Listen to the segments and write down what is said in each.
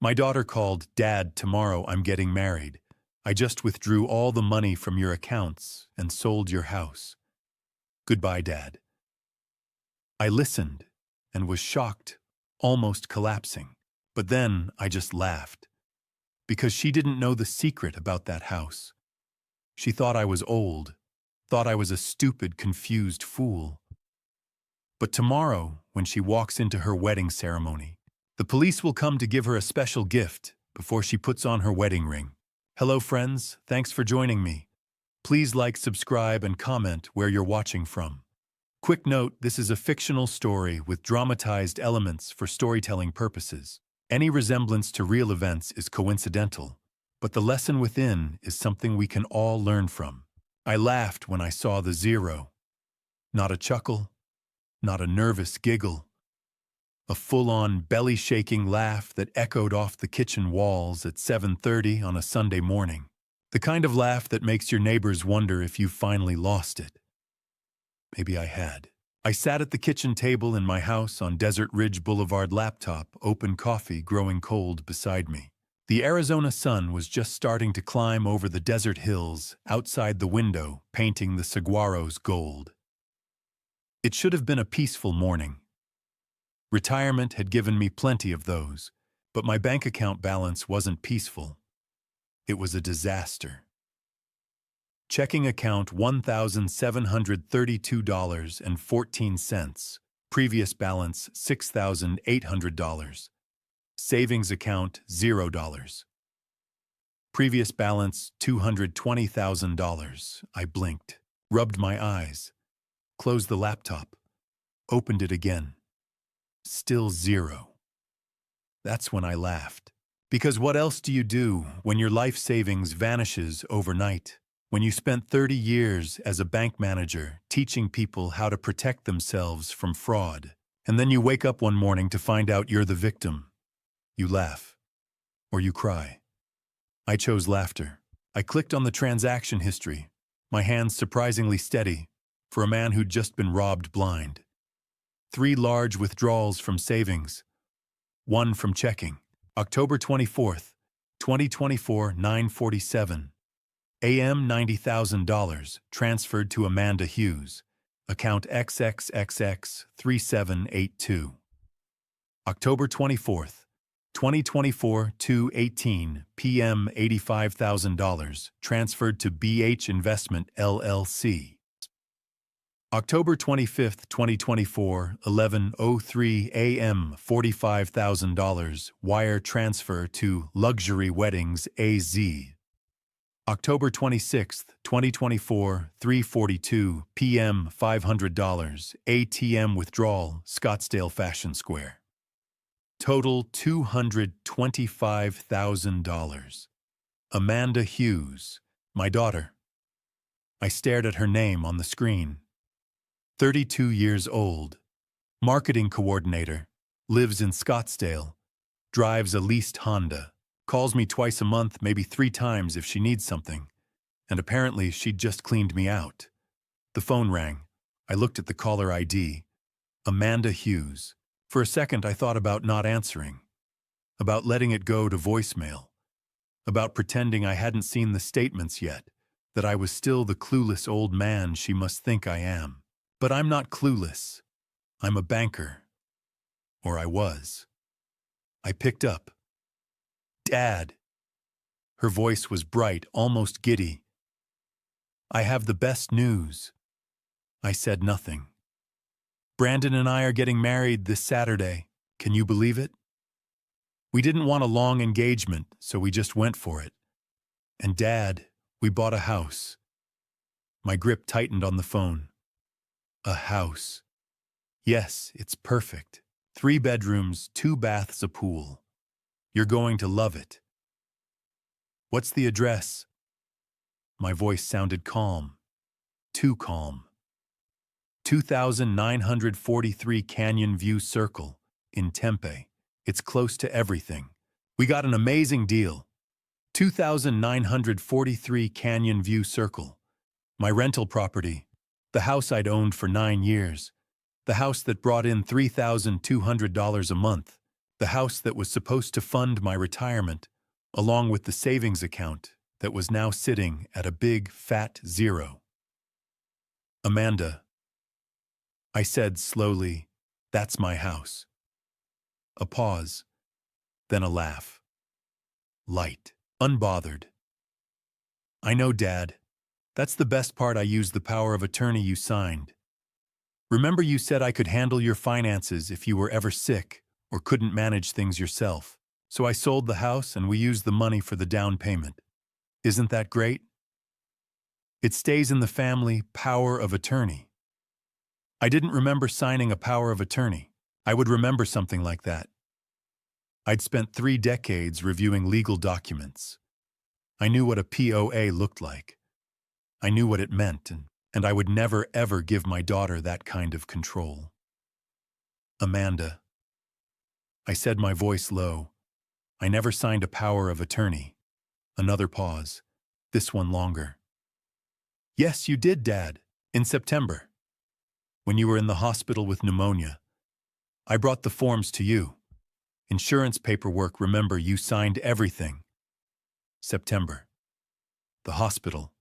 My daughter called, "Dad, tomorrow I'm getting married. I just withdrew all the money from your accounts and sold your house. Goodbye, Dad." I listened and was shocked, almost collapsing. But then I just laughed, because she didn't know the secret about that house. She thought I was old, thought I was a stupid, confused fool. But tomorrow, when she walks into her wedding ceremony, the police will come to give her a special gift before she puts on her wedding ring. Hello, friends. Thanks for joining me. Please like, subscribe, and comment where you're watching from. Quick note, this is a fictional story with dramatized elements for storytelling purposes. Any resemblance to real events is coincidental, but the lesson within is something we can all learn from. I laughed when I saw the zero. Not a chuckle, not a nervous giggle. A full-on, belly-shaking laugh that echoed off the kitchen walls at 7:30 on a Sunday morning. The kind of laugh that makes your neighbors wonder if you've finally lost it. Maybe I had. I sat at the kitchen table in my house on Desert Ridge Boulevard, laptop, open coffee growing cold beside me. The Arizona sun was just starting to climb over the desert hills outside the window, painting the saguaros gold. It should have been a peaceful morning. Retirement had given me plenty of those, but my bank account balance wasn't peaceful. It was a disaster. Checking account $1,732.14. Previous balance $6,800. Savings account $0. Previous balance $220,000. I blinked, rubbed my eyes, closed the laptop, opened it again. Still zero. That's when I laughed. Because what else do you do when your life savings vanishes overnight? When you spent 30 years as a bank manager teaching people how to protect themselves from fraud, and then you wake up one morning to find out you're the victim. You laugh. Or you cry. I chose laughter. I clicked on the transaction history, my hands surprisingly steady, for a man who'd just been robbed blind. 3 large withdrawals from savings, 1 from checking. October 24th, 2024, 9:47 a.m. $90,000 transferred to Amanda Hughes, account XXXX 3782. October 24th, 2024, 2:18 p.m. $85,000 transferred to BH Investment LLC. October 25th, 2024, 11:03 a.m. $45,000 wire transfer to Luxury Weddings AZ. October 26th, 2024, 3:42 p.m. $500 ATM withdrawal, Scottsdale Fashion Square. Total $225,000. Amanda Hughes, my daughter. I stared at her name on the screen. 32 years old, marketing coordinator, lives in Scottsdale, drives a leased Honda, calls me twice a month, maybe 3 times if she needs something, and apparently she'd just cleaned me out. The phone rang. I looked at the caller ID. Amanda Hughes. For a second I thought about not answering, about letting it go to voicemail, about pretending I hadn't seen the statements yet, that I was still the clueless old man she must think I am. But I'm not clueless. I'm a banker. Or I was. I picked up. "Dad." Her voice was bright, almost giddy. "I have the best news." I said nothing. "Brandon and I are getting married this Saturday. Can you believe it? We didn't want a long engagement, so we just went for it. And Dad, we bought a house." My grip tightened on the phone. A house. Yes, it's perfect. 3 bedrooms, 2 baths, a pool. You're going to love it. "What's the address?" My voice sounded calm. Too calm. 2943 Canyon View Circle, in Tempe. It's close to everything. We got an amazing deal. 2943 Canyon View Circle. My rental property. The house I'd owned for 9 years. The house that brought in $3,200 a month. The house that was supposed to fund my retirement, along with the savings account that was now sitting at a big, fat zero. Amanda, I said slowly, that's my house. A pause, then a laugh. Light, unbothered. I know, Dad. That's the best part. I used the power of attorney you signed. Remember you said I could handle your finances if you were ever sick or couldn't manage things yourself. So I sold the house and we used the money for the down payment. Isn't that great? It stays in the family power of attorney. I didn't remember signing a power of attorney. I would remember something like that. I'd spent 3 decades reviewing legal documents. I knew what a POA looked like. I knew what it meant, and I would never ever give my daughter that kind of control. Amanda, I said, my voice low, I never signed a power of attorney. Another pause, this one longer. Yes, you did, Dad, in September. When you were in the hospital with pneumonia. I brought the forms to you. Insurance paperwork, remember, you signed everything. September. The hospital.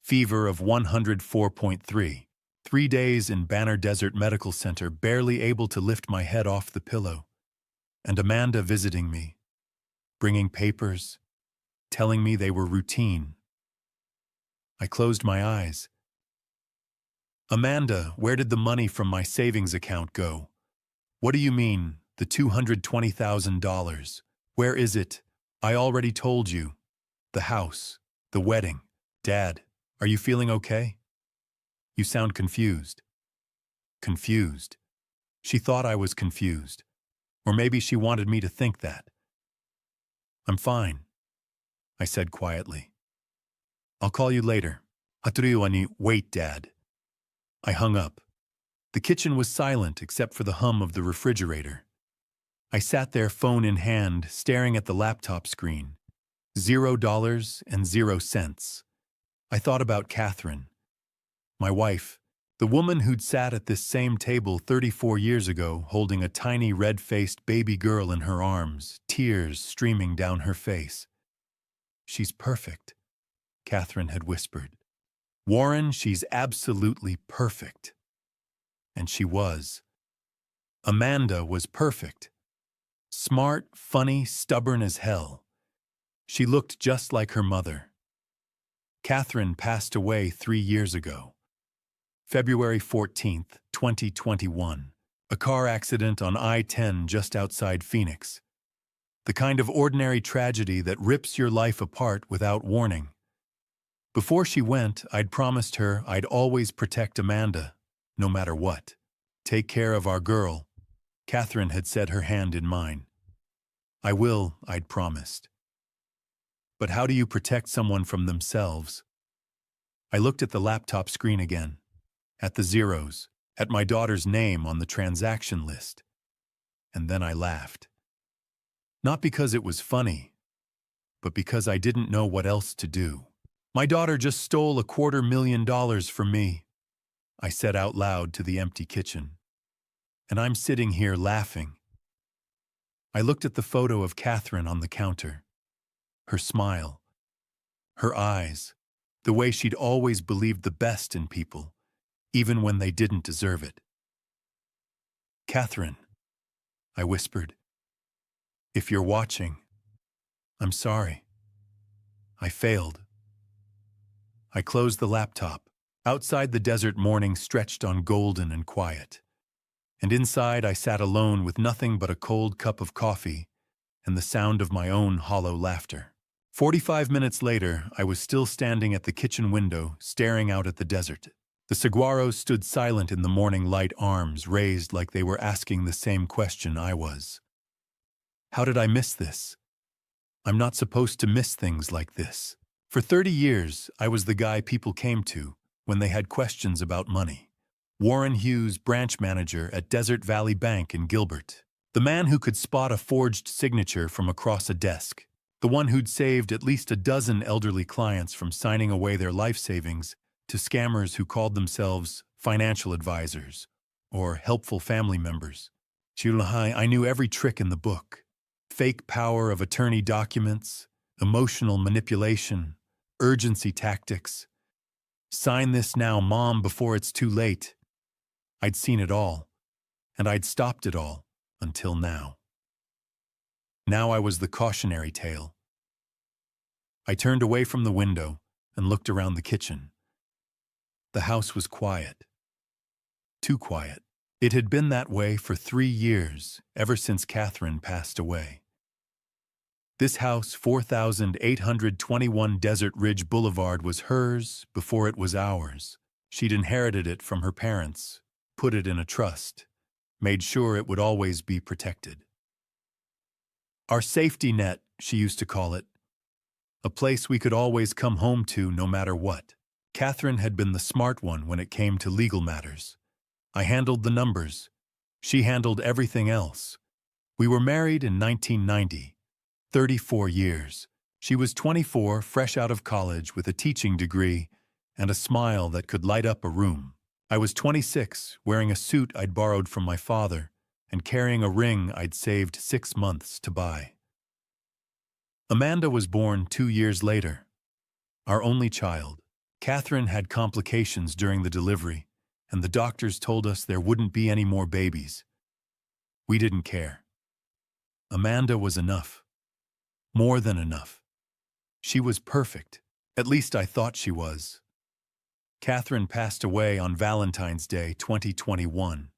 Fever of 104.3. 3 days in Banner Desert Medical Center, barely able to lift my head off the pillow. And Amanda visiting me, bringing papers, telling me they were routine. I closed my eyes. Amanda, where did the money from my savings account go? What do you mean, the $220,000? Where is it? I already told you. The house, the wedding. Dad, are you feeling okay? You sound confused. Confused. She thought I was confused. Or maybe she wanted me to think that. I'm fine, I said quietly. I'll call you later. Haturiyuani, wait, Dad. I hung up. The kitchen was silent except for the hum of the refrigerator. I sat there, phone in hand, staring at the laptop screen. $0.00. I thought about Catherine, my wife, the woman who'd sat at this same table 34 years ago, holding a tiny red-faced baby girl in her arms, tears streaming down her face. She's perfect, Catherine had whispered. Warren, she's absolutely perfect. And she was. Amanda was perfect. Smart, funny, stubborn as hell. She looked just like her mother. Catherine passed away 3 years ago. February 14th, 2021. A car accident on I-10 just outside Phoenix. The kind of ordinary tragedy that rips your life apart without warning. Before she went, I'd promised her I'd always protect Amanda, no matter what. Take care of our girl. Catherine had said, her hand in mine. I will, I'd promised. But how do you protect someone from themselves? I looked at the laptop screen again, at the zeros, at my daughter's name on the transaction list. And then I laughed. Not because it was funny, but because I didn't know what else to do. My daughter just stole $250,000 from me, I said out loud to the empty kitchen. And I'm sitting here laughing. I looked at the photo of Catherine on the counter. Her smile, her eyes, the way she'd always believed the best in people, even when they didn't deserve it. Catherine, I whispered, if you're watching, I'm sorry. I failed. I closed the laptop. Outside, the desert morning stretched on golden and quiet. And inside, I sat alone with nothing but a cold cup of coffee and the sound of my own hollow laughter. 45 minutes later, I was still standing at the kitchen window, staring out at the desert. The saguaros stood silent in the morning light, arms raised like they were asking the same question I was. How did I miss this? I'm not supposed to miss things like this. For 30 years, I was the guy people came to when they had questions about money. Warren Hughes, branch manager at Desert Valley Bank in Gilbert. The man who could spot a forged signature from across a desk. The one who'd saved at least a dozen elderly clients from signing away their life savings to scammers who called themselves financial advisors or helpful family members. Chulahai, I knew every trick in the book. Fake power of attorney documents, emotional manipulation, urgency tactics. Sign this now, Mom, before it's too late. I'd seen it all, and I'd stopped it all, until now. Now I was the cautionary tale. I turned away from the window and looked around the kitchen. The house was quiet. Too quiet. It had been that way for 3 years, ever since Catherine passed away. This house, 4821 Desert Ridge Boulevard, was hers before it was ours. She'd inherited it from her parents, put it in a trust, made sure it would always be protected. Our safety net, she used to call it. A place we could always come home to no matter what. Catherine had been the smart one when it came to legal matters. I handled the numbers. She handled everything else. We were married in 1990. 34 years. She was 24, fresh out of college with a teaching degree and a smile that could light up a room. I was 26, wearing a suit I'd borrowed from my father and carrying a ring I'd saved 6 months to buy. Amanda was born 2 years later, our only child. Catherine had complications during the delivery, and the doctors told us there wouldn't be any more babies. We didn't care. Amanda was enough. More than enough. She was perfect. At least I thought she was. Catherine passed away on Valentine's Day 2021.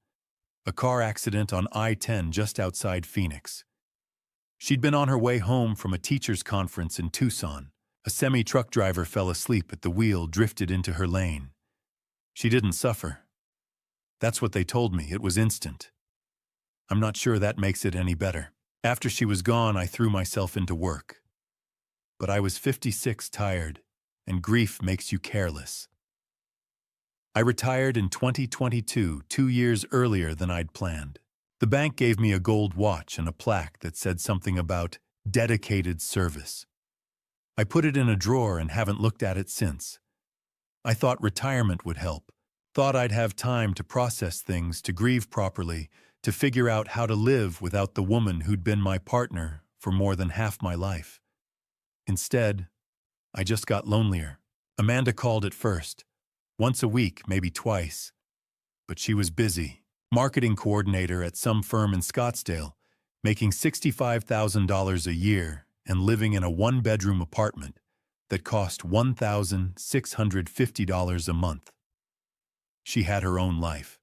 A car accident on I-10 just outside Phoenix. She'd been on her way home from a teacher's conference in Tucson. A semi-truck driver fell asleep at the wheel, drifted into her lane. She didn't suffer. That's what they told me. It was instant. I'm not sure that makes it any better. After she was gone, I threw myself into work. But I was 56, tired, and grief makes you careless. I retired in 2022, 2 years earlier than I'd planned. The bank gave me a gold watch and a plaque that said something about dedicated service. I put it in a drawer and haven't looked at it since. I thought retirement would help. Thought I'd have time to process things, to grieve properly, to figure out how to live without the woman who'd been my partner for more than half my life. Instead, I just got lonelier. Amanda called at first. Once a week, maybe twice. But she was busy. Marketing coordinator at some firm in Scottsdale, making $65,000 a year and living in a 1-bedroom apartment that cost $1,650 a month. She had her own life.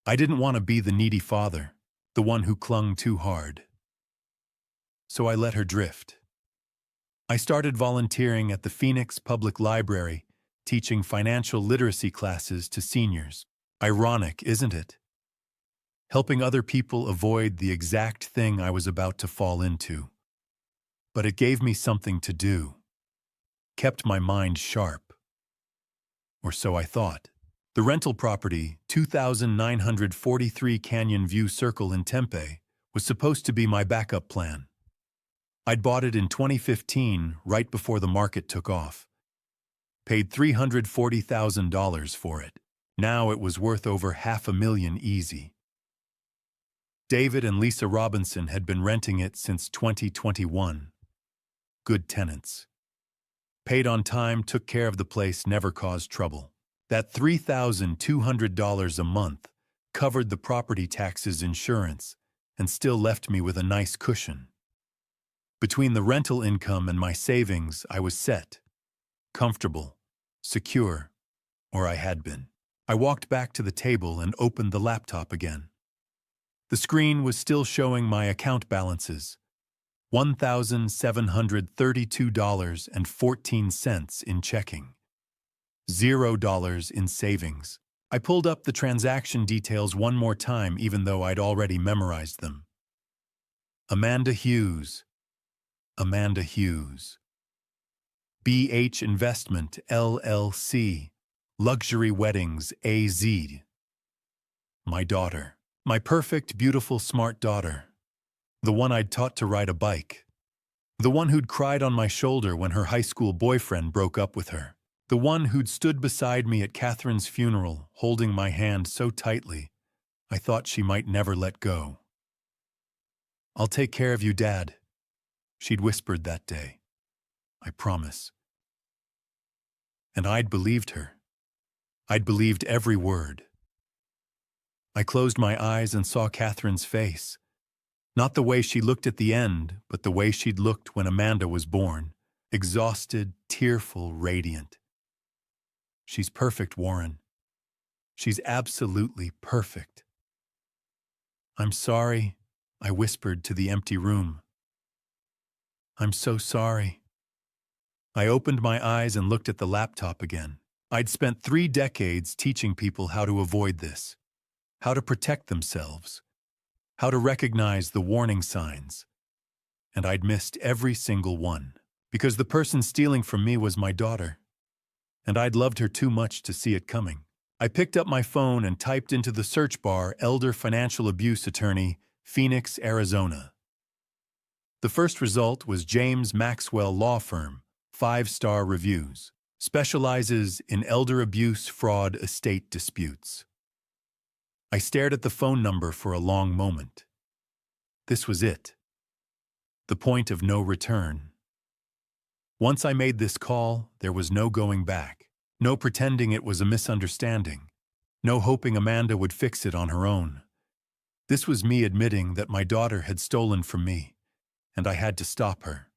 I didn't want to be the needy father, the one who clung too hard. So I let her drift. I started volunteering at the Phoenix Public Library, teaching financial literacy classes to seniors. Ironic, isn't it? Helping other people avoid the exact thing I was about to fall into. But it gave me something to do. Kept my mind sharp. Or so I thought. The rental property, 2943 Canyon View Circle in Tempe, was supposed to be my backup plan. I'd bought it in 2015, right before the market took off. Paid $340,000 for it. Now it was worth over $500,000 easy. David and Lisa Robinson had been renting it since 2021. Good tenants. Paid on time, took care of the place, never caused trouble. That $3,200 a month covered the property taxes, insurance, and still left me with a nice cushion. Between the rental income and my savings, I was set. Comfortable. Secure. Or I had been. I walked back to the table and opened the laptop again. The screen was still showing my account balances. $1,732.14 in checking. $0 in savings. I pulled up the transaction details one more time, even though I'd already memorized them. Amanda Hughes. Amanda Hughes. BH Investment, LLC. Luxury Weddings, AZ. My daughter. My perfect, beautiful, smart daughter. The one I'd taught to ride a bike. The one who'd cried on my shoulder when her high school boyfriend broke up with her. The one who'd stood beside me at Catherine's funeral, holding my hand so tightly, I thought she might never let go. "I'll take care of you, Dad," she'd whispered that day. "I promise." And I'd believed her. I'd believed every word. I closed my eyes and saw Catherine's face. Not the way she looked at the end, but the way she'd looked when Amanda was born. Exhausted, tearful, radiant. "She's perfect, Warren. She's absolutely perfect." "I'm sorry," I whispered to the empty room. "I'm so sorry." I opened my eyes and looked at the laptop again. I'd spent 3 decades teaching people how to avoid this, how to protect themselves, how to recognize the warning signs. And I'd missed every single one, because the person stealing from me was my daughter, and I'd loved her too much to see it coming. I picked up my phone and typed into the search bar Elder Financial Abuse Attorney, Phoenix, Arizona. The first result was James Maxwell Law Firm, 5-star reviews. Specializes in elder abuse, fraud, estate disputes. I stared at the phone number for a long moment. This was it. The point of no return. Once I made this call, there was no going back. No pretending it was a misunderstanding. No hoping Amanda would fix it on her own. This was me admitting that my daughter had stolen from me, and I had to stop her.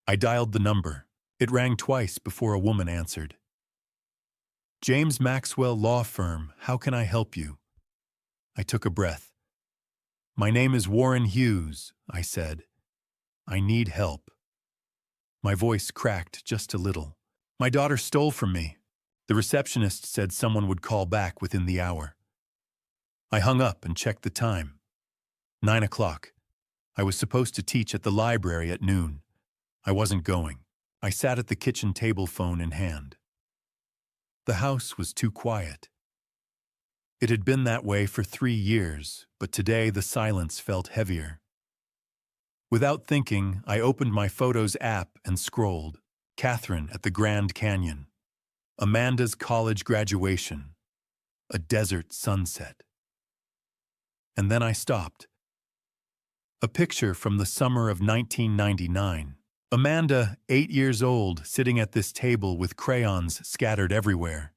I dialed the number. It rang twice before a woman answered. "James Maxwell Law Firm, how can I help you?" I took a breath. "My name is Warren Hughes," I said. "I need help." My voice cracked just a little. "My daughter stole from me. The receptionist said someone would call back within the hour." I hung up and checked the time. 9 o'clock. I was supposed to teach at the library at noon. I wasn't going. I sat at the kitchen table, phone in hand. The house was too quiet. It had been that way for 3 years, but today the silence felt heavier. Without thinking, I opened my Photos app and scrolled. Catherine at the Grand Canyon. Amanda's college graduation. A desert sunset. And then I stopped. A picture from the summer of 1999. Amanda, 8 years old, sitting at this table with crayons scattered everywhere.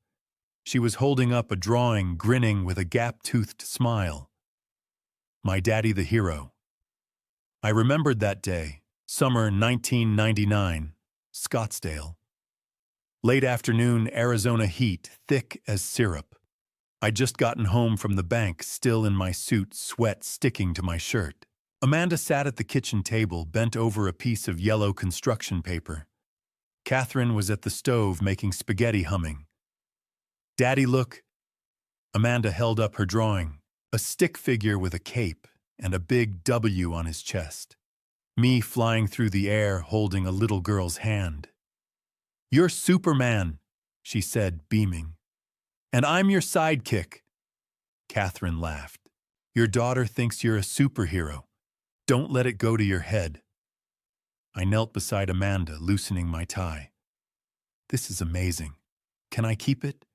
She was holding up a drawing, grinning with a gap-toothed smile. My daddy the hero. I remembered that day, summer 1999, Scottsdale. Late afternoon, Arizona heat, thick as syrup. I'd just gotten home from the bank, still in my suit, sweat sticking to my shirt. Amanda sat at the kitchen table, bent over a piece of yellow construction paper. Catherine was at the stove making spaghetti, humming. "Daddy, look." Amanda held up her drawing, a stick figure with a cape and a big W on his chest. Me flying through the air, holding a little girl's hand. "You're Superman," she said, beaming. "And I'm your sidekick." Catherine laughed. "Your daughter thinks you're a superhero. Don't let it go to your head." I knelt beside Amanda, loosening my tie. "This is amazing. Can I keep it?"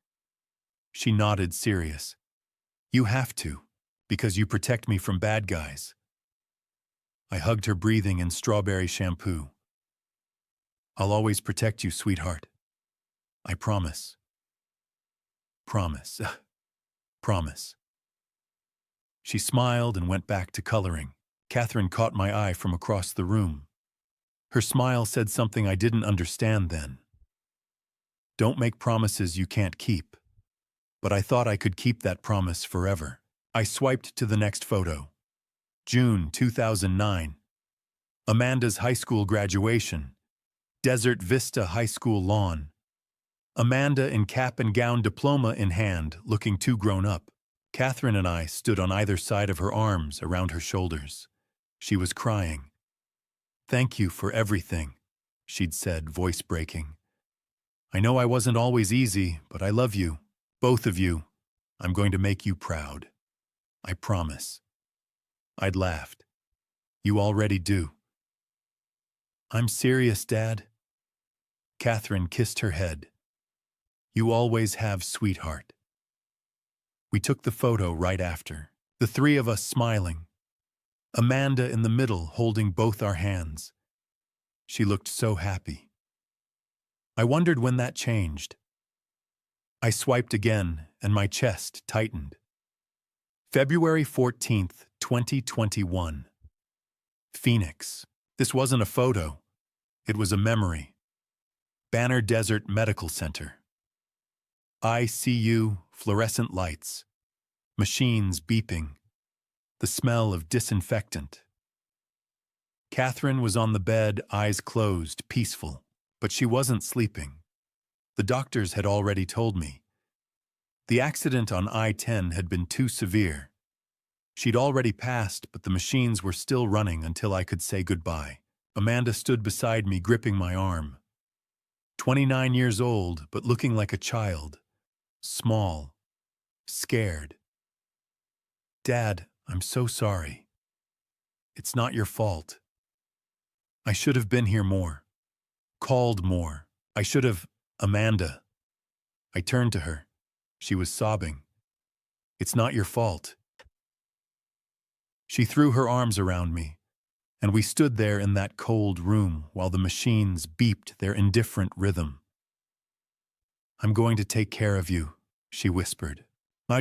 She nodded, serious. "You have to, because you protect me from bad guys." I hugged her, breathing in strawberry shampoo. "I'll always protect you, sweetheart. I promise." "Promise. Promise." She smiled and went back to coloring. Catherine caught my eye from across the room. Her smile said something I didn't understand then. Don't make promises you can't keep. But I thought I could keep that promise forever. I swiped to the next photo. June 2009. Amanda's high school graduation. Desert Vista High School lawn. Amanda in cap and gown, diploma in hand, looking too grown up. Catherine and I stood on either side of her, arms around her shoulders. She was crying. "Thank you for everything," she'd said, voice breaking. "I know I wasn't always easy, but I love you. Both of you. I'm going to make you proud. I promise." I'd laughed. "You already do." "I'm serious, Dad." Catherine kissed her head. "You always have, sweetheart." We took the photo right after. The three of us smiling. Amanda in the middle holding both our hands. She looked so happy. I wondered when that changed. I swiped again, and my chest tightened. February 14th, 2021. Phoenix. This wasn't a photo. It was a memory. Banner Desert Medical Center. ICU, fluorescent lights. Machines beeping. The smell of disinfectant. Catherine was on the bed, eyes closed, peaceful. But she wasn't sleeping. The doctors had already told me. The accident on I-10 had been too severe. She'd already passed, but the machines were still running until I could say goodbye. Amanda stood beside me, gripping my arm. 29 years old, but looking like a child. Small. Scared. Dad, I'm so sorry. It's not your fault. I should have been here more. Called more. I should have... Amanda. I turned to her. She was sobbing. It's not your fault. She threw her arms around me, and we stood there in that cold room while the machines beeped their indifferent rhythm. I'm going to take care of you, she whispered.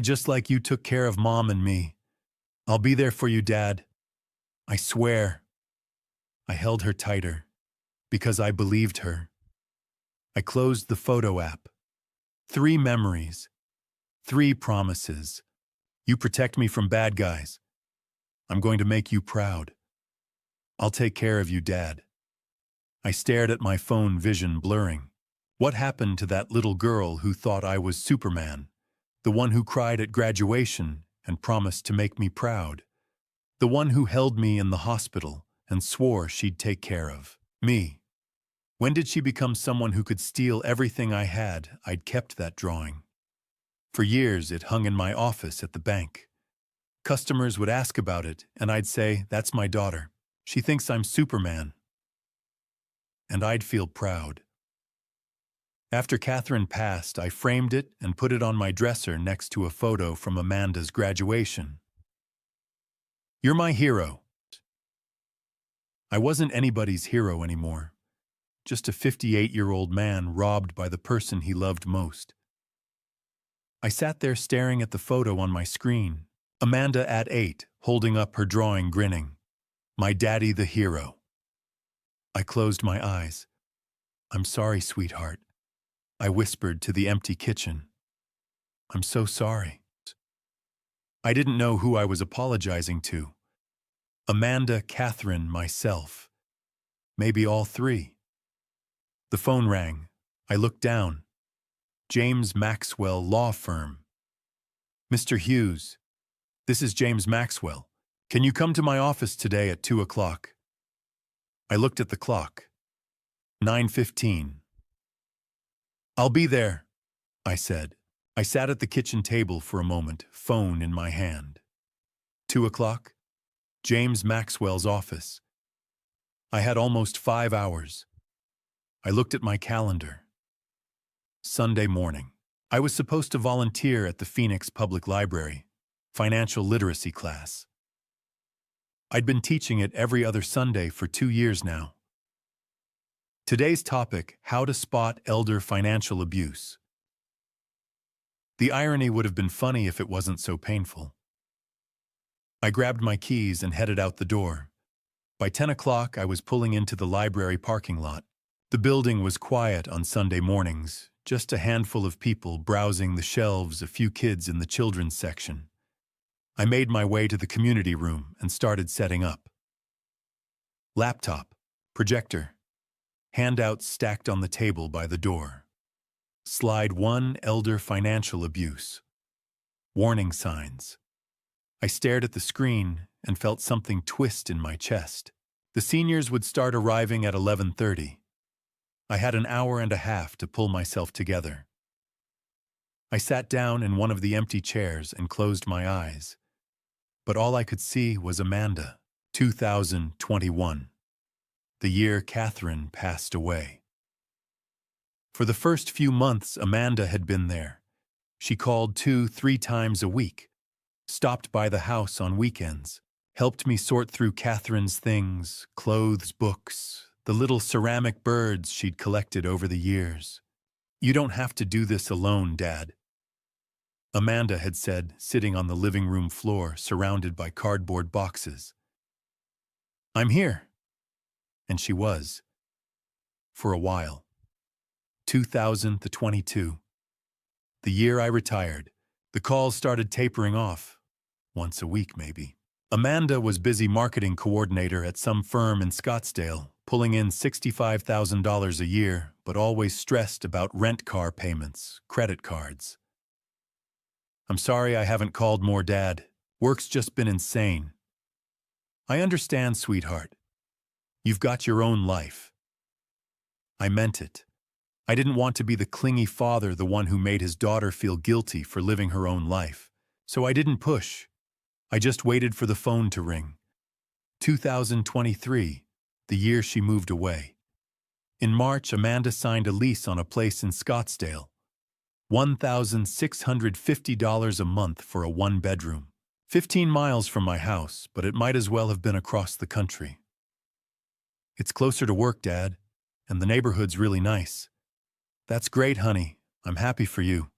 Just like you took care of Mom and me. I'll be there for you, Dad. I swear. I held her tighter, because I believed her. I closed the photo app. 3 memories. 3 promises. You protect me from bad guys. I'm going to make you proud. I'll take care of you, Dad. I stared at my phone, vision blurring. What happened to that little girl who thought I was Superman? The one who cried at graduation and promised to make me proud? The one who held me in the hospital and swore she'd take care of me? When did she become someone who could steal everything I had? I'd kept that drawing. For years, it hung in my office at the bank. Customers would ask about it, and I'd say, that's my daughter. She thinks I'm Superman. And I'd feel proud. After Catherine passed, I framed it and put it on my dresser next to a photo from Amanda's graduation. You're my hero. I wasn't anybody's hero anymore. Just a 58-year-old man robbed by the person he loved most. I sat there staring at the photo on my screen. Amanda at 8, holding up her drawing, grinning. My daddy the hero. I closed my eyes. I'm sorry, sweetheart. I whispered to the empty kitchen. I'm so sorry. I didn't know who I was apologizing to. Amanda, Catherine, myself. Maybe all 3. The phone rang. I looked down. James Maxwell Law Firm. Mr. Hughes, this is James Maxwell. Can you come to my office today at 2 o'clock? I looked at the clock. 9:15. I'll be there, I said. I sat at the kitchen table for a moment, phone in my hand. 2 o'clock? James Maxwell's office. I had almost 5 hours. I looked at my calendar. Sunday morning. I was supposed to volunteer at the Phoenix Public Library, financial literacy class. I'd been teaching it every other Sunday for 2 years now. Today's topic, how to spot elder financial abuse. The irony would have been funny if it wasn't so painful. I grabbed my keys and headed out the door. By 10 o'clock, I was pulling into the library parking lot. The building was quiet on Sunday mornings, just a handful of people browsing the shelves, a few kids in the children's section. I made my way to the community room and started setting up. Laptop, projector, handouts stacked on the table by the door. Slide 1, elder financial abuse. Warning signs. I stared at the screen and felt something twist in my chest. The seniors would start arriving at 11:30. I had an hour and a half to pull myself together. I sat down in one of the empty chairs and closed my eyes. But all I could see was Amanda. 2021. The year Catherine passed away. For the first few months, Amanda had been there. She called 2-3 times a week. stopped by the house on weekends, helped me sort through Catherine's things, clothes, books, the little ceramic birds she'd collected over the years. "You don't have to do this alone, Dad," Amanda had said, sitting on the living room floor surrounded by cardboard boxes. "I'm here." And she was. For a while. 2022. The year I retired. The calls started tapering off. Once a week, maybe. Amanda was busy marketing coordinator at some firm in Scottsdale, pulling in $65,000 a year, but always stressed about rent car payments, credit cards. "I'm sorry I haven't called more, Dad. Work's just been insane." "I understand, sweetheart. You've got your own life." I meant it. I didn't want to be the clingy father, the one who made his daughter feel guilty for living her own life. So I didn't push. I just waited for the phone to ring. 2023, the year she moved away. In March, Amanda signed a lease on a place in Scottsdale. $1,650 a month for a one-bedroom. 15 miles from my house, but it might as well have been across the country. "It's closer to work, Dad, and the neighborhood's really nice." "That's great, honey. I'm happy for you."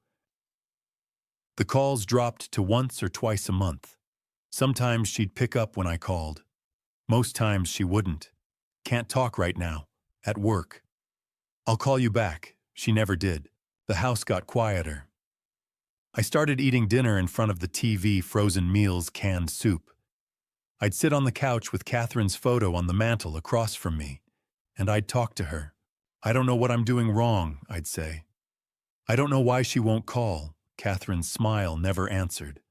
The calls dropped to once or twice a month. Sometimes she'd pick up when I called. Most times she wouldn't. "Can't talk right now. At work." "I'll call you back." She never did. The house got quieter. I started eating dinner in front of the TV, frozen meals, canned soup. I'd sit on the couch with Catherine's photo on the mantel across from me, and I'd talk to her. "I don't know what I'm doing wrong," I'd say. "I don't know why she won't call." Catherine's smile never answered.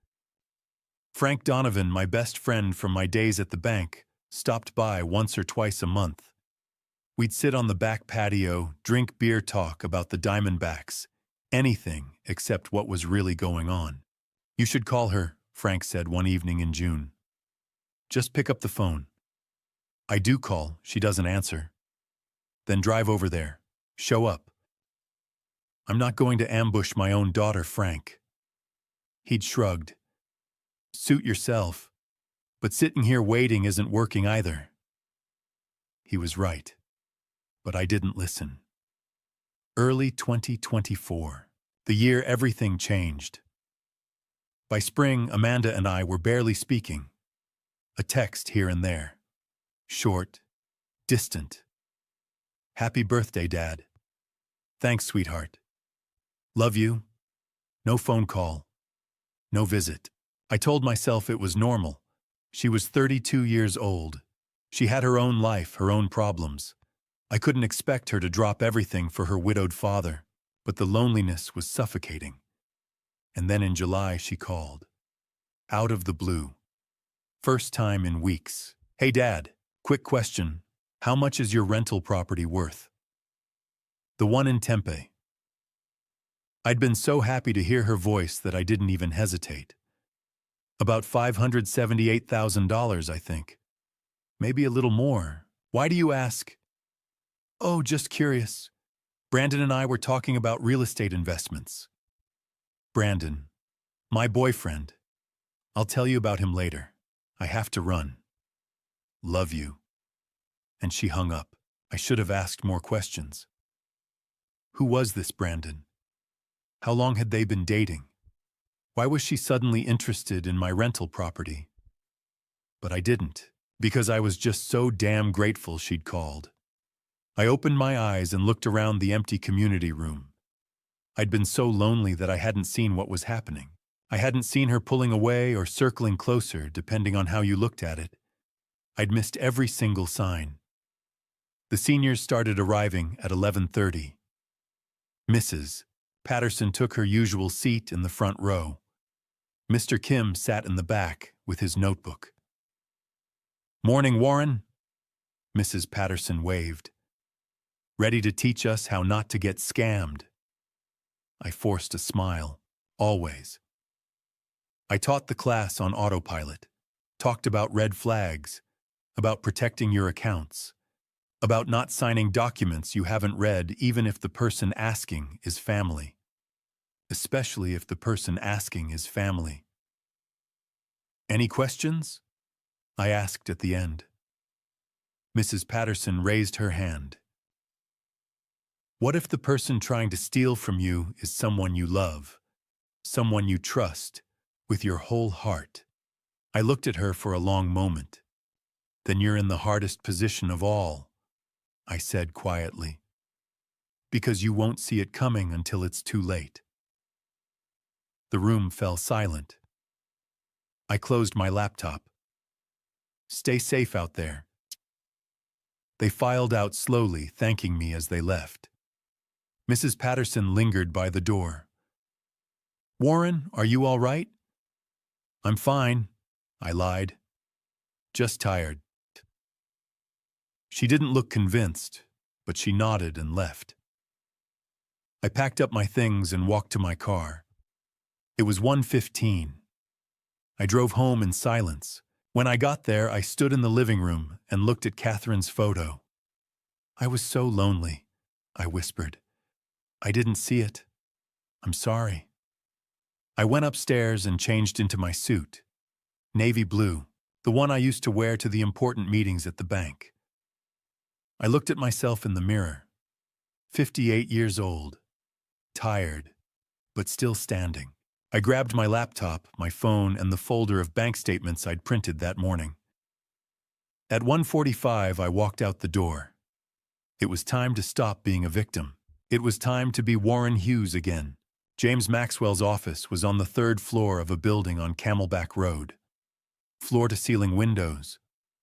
Frank Donovan, my best friend from my days at the bank, stopped by once or twice a month. We'd sit on the back patio, drink beer, talk about the Diamondbacks, anything except what was really going on. "You should call her," Frank said one evening in June. "Just pick up the phone." I do call, she doesn't answer. "Then drive over there. Show up." "I'm not going to ambush my own daughter, Frank." He'd shrugged. "Suit yourself. But sitting here waiting isn't working either." He was right. But I didn't listen. Early 2024, the year everything changed. By spring, Amanda and I were barely speaking. A text here and there. Short, distant. "Happy birthday, Dad." "Thanks, sweetheart." "Love you." No phone call. No visit. I told myself it was normal. She was 32 years old. She had her own life, her own problems. I couldn't expect her to drop everything for her widowed father, but the loneliness was suffocating. And then in July she called. Out of the blue. First time in weeks. "Hey, Dad, quick question. How much is your rental property worth?" "The one in Tempe." I'd been so happy to hear her voice that I didn't even hesitate. "About $578,000, I think. Maybe a little more. Why do you ask?" "Oh, just curious. Brandon and I were talking about real estate investments." "Brandon. My boyfriend. I'll tell you about him later. I have to run. Love you." And she hung up. I should have asked more questions. Who was this Brandon? How long had they been dating? Why was she suddenly interested in my rental property? But I didn't, because I was just so damn grateful she'd called. I opened my eyes and looked around the empty community room. I'd been so lonely that I hadn't seen what was happening. I hadn't seen her pulling away or circling closer, depending on how you looked at it. I'd missed every single sign. The seniors started arriving at 11:30. Mrs. Patterson took her usual seat in the front row. Mr. Kim sat in the back with his notebook. "Morning, Warren." Mrs. Patterson waved. "Ready to teach us how not to get scammed?" I forced a smile. Always. I taught the class on autopilot, talked about red flags, about protecting your accounts, about not signing documents you haven't read even if the person asking is family. Especially if the person asking is family. Any questions? I asked at the end. Mrs. Patterson raised her hand. What if the person trying to steal from you is someone you love, someone you trust, with your whole heart? I looked at her for a long moment. Then you're in the hardest position of all, I said quietly, because you won't see it coming until it's too late. The room fell silent. I closed my laptop. Stay safe out there. They filed out slowly, thanking me as they left. Mrs. Patterson lingered by the door. Warren, are you all right? I'm fine, I lied. Just tired. She didn't look convinced, but she nodded and left. I packed up my things and walked to my car. It was 1:15. I drove home in silence. When I got there, I stood in the living room and looked at Catherine's photo. I was so lonely, I whispered. I didn't see it. I'm sorry. I went upstairs and changed into my suit. Navy blue, the one I used to wear to the important meetings at the bank. I looked at myself in the mirror. 58 years old. Tired, but still standing. I grabbed my laptop, my phone, and the folder of bank statements I'd printed that morning. At 1:45, I walked out the door. It was time to stop being a victim. It was time to be Warren Hughes again. James Maxwell's office was on the 3rd floor of a building on Camelback Road. Floor-to-ceiling windows,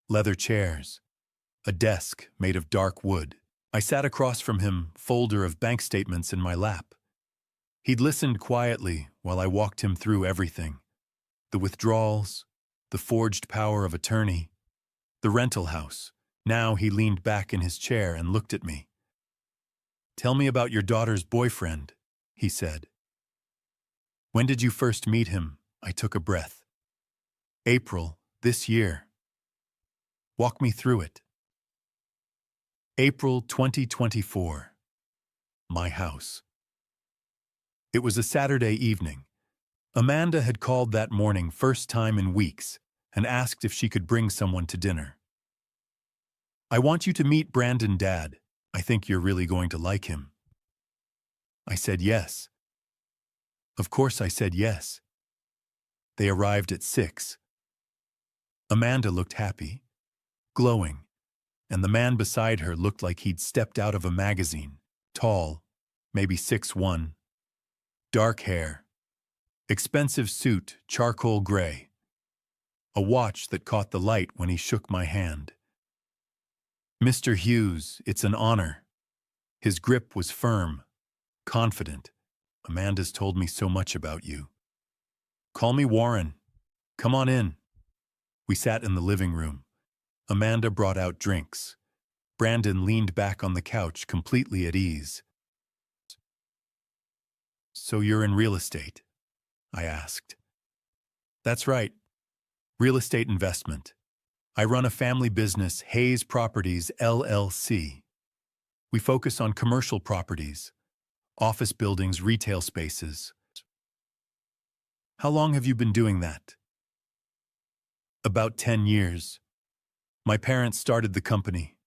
leather chairs, a desk made of dark wood. I sat across from him, folder of bank statements in my lap. He'd listened quietly while I walked him through everything. The withdrawals, the forged power of attorney, the rental house. Now he leaned back in his chair and looked at me. Tell me about your daughter's boyfriend, he said. When did you first meet him? I took a breath. April, this year. Walk me through it. April 2024. My house. It was a Saturday evening. Amanda had called that morning, first time in weeks, and asked if she could bring someone to dinner. I want you to meet Brandon, Dad. I think you're really going to like him. I said yes. Of course I said yes. They arrived at 6. Amanda looked happy, glowing, and the man beside her looked like he'd stepped out of a magazine. Tall, maybe 6'1", dark hair, expensive suit, charcoal gray, a watch that caught the light when he shook my hand. Mr. Hughes, it's an honor. His grip was firm, confident. Amanda's told me so much about you. Call me Warren. Come on in. We sat in the living room. Amanda brought out drinks. Brandon leaned back on the couch, completely at ease. So you're in real estate? I asked. That's right. Real estate investment. I run a family business, Hayes Properties, LLC. We focus on commercial properties, office buildings, retail spaces. How long have you been doing that? About 10 years. My parents started the company.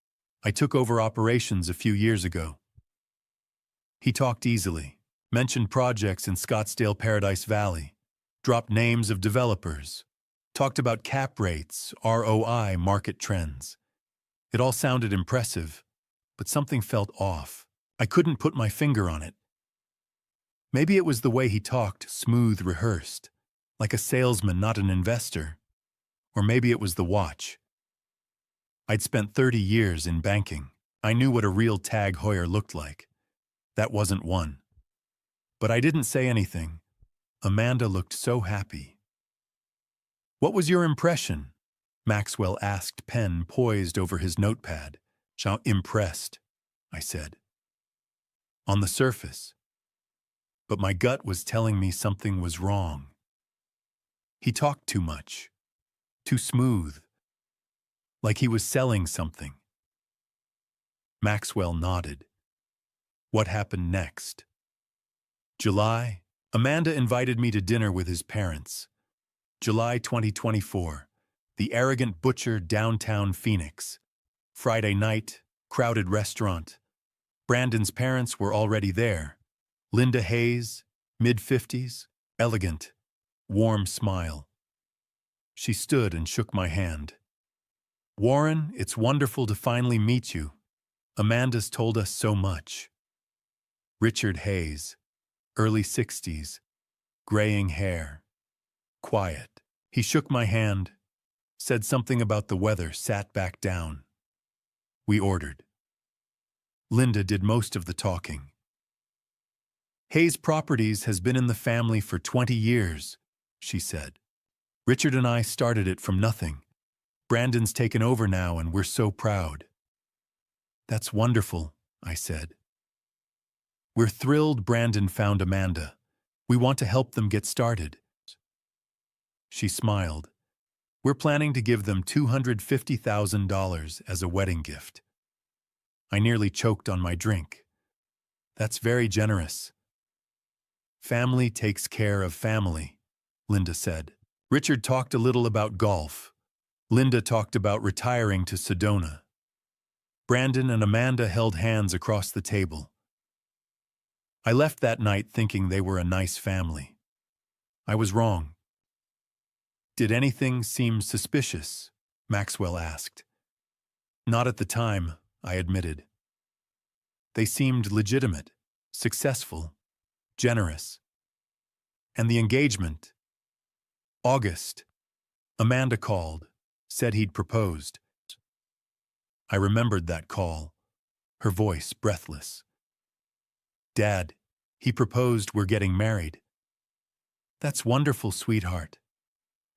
I took over operations a few years ago. He talked easily, mentioned projects in Scottsdale, Paradise Valley, dropped names of developers, talked about cap rates, ROI, market trends. It all sounded impressive, but something felt off. I couldn't put my finger on it. Maybe it was the way he talked, smooth, rehearsed, like a salesman, not an investor. Or maybe it was the watch. I'd spent 30 years in banking. I knew what a real Tag Heuer looked like. That wasn't one. But I didn't say anything. Amanda looked so happy. What was your impression? Maxwell asked, pen poised over his notepad. Impressed, I said. On the surface. But my gut was telling me something was wrong. He talked too much. Too smooth. Like he was selling something. Maxwell nodded. What happened next? July, Amanda invited me to dinner with his parents. July 2024. The Arrogant Butcher, downtown Phoenix. Friday night, crowded restaurant. Brandon's parents were already there. Linda Hayes, mid-50s, elegant, warm smile. She stood and shook my hand. "Warren, it's wonderful to finally meet you. Amanda's told us so much." Richard Hayes, early 60s, graying hair, quiet. He shook my hand, said something about the weather, sat back down. We ordered. Linda did most of the talking. "Hayes Properties has been in the family for 20 years, she said. "Richard and I started it from nothing. Brandon's taken over now and we're so proud." "That's wonderful," I said. "We're thrilled Brandon found Amanda. We want to help them get started." She smiled. "We're planning to give them $250,000 as a wedding gift." I nearly choked on my drink. "That's very generous." "Family takes care of family," Linda said. Richard talked a little about golf. Linda talked about retiring to Sedona. Brandon and Amanda held hands across the table. I left that night thinking they were a nice family. I was wrong. "Did anything seem suspicious?" Maxwell asked. "Not at the time," I admitted. "They seemed legitimate, successful, generous. And the engagement. August. Amanda called, said he'd proposed." I remembered that call, her voice breathless. "Dad, he proposed we're getting married." "That's wonderful, sweetheart.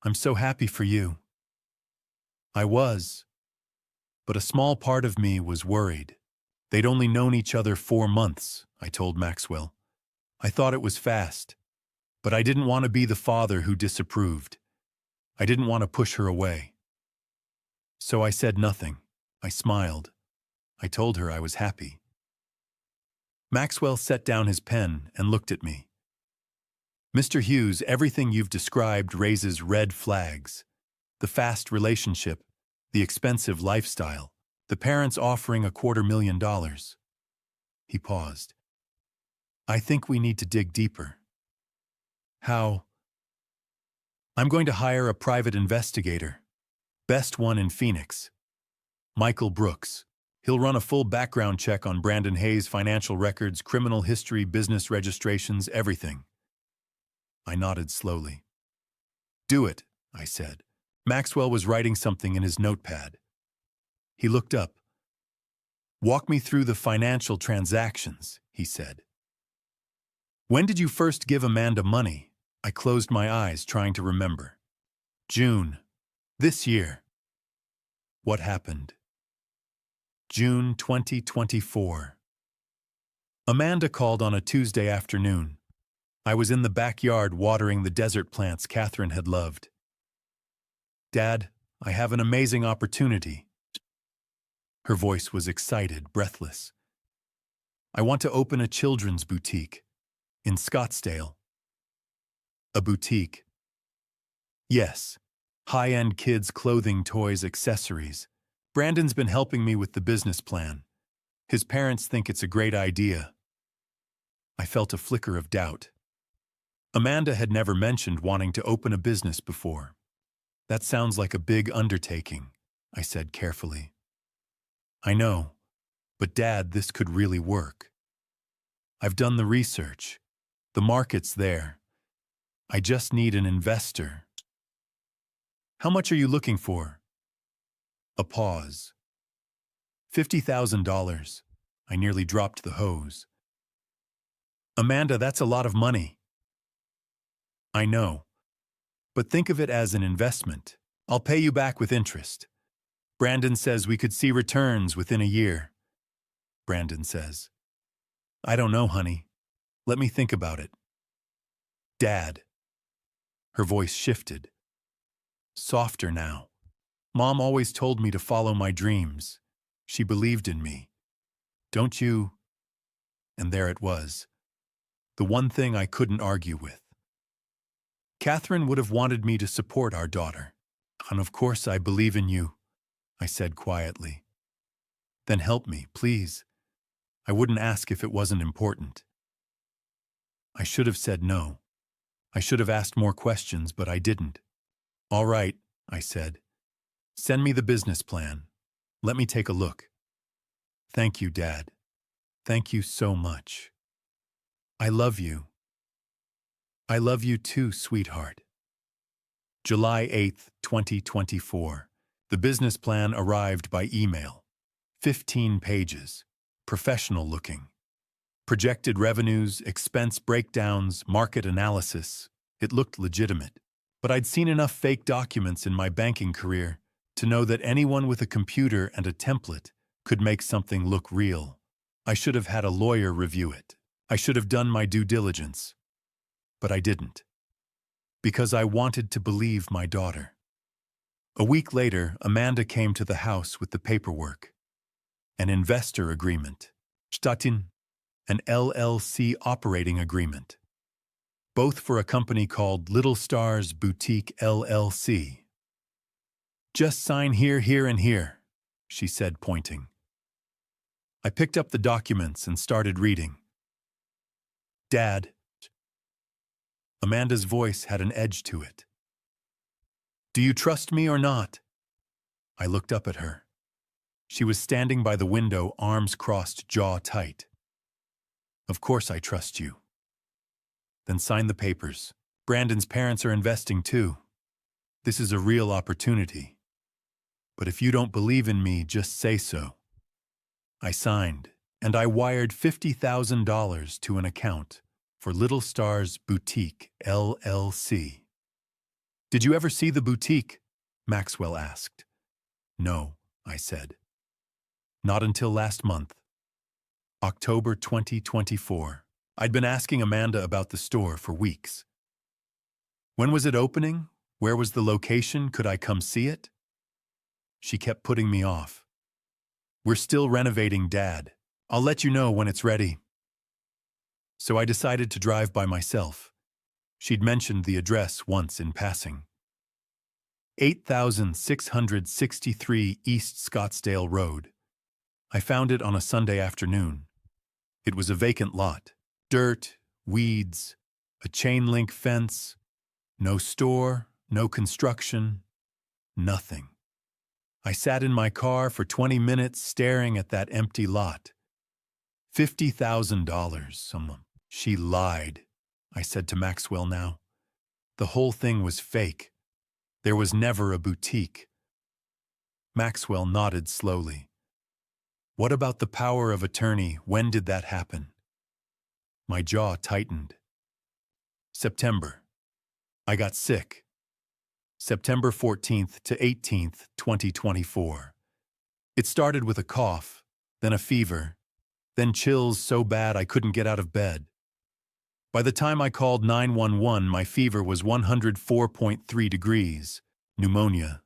I'm so happy for you." I was, but a small part of me was worried. They'd only known each other 4 months, I told Maxwell. I thought it was fast, but I didn't want to be the father who disapproved. I didn't want to push her away. So I said nothing. I smiled. I told her I was happy. Maxwell set down his pen and looked at me. "Mr. Hughes, everything you've described raises red flags. The fast relationship, the expensive lifestyle, the parents offering $250,000. He paused. "I think we need to dig deeper." "How?" "I'm going to hire a private investigator. Best one in Phoenix. Michael Brooks. He'll run a full background check on Brandon Hayes' financial records, criminal history, business registrations, everything." I nodded slowly. "Do it," I said. Maxwell was writing something in his notepad. He looked up. "Walk me through the financial transactions," he said. "When did you first give Amanda money?" I closed my eyes, trying to remember. "June. This year." "What happened?" "June 2024. Amanda called on a Tuesday afternoon. I was in the backyard watering the desert plants Catherine had loved. "Dad, I have an amazing opportunity." Her voice was excited, breathless. "I want to open a children's boutique in Scottsdale." "A boutique?" "Yes. High-end kids' clothing, toys, accessories. Brandon's been helping me with the business plan. His parents think it's a great idea." I felt a flicker of doubt. Amanda had never mentioned wanting to open a business before. "That sounds like a big undertaking," I said carefully. "I know, but Dad, this could really work. I've done the research. The market's there. I just need an investor." "How much are you looking for?" A pause. $50,000. I nearly dropped the hose. "Amanda, that's a lot of money." "I know. But think of it as an investment. I'll pay you back with interest. Brandon says we could see returns within a year." Brandon says. "I don't know, honey. Let me think about it." "Dad." Her voice shifted. Softer now. "Mom always told me to follow my dreams. She believed in me. Don't you?" And there it was. The one thing I couldn't argue with. Catherine would have wanted me to support our daughter. And of course I believe in you, I said quietly. Then help me, please. I wouldn't ask if it wasn't important. I should have said no. I should have asked more questions, but I didn't. All right, I said. Send me the business plan. Let me take a look. Thank you, Dad. Thank you so much. I love you. I love you too, sweetheart. July 8th, 2024. The business plan arrived by email. 15 pages. Professional looking. Projected revenues, expense breakdowns, market analysis. It looked legitimate. But I'd seen enough fake documents in my banking career to know that anyone with a computer and a template could make something look real. I should have had a lawyer review it. I should have done my due diligence. But I didn't. Because I wanted to believe my daughter. A week later, Amanda came to the house with the paperwork. An investor agreement. Statin. An LLC operating agreement. Both for a company called Little Stars Boutique LLC. Just sign here, here, and here, she said, pointing. I picked up the documents and started reading. Dad. Amanda's voice had an edge to it. Do you trust me or not? I looked up at her. She was standing by the window, arms crossed, jaw tight. Of course I trust you. Then sign the papers. Brandon's parents are investing too. This is a real opportunity. But if you don't believe in me, just say so. I signed, and I wired $50,000 to an account for Little Stars Boutique LLC. Did you ever see the boutique? Maxwell asked. No, I said. Not until last month. October 2024. I'd been asking Amanda about the store for weeks. When was it opening? Where was the location? Could I come see it? She kept putting me off. We're still renovating, Dad. I'll let you know when it's ready. So I decided to drive by myself. She'd mentioned the address once in passing. 8663 East Scottsdale Road. I found it on a Sunday afternoon. It was a vacant lot. Dirt, weeds, a chain-link fence, no store, no construction, nothing. I sat in my car for 20 minutes staring at that empty lot. $50,000. She lied, I said to Maxwell now. The whole thing was fake. There was never a boutique. Maxwell nodded slowly. What about the power of attorney? When did that happen? My jaw tightened. September. I got sick. September 14th to 18th, 2024. It started with a cough, then a fever, then chills so bad I couldn't get out of bed. By the time I called 911, my fever was 104.3 degrees, pneumonia.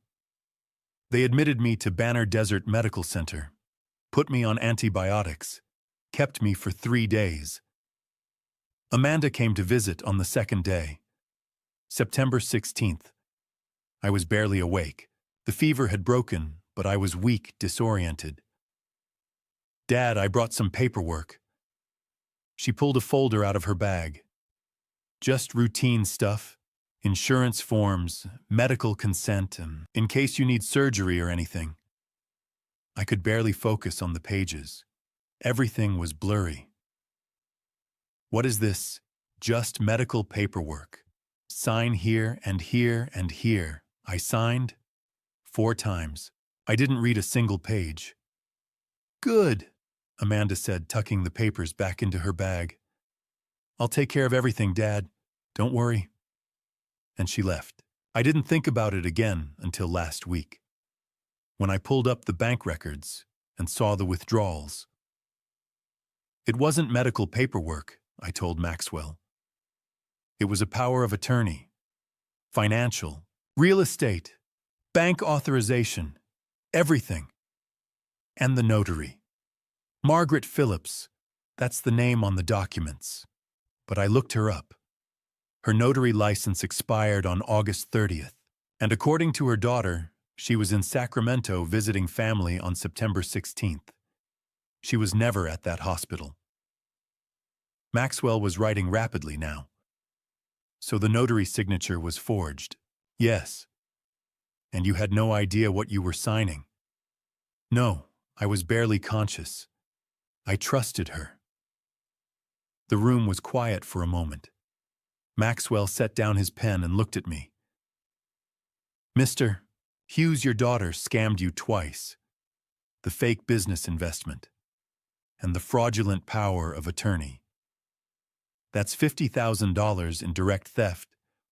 They admitted me to Banner Desert Medical Center, put me on antibiotics, kept me for 3 days. Amanda came to visit on the second day. September 16th. I was barely awake. The fever had broken, but I was weak, disoriented. Dad, I brought some paperwork. She pulled a folder out of her bag. Just routine stuff, insurance forms, medical consent, in case you need surgery or anything. I could barely focus on the pages. Everything was blurry. What is this? Just medical paperwork. Sign here and here and here. I signed 4 times. I didn't read a single page. Good, Amanda said, tucking the papers back into her bag. I'll take care of everything, Dad. Don't worry. And she left. I didn't think about it again until last week, when I pulled up the bank records and saw the withdrawals. It wasn't medical paperwork, I told Maxwell. It was a power of attorney, financial, real estate, bank authorization, everything. And the notary. Margaret Phillips, that's the name on the documents. But I looked her up. Her notary license expired on August 30th, and according to her daughter, she was in Sacramento visiting family on September 16th. She was never at that hospital. Maxwell was writing rapidly now. So the notary signature was forged. Yes. And you had no idea what you were signing? No, I was barely conscious. I trusted her. The room was quiet for a moment. Maxwell set down his pen and looked at me. Mr. Hughes, your daughter scammed you twice. The fake business investment and the fraudulent power of attorney. That's $50,000 in direct theft,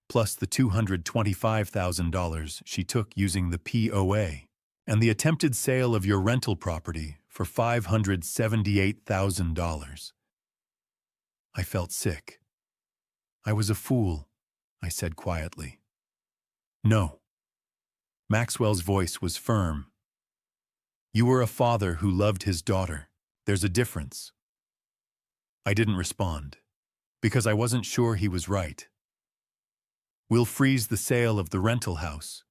plus the $225,000 she took using the POA, and the attempted sale of your rental property for $578,000. I felt sick. I was a fool, I said quietly. No. Maxwell's voice was firm. You were a father who loved his daughter. There's a difference. I didn't respond, because I wasn't sure he was right. We'll freeze the sale of the rental house,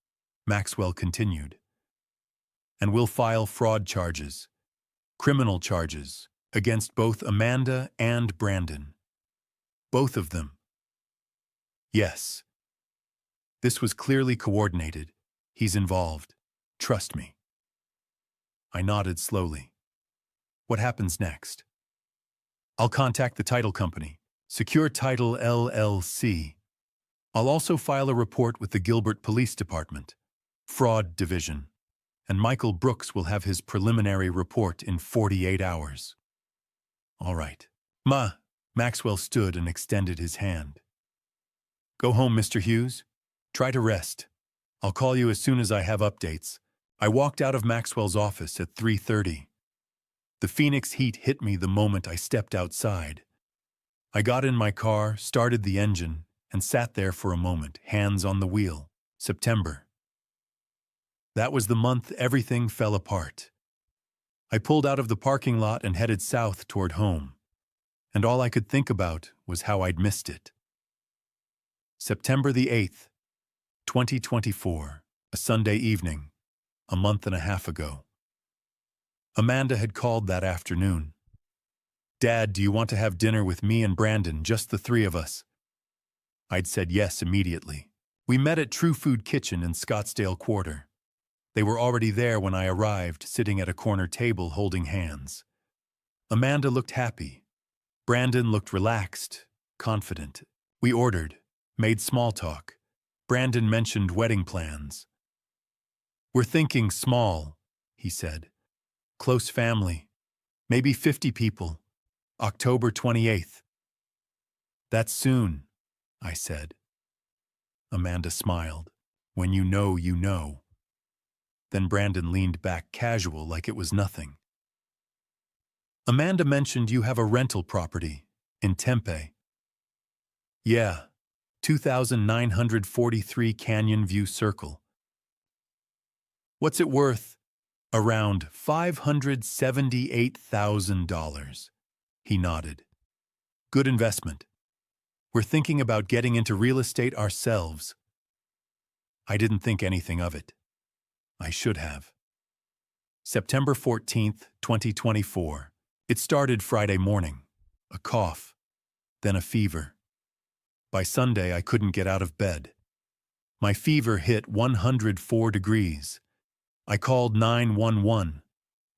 Maxwell continued. And we'll file fraud charges, criminal charges, against both Amanda and Brandon. Both of them. Yes. This was clearly coordinated. He's involved. Trust me. I nodded slowly. What happens next? I'll contact the title company, Secure Title LLC. I'll also file a report with the Gilbert Police Department, Fraud Division, and Michael Brooks will have his preliminary report in 48 hours. All right. Maxwell stood and extended his hand. Go home, Mr. Hughes. Try to rest. I'll call you as soon as I have updates. I walked out of Maxwell's office at 3:30. The Phoenix heat hit me the moment I stepped outside. I got in my car, started the engine, and sat there for a moment, hands on the wheel. September. That was the month everything fell apart. I pulled out of the parking lot and headed south toward home, and all I could think about was how I'd missed it. September the 8th, 2024, a Sunday evening, a month and a half ago. Amanda had called that afternoon. Dad, do you want to have dinner with me and Brandon, just the three of us? I'd said yes immediately. We met at True Food Kitchen in Scottsdale Quarter. They were already there when I arrived, sitting at a corner table holding hands. Amanda looked happy. Brandon looked relaxed, confident. We ordered, made small talk. Brandon mentioned wedding plans. We're thinking small, he said. Close family. Maybe 50 people. October 28th. That's soon, I said. Amanda smiled. When you know, you know. Then Brandon leaned back casual like it was nothing. Amanda mentioned you have a rental property in Tempe. Yeah, 2,943 Canyon View Circle. What's it worth? Around $578,000. He nodded. Good investment. We're thinking about getting into real estate ourselves. I didn't think anything of it. I should have. September 14th, 2024. It started Friday morning. A cough, then a fever. By Sunday, I couldn't get out of bed. My fever hit 104 degrees. I called 911.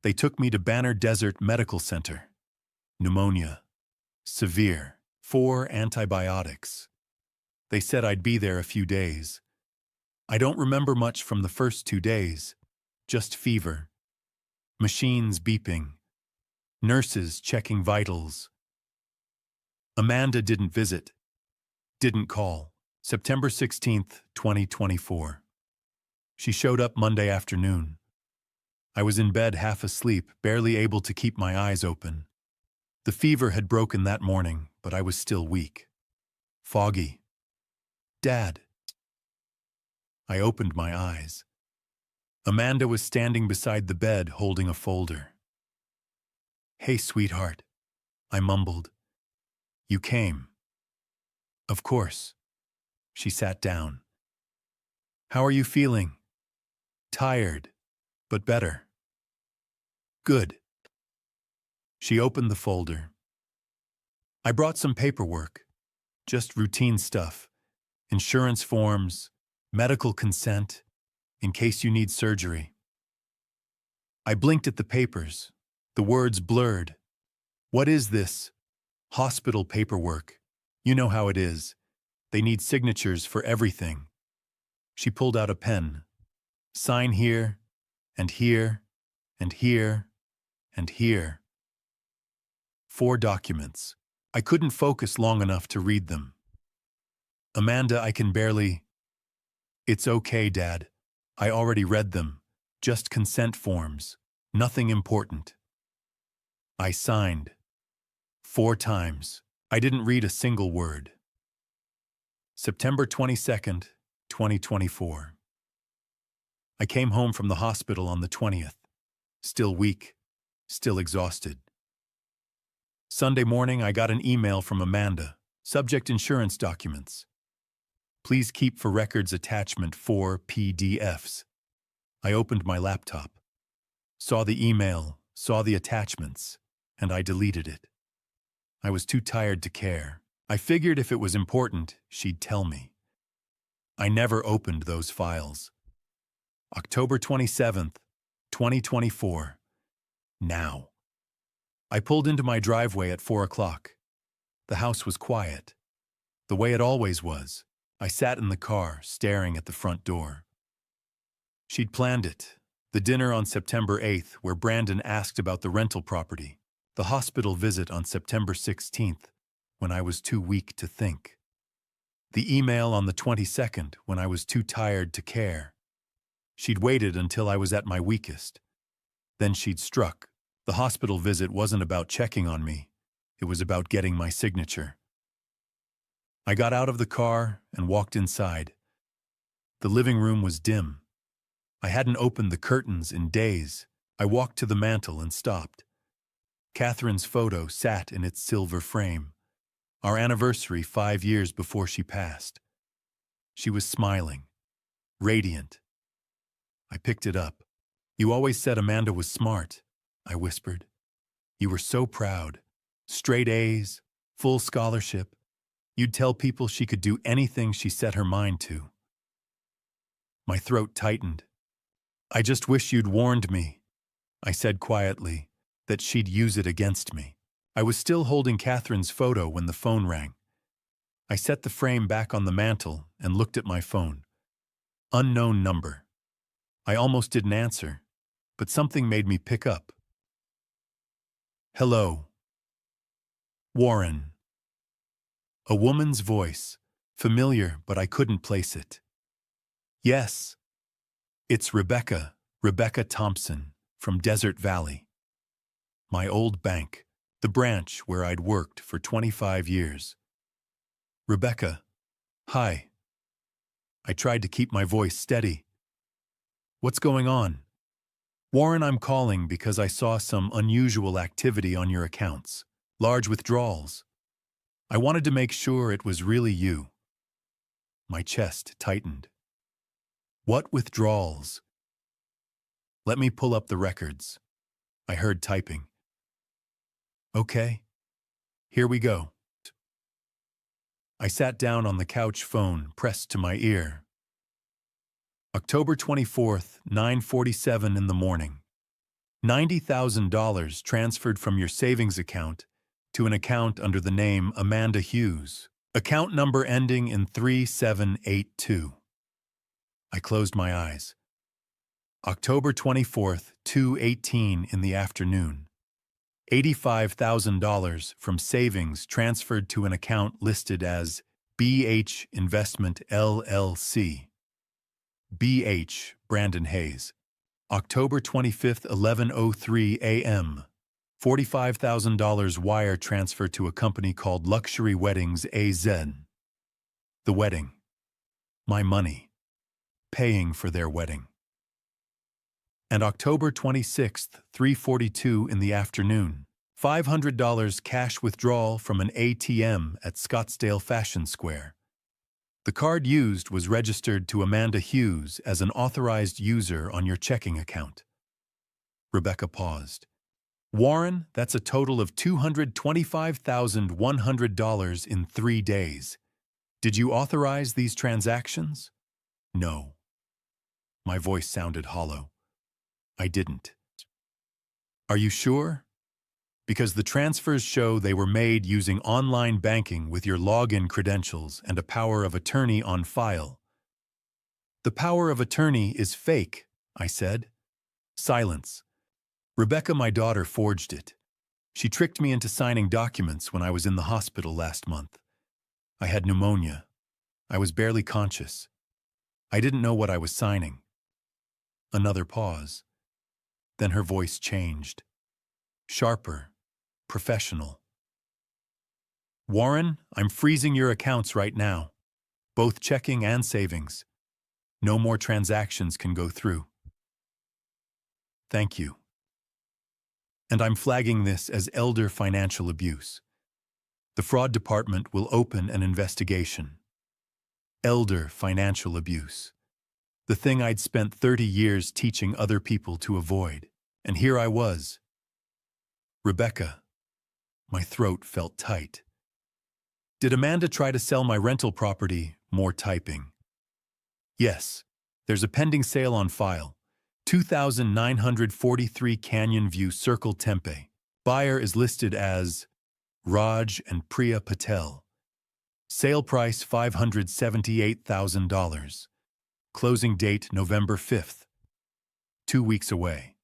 They took me to Banner Desert Medical Center. Pneumonia. Severe. 4 antibiotics. They said I'd be there a few days. I don't remember much from the first 2 days. Just fever. Machines beeping. Nurses checking vitals. Amanda didn't visit. Didn't call. September 16th, 2024. She showed up Monday afternoon. I was in bed half asleep, barely able to keep my eyes open. The fever had broken that morning, but I was still weak. Foggy. Dad. I opened my eyes. Amanda was standing beside the bed holding a folder. Hey, sweetheart, I mumbled. You came. Of course. She sat down. How are you feeling? Tired, but better. Good. She opened the folder. I brought some paperwork, just routine stuff, insurance forms, medical consent, in case you need surgery. I blinked at the papers, the words blurred. What is this? Hospital paperwork. You know how it is. They need signatures for everything. She pulled out a pen. Sign here, and here, and here, and here. 4 documents. I couldn't focus long enough to read them. Amanda, I can barely... It's okay, Dad. I already read them. Just consent forms. Nothing important. I signed. 4 times. I didn't read a single word. September 22nd, 2024. I came home from the hospital on the 20th. Still weak. Still exhausted. Sunday morning, I got an email from Amanda. Subject insurance documents. Please keep for records attachment 4 PDFs. I opened my laptop. Saw the email, saw the attachments, and I deleted it. I was too tired to care. I figured if it was important, she'd tell me. I never opened those files. October 27th, 2024. Now. I pulled into my driveway at 4 o'clock. The house was quiet. The way it always was. I sat in the car, staring at the front door. She'd planned it. The dinner on September 8th, where Brandon asked about the rental property. The hospital visit on September 16th, when I was too weak to think. The email on the 22nd, when I was too tired to care. She'd waited until I was at my weakest. Then she'd struck. The hospital visit wasn't about checking on me. It was about getting my signature. I got out of the car and walked inside. The living room was dim. I hadn't opened the curtains in days. I walked to the mantel and stopped. Catherine's photo sat in its silver frame. Our anniversary 5 years before she passed. She was smiling, radiant. I picked it up. You always said Amanda was smart, I whispered. You were so proud. Straight A's, full scholarship. You'd tell people she could do anything she set her mind to. My throat tightened. I just wish you'd warned me, I said quietly, that she'd use it against me. I was still holding Catherine's photo when the phone rang. I set the frame back on the mantel and looked at my phone. Unknown number. I almost didn't answer, but something made me pick up. Hello. Warren. A woman's voice, familiar, but I couldn't place it. Yes. It's Rebecca Thompson, from Desert Valley. My old bank, the branch where I'd worked for 25 years. Rebecca, hi. I tried to keep my voice steady. What's going on? Warren, I'm calling because I saw some unusual activity on your accounts. Large withdrawals. I wanted to make sure it was really you. My chest tightened. What withdrawals? Let me pull up the records. I heard typing. Okay. Here we go. I sat down on the couch, phone pressed to my ear. October 24th, 9:47 in the morning. $90,000 transferred from your savings account to an account under the name Amanda Hughes. Account number ending in 3782. I closed my eyes. October 24th, 2:18 in the afternoon. $85,000 from savings transferred to an account listed as BH Investment LLC. BH, Brandon Hayes. October 25th, 11:03 a.m. $45,000 wire transfer to a company called Luxury Weddings AZ. The wedding. My money. Paying for their wedding. And October 26th, 3:42 in the afternoon, $500 cash withdrawal from an ATM at Scottsdale Fashion Square. The card used was registered to Amanda Hughes as an authorized user on your checking account. Rebecca paused. Warren, that's a total of $225,100 in 3 days. Did you authorize these transactions? No. My voice sounded hollow. I didn't. Are you sure? Because the transfers show they were made using online banking with your login credentials and a power of attorney on file. The power of attorney is fake, I said. Silence. Rebecca, my daughter, forged it. She tricked me into signing documents when I was in the hospital last month. I had pneumonia. I was barely conscious. I didn't know what I was signing. Another pause. Then her voice changed. Sharper. Professional. Warren, I'm freezing your accounts right now. Both checking and savings. No more transactions can go through. Thank you. And I'm flagging this as elder financial abuse. The fraud department will open an investigation. Elder financial abuse. The thing I'd spent 30 years teaching other people to avoid. And here I was. Rebecca. My throat felt tight. Did Amanda try to sell my rental property? More typing. Yes. There's a pending sale on file. 2,943 Canyon View Circle, Tempe. Buyer is listed as Raj and Priya Patel. Sale price $578,000. Closing date November 5th. 2 weeks away.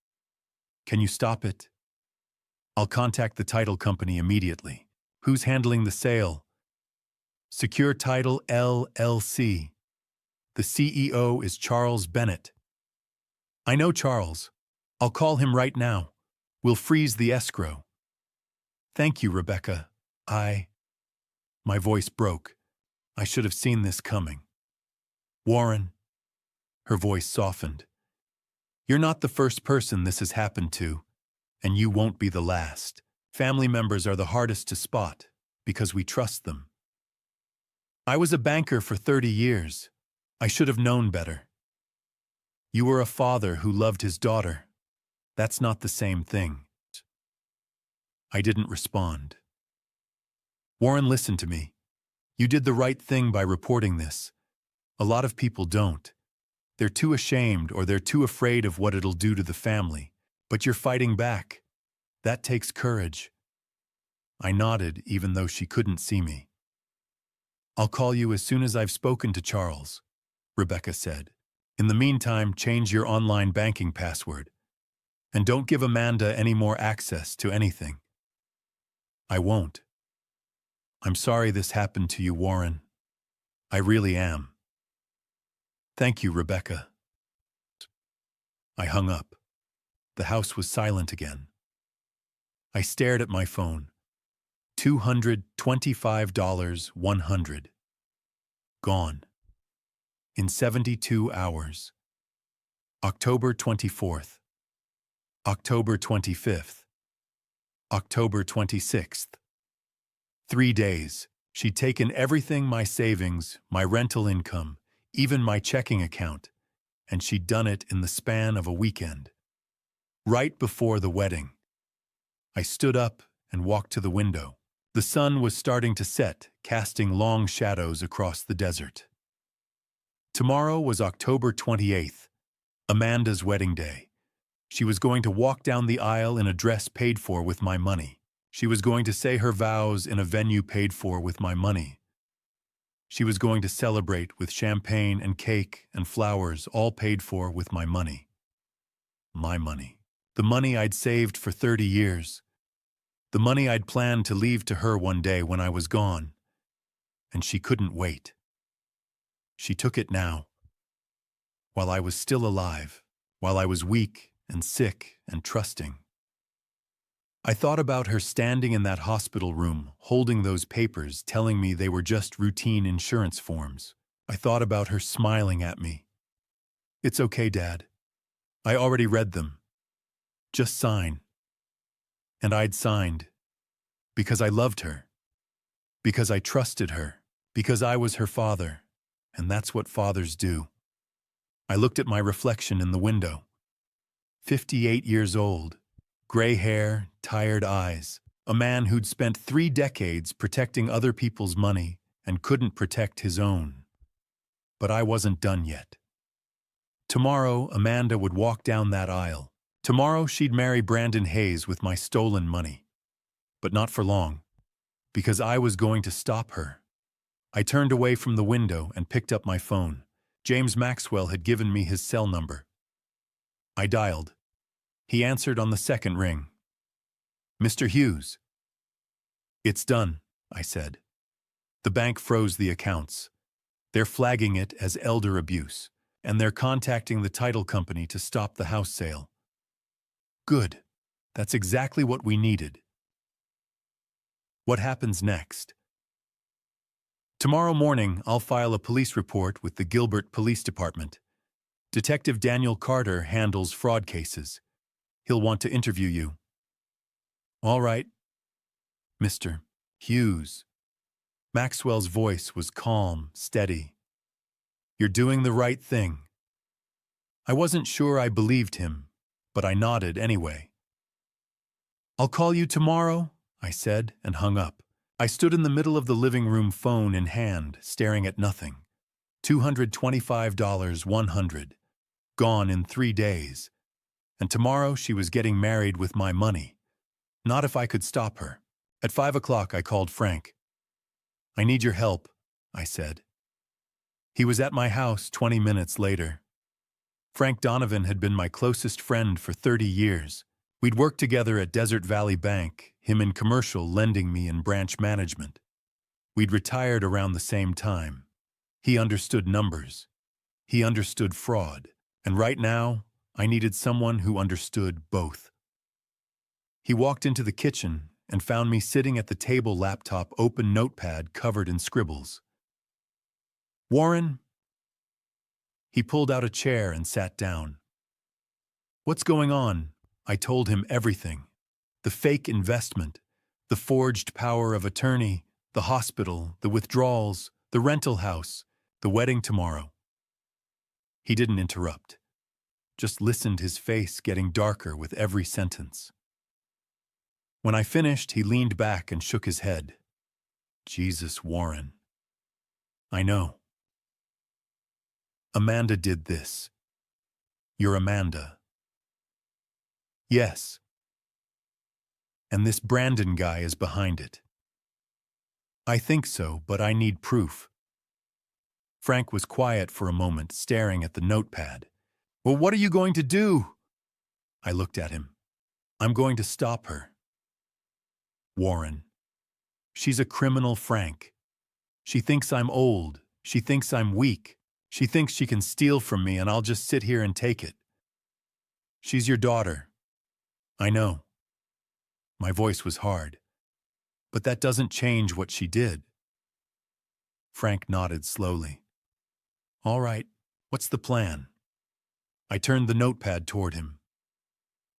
Can you stop it? I'll contact the title company immediately. Who's handling the sale? Secure Title LLC. The CEO is Charles Bennett. I know Charles. I'll call him right now. We'll freeze the escrow. Thank you, Rebecca. My voice broke. I should have seen this coming. Warren. Her voice softened. You're not the first person this has happened to, and you won't be the last. Family members are the hardest to spot because we trust them. I was a banker for 30 years. I should have known better. You were a father who loved his daughter. That's not the same thing. I didn't respond. Warren, listen to me. You did the right thing by reporting this. A lot of people don't. They're too ashamed or they're too afraid of what it'll do to the family. But you're fighting back. That takes courage. I nodded, even though she couldn't see me. I'll call you as soon as I've spoken to Charles, Rebecca said. In the meantime, change your online banking password. And don't give Amanda any more access to anything. I won't. I'm sorry this happened to you, Warren. I really am. Thank you, Rebecca. I hung up. The house was silent again. I stared at my phone. $225,100. Gone. In 72 hours. October 24th. October 25th. October 26th. 3 days. She'd taken everything, my savings, my rental income, even my checking account, and she'd done it in the span of a weekend. Right before the wedding. I stood up and walked to the window. The sun was starting to set, casting long shadows across the desert. Tomorrow was October 28th, Amanda's wedding day. She was going to walk down the aisle in a dress paid for with my money. She was going to say her vows in a venue paid for with my money. She was going to celebrate with champagne and cake and flowers, all paid for with my money. My money. The money I'd saved for 30 years. The money I'd planned to leave to her one day when I was gone. And she couldn't wait. She took it now. While I was still alive, while I was weak and sick and trusting. I thought about her standing in that hospital room, holding those papers, telling me they were just routine insurance forms. I thought about her smiling at me. It's okay, Dad. I already read them. Just sign. And I'd signed. Because I loved her. Because I trusted her. Because I was her father. And that's what fathers do. I looked at my reflection in the window. 58 years old, gray hair, tired eyes, a man who'd spent 3 decades protecting other people's money and couldn't protect his own. But I wasn't done yet. Tomorrow, Amanda would walk down that aisle. Tomorrow, she'd marry Brandon Hayes with my stolen money. But not for long, because I was going to stop her. I turned away from the window and picked up my phone. James Maxwell had given me his cell number. I dialed. He answered on the second ring. "Mr. Hughes." "It's done," I said. "The bank froze the accounts. They're flagging it as elder abuse, and they're contacting the title company to stop the house sale." "Good. That's exactly what we needed." "What happens next?" "Tomorrow morning, I'll file a police report with the Gilbert Police Department. Detective Daniel Carter handles fraud cases. He'll want to interview you." "All right, Mr. Hughes." Maxwell's voice was calm, steady. "You're doing the right thing." I wasn't sure I believed him, but I nodded anyway. "I'll call you tomorrow," I said, and hung up. I stood in the middle of the living room, phone in hand, staring at nothing. $225, 100. Gone in 3 days. And tomorrow she was getting married with my money. Not if I could stop her. At 5 o'clock I called Frank. "I need your help," I said. He was at my house 20 minutes later. Frank Donovan had been my closest friend for 30 years. We'd worked together at Desert Valley Bank, him in commercial, lending me in branch management. We'd retired around the same time. He understood numbers. He understood fraud. And right now, I needed someone who understood both. He walked into the kitchen and found me sitting at the table, laptop, open notepad covered in scribbles. "Warren?" He pulled out a chair and sat down. "What's going on?" I told him everything. The fake investment, the forged power of attorney, the hospital, the withdrawals, the rental house, the wedding tomorrow. He didn't interrupt, just listened, his face getting darker with every sentence. When I finished, he leaned back and shook his head. "Jesus, Warren. I know. Amanda did this. You're Amanda." "Yes. And this Brandon guy is behind it." "I think so, but I need proof." Frank was quiet for a moment, staring at the notepad. "Well, what are you going to do?" I looked at him. "I'm going to stop her." "Warren. She's a criminal, Frank. She thinks I'm old. She thinks I'm weak. She thinks she can steal from me and I'll just sit here and take it. She's your daughter. I know." My voice was hard. "But that doesn't change what she did." Frank nodded slowly. "All right, what's the plan?" I turned the notepad toward him.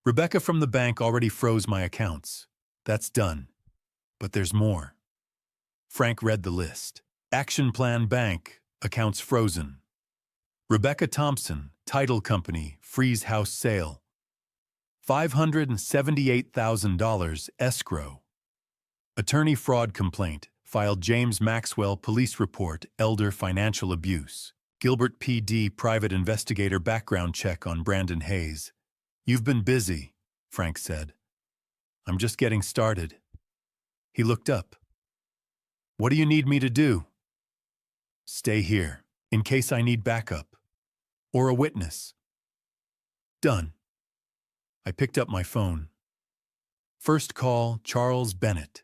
"Rebecca from the bank already froze my accounts. That's done. But there's more." Frank read the list. "Action Plan Bank, accounts frozen. Rebecca Thompson, title company, freeze house sale. $578,000 escrow. Attorney fraud complaint, filed James Maxwell police report, elder financial abuse. Gilbert PD private investigator background check on Brandon Hayes." "You've been busy," Frank said. "I'm just getting started." He looked up. "What do you need me to do?" "Stay here, in case I need backup. Or a witness." "Done." I picked up my phone. First call, Charles Bennett.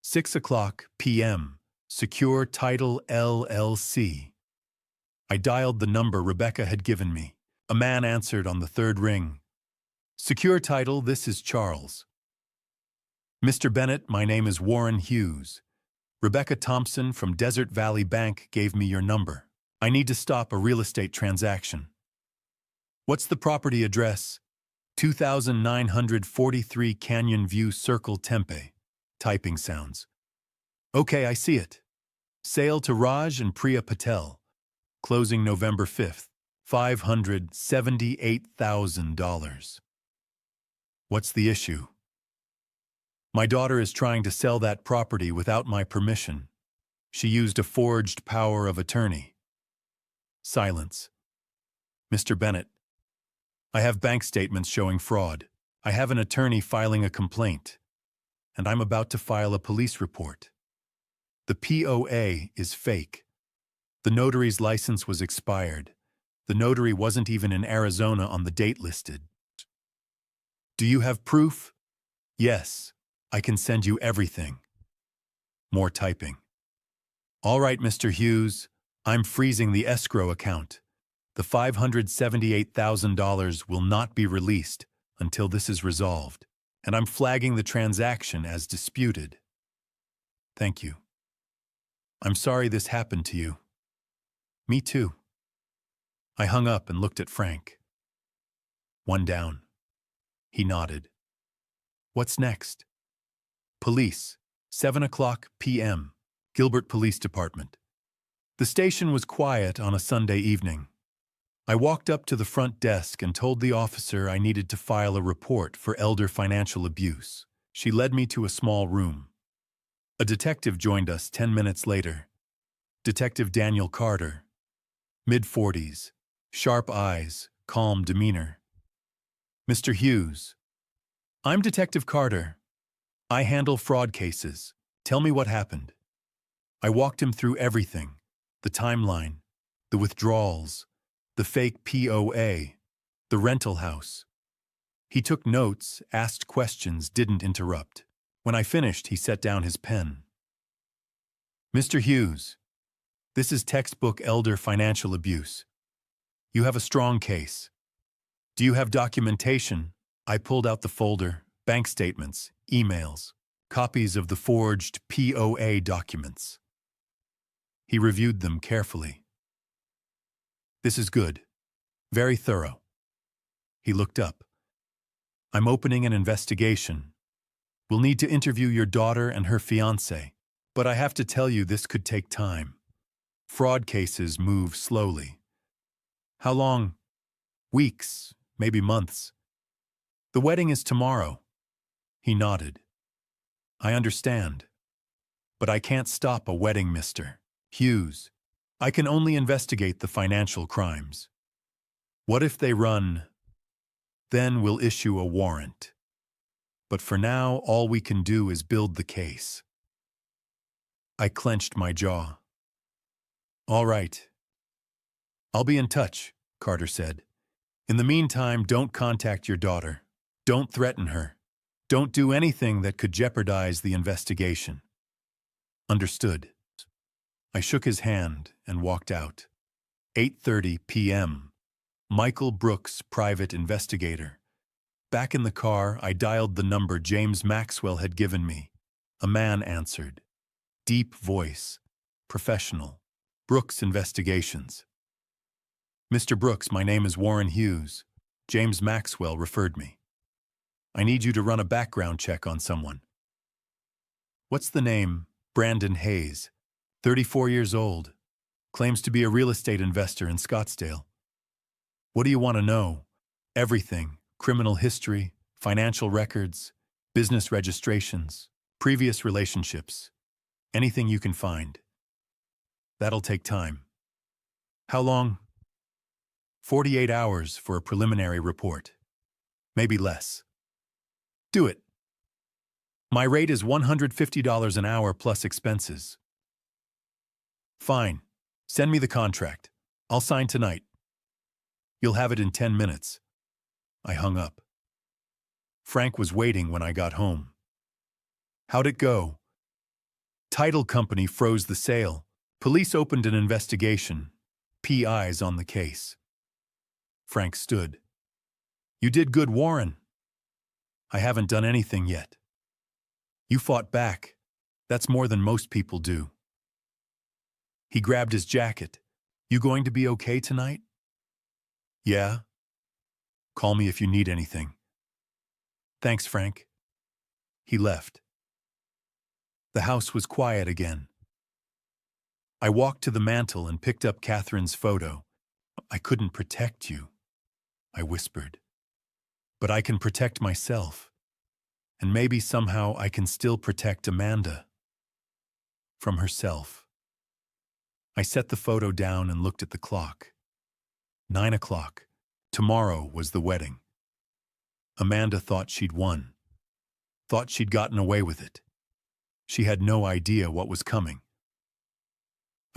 6:00 p.m. Secure Title LLC. I dialed the number Rebecca had given me. A man answered on the third ring. "Secure Title, this is Charles." "Mr. Bennett, my name is Warren Hughes. Rebecca Thompson from Desert Valley Bank gave me your number. I need to stop a real estate transaction." "What's the property address?" 2943 Canyon View Circle, Tempe. Typing sounds. "Okay, I see it." Sale to Raj and Priya Patel. Closing November 5th. $578,000. What's the issue? My daughter is trying to sell that property without my permission. She used a forged power of attorney. Silence. Mr. Bennett, I have bank statements showing fraud. I have an attorney filing a complaint. And I'm about to file a police report. The POA is fake. The notary's license was expired. The notary wasn't even in Arizona on the date listed. Do you have proof? Yes, I can send you everything. More typing. All right, Mr. Hughes, I'm freezing the escrow account. The $578,000 will not be released until this is resolved, and I'm flagging the transaction as disputed. Thank you. I'm sorry this happened to you. Me too. I hung up and looked at Frank. One down. He nodded. What's next? Police, 7:00 p.m., Gilbert Police Department. The station was quiet on a Sunday evening. I walked up to the front desk and told the officer I needed to file a report for elder financial abuse. She led me to a small room. A detective joined us 10 minutes later. Detective Daniel Carter. Mid-40s, sharp eyes, calm demeanor. Mr. Hughes. I'm Detective Carter. I handle fraud cases. Tell me what happened. I walked him through everything. The timeline, the withdrawals, the fake POA, the rental house. He took notes, asked questions, didn't interrupt. When I finished, he set down his pen. Mr. Hughes, this is textbook elder financial abuse. You have a strong case. Do you have documentation? I pulled out the folder, bank statements, emails, copies of the forged POA documents. He reviewed them carefully. This is good. Very thorough. He looked up. I'm opening an investigation. We'll need to interview your daughter and her fiancé, but I have to tell you this could take time. Fraud cases move slowly. How long? Weeks, maybe months. The wedding is tomorrow. He nodded. I understand. But I can't stop a wedding, Mr. Hughes. I can only investigate the financial crimes. What if they run? Then we'll issue a warrant. But for now, all we can do is build the case. I clenched my jaw. All right. I'll be in touch, Carter said. In the meantime, don't contact your daughter. Don't threaten her. Don't do anything that could jeopardize the investigation. Understood. I shook his hand and walked out. 8:30 p.m. Michael Brooks, private investigator. Back in the car, I dialed the number James Maxwell had given me. A man answered. Deep voice. Professional. Brooks Investigations. Mr. Brooks, my name is Warren Hughes. James Maxwell referred me. I need you to run a background check on someone. What's the name? Brandon Hayes. 34 years old. Claims to be a real estate investor in Scottsdale. What do you want to know? Everything. Criminal history, financial records, business registrations, previous relationships. Anything you can find. That'll take time. How long? 48 hours for a preliminary report. Maybe less. Do it. My rate is $150 an hour plus expenses. Fine. Send me the contract. I'll sign tonight. You'll have it in 10 minutes. I hung up. Frank was waiting when I got home. How'd it go? Title company froze the sale. Police opened an investigation. PI's on the case. Frank stood. You did good, Warren. I haven't done anything yet. You fought back. That's more than most people do. He grabbed his jacket. You going to be okay tonight? Yeah. Call me if you need anything. Thanks, Frank. He left. The house was quiet again. I walked to the mantel and picked up Catherine's photo. I couldn't protect you, I whispered. But I can protect myself. And maybe somehow I can still protect Amanda. From herself. I set the photo down and looked at the clock. 9 o'clock. Tomorrow was the wedding. Amanda thought she'd won. Thought she'd gotten away with it. She had no idea what was coming.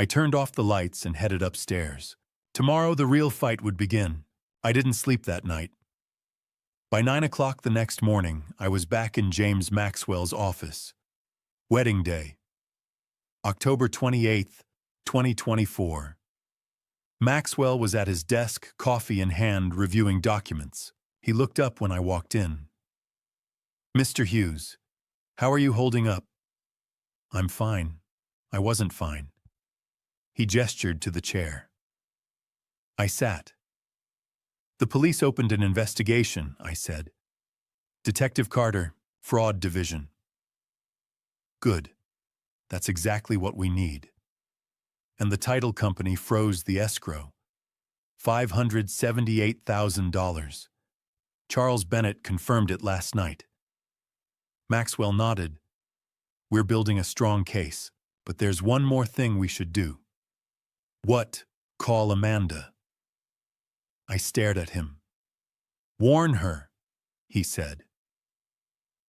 I turned off the lights and headed upstairs. Tomorrow the real fight would begin. I didn't sleep that night. By 9 o'clock the next morning, I was back in James Maxwell's office. Wedding day. October 28th, 2024. Maxwell was at his desk, coffee in hand, reviewing documents. He looked up when I walked in. "Mr. Hughes, how are you holding up?" "I'm fine. I wasn't fine." He gestured to the chair. I sat. "The police opened an investigation," I said. "Detective Carter, Fraud Division." "Good. That's exactly what we need." And the title company froze the escrow. $578,000. Charles Bennett confirmed it last night. Maxwell nodded. "We're building a strong case, but there's one more thing we should do." "What?" "Call Amanda." I stared at him. "Warn her," he said.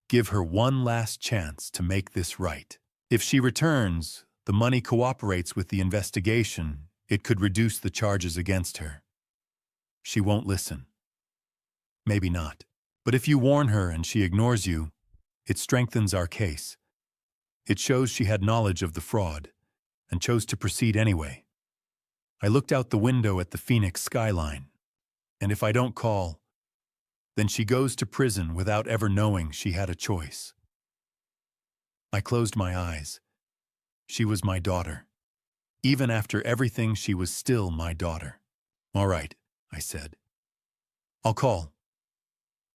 "Give her one last chance to make this right. If she returns, the money cooperates with the investigation, it could reduce the charges against her. She won't listen. Maybe not. But if you warn her and she ignores you, it strengthens our case. It shows she had knowledge of the fraud and chose to proceed anyway." I looked out the window at the Phoenix skyline. And if I don't call, then she goes to prison without ever knowing she had a choice. I closed my eyes. She was my daughter. Even after everything, she was still my daughter. "All right," I said. "I'll call."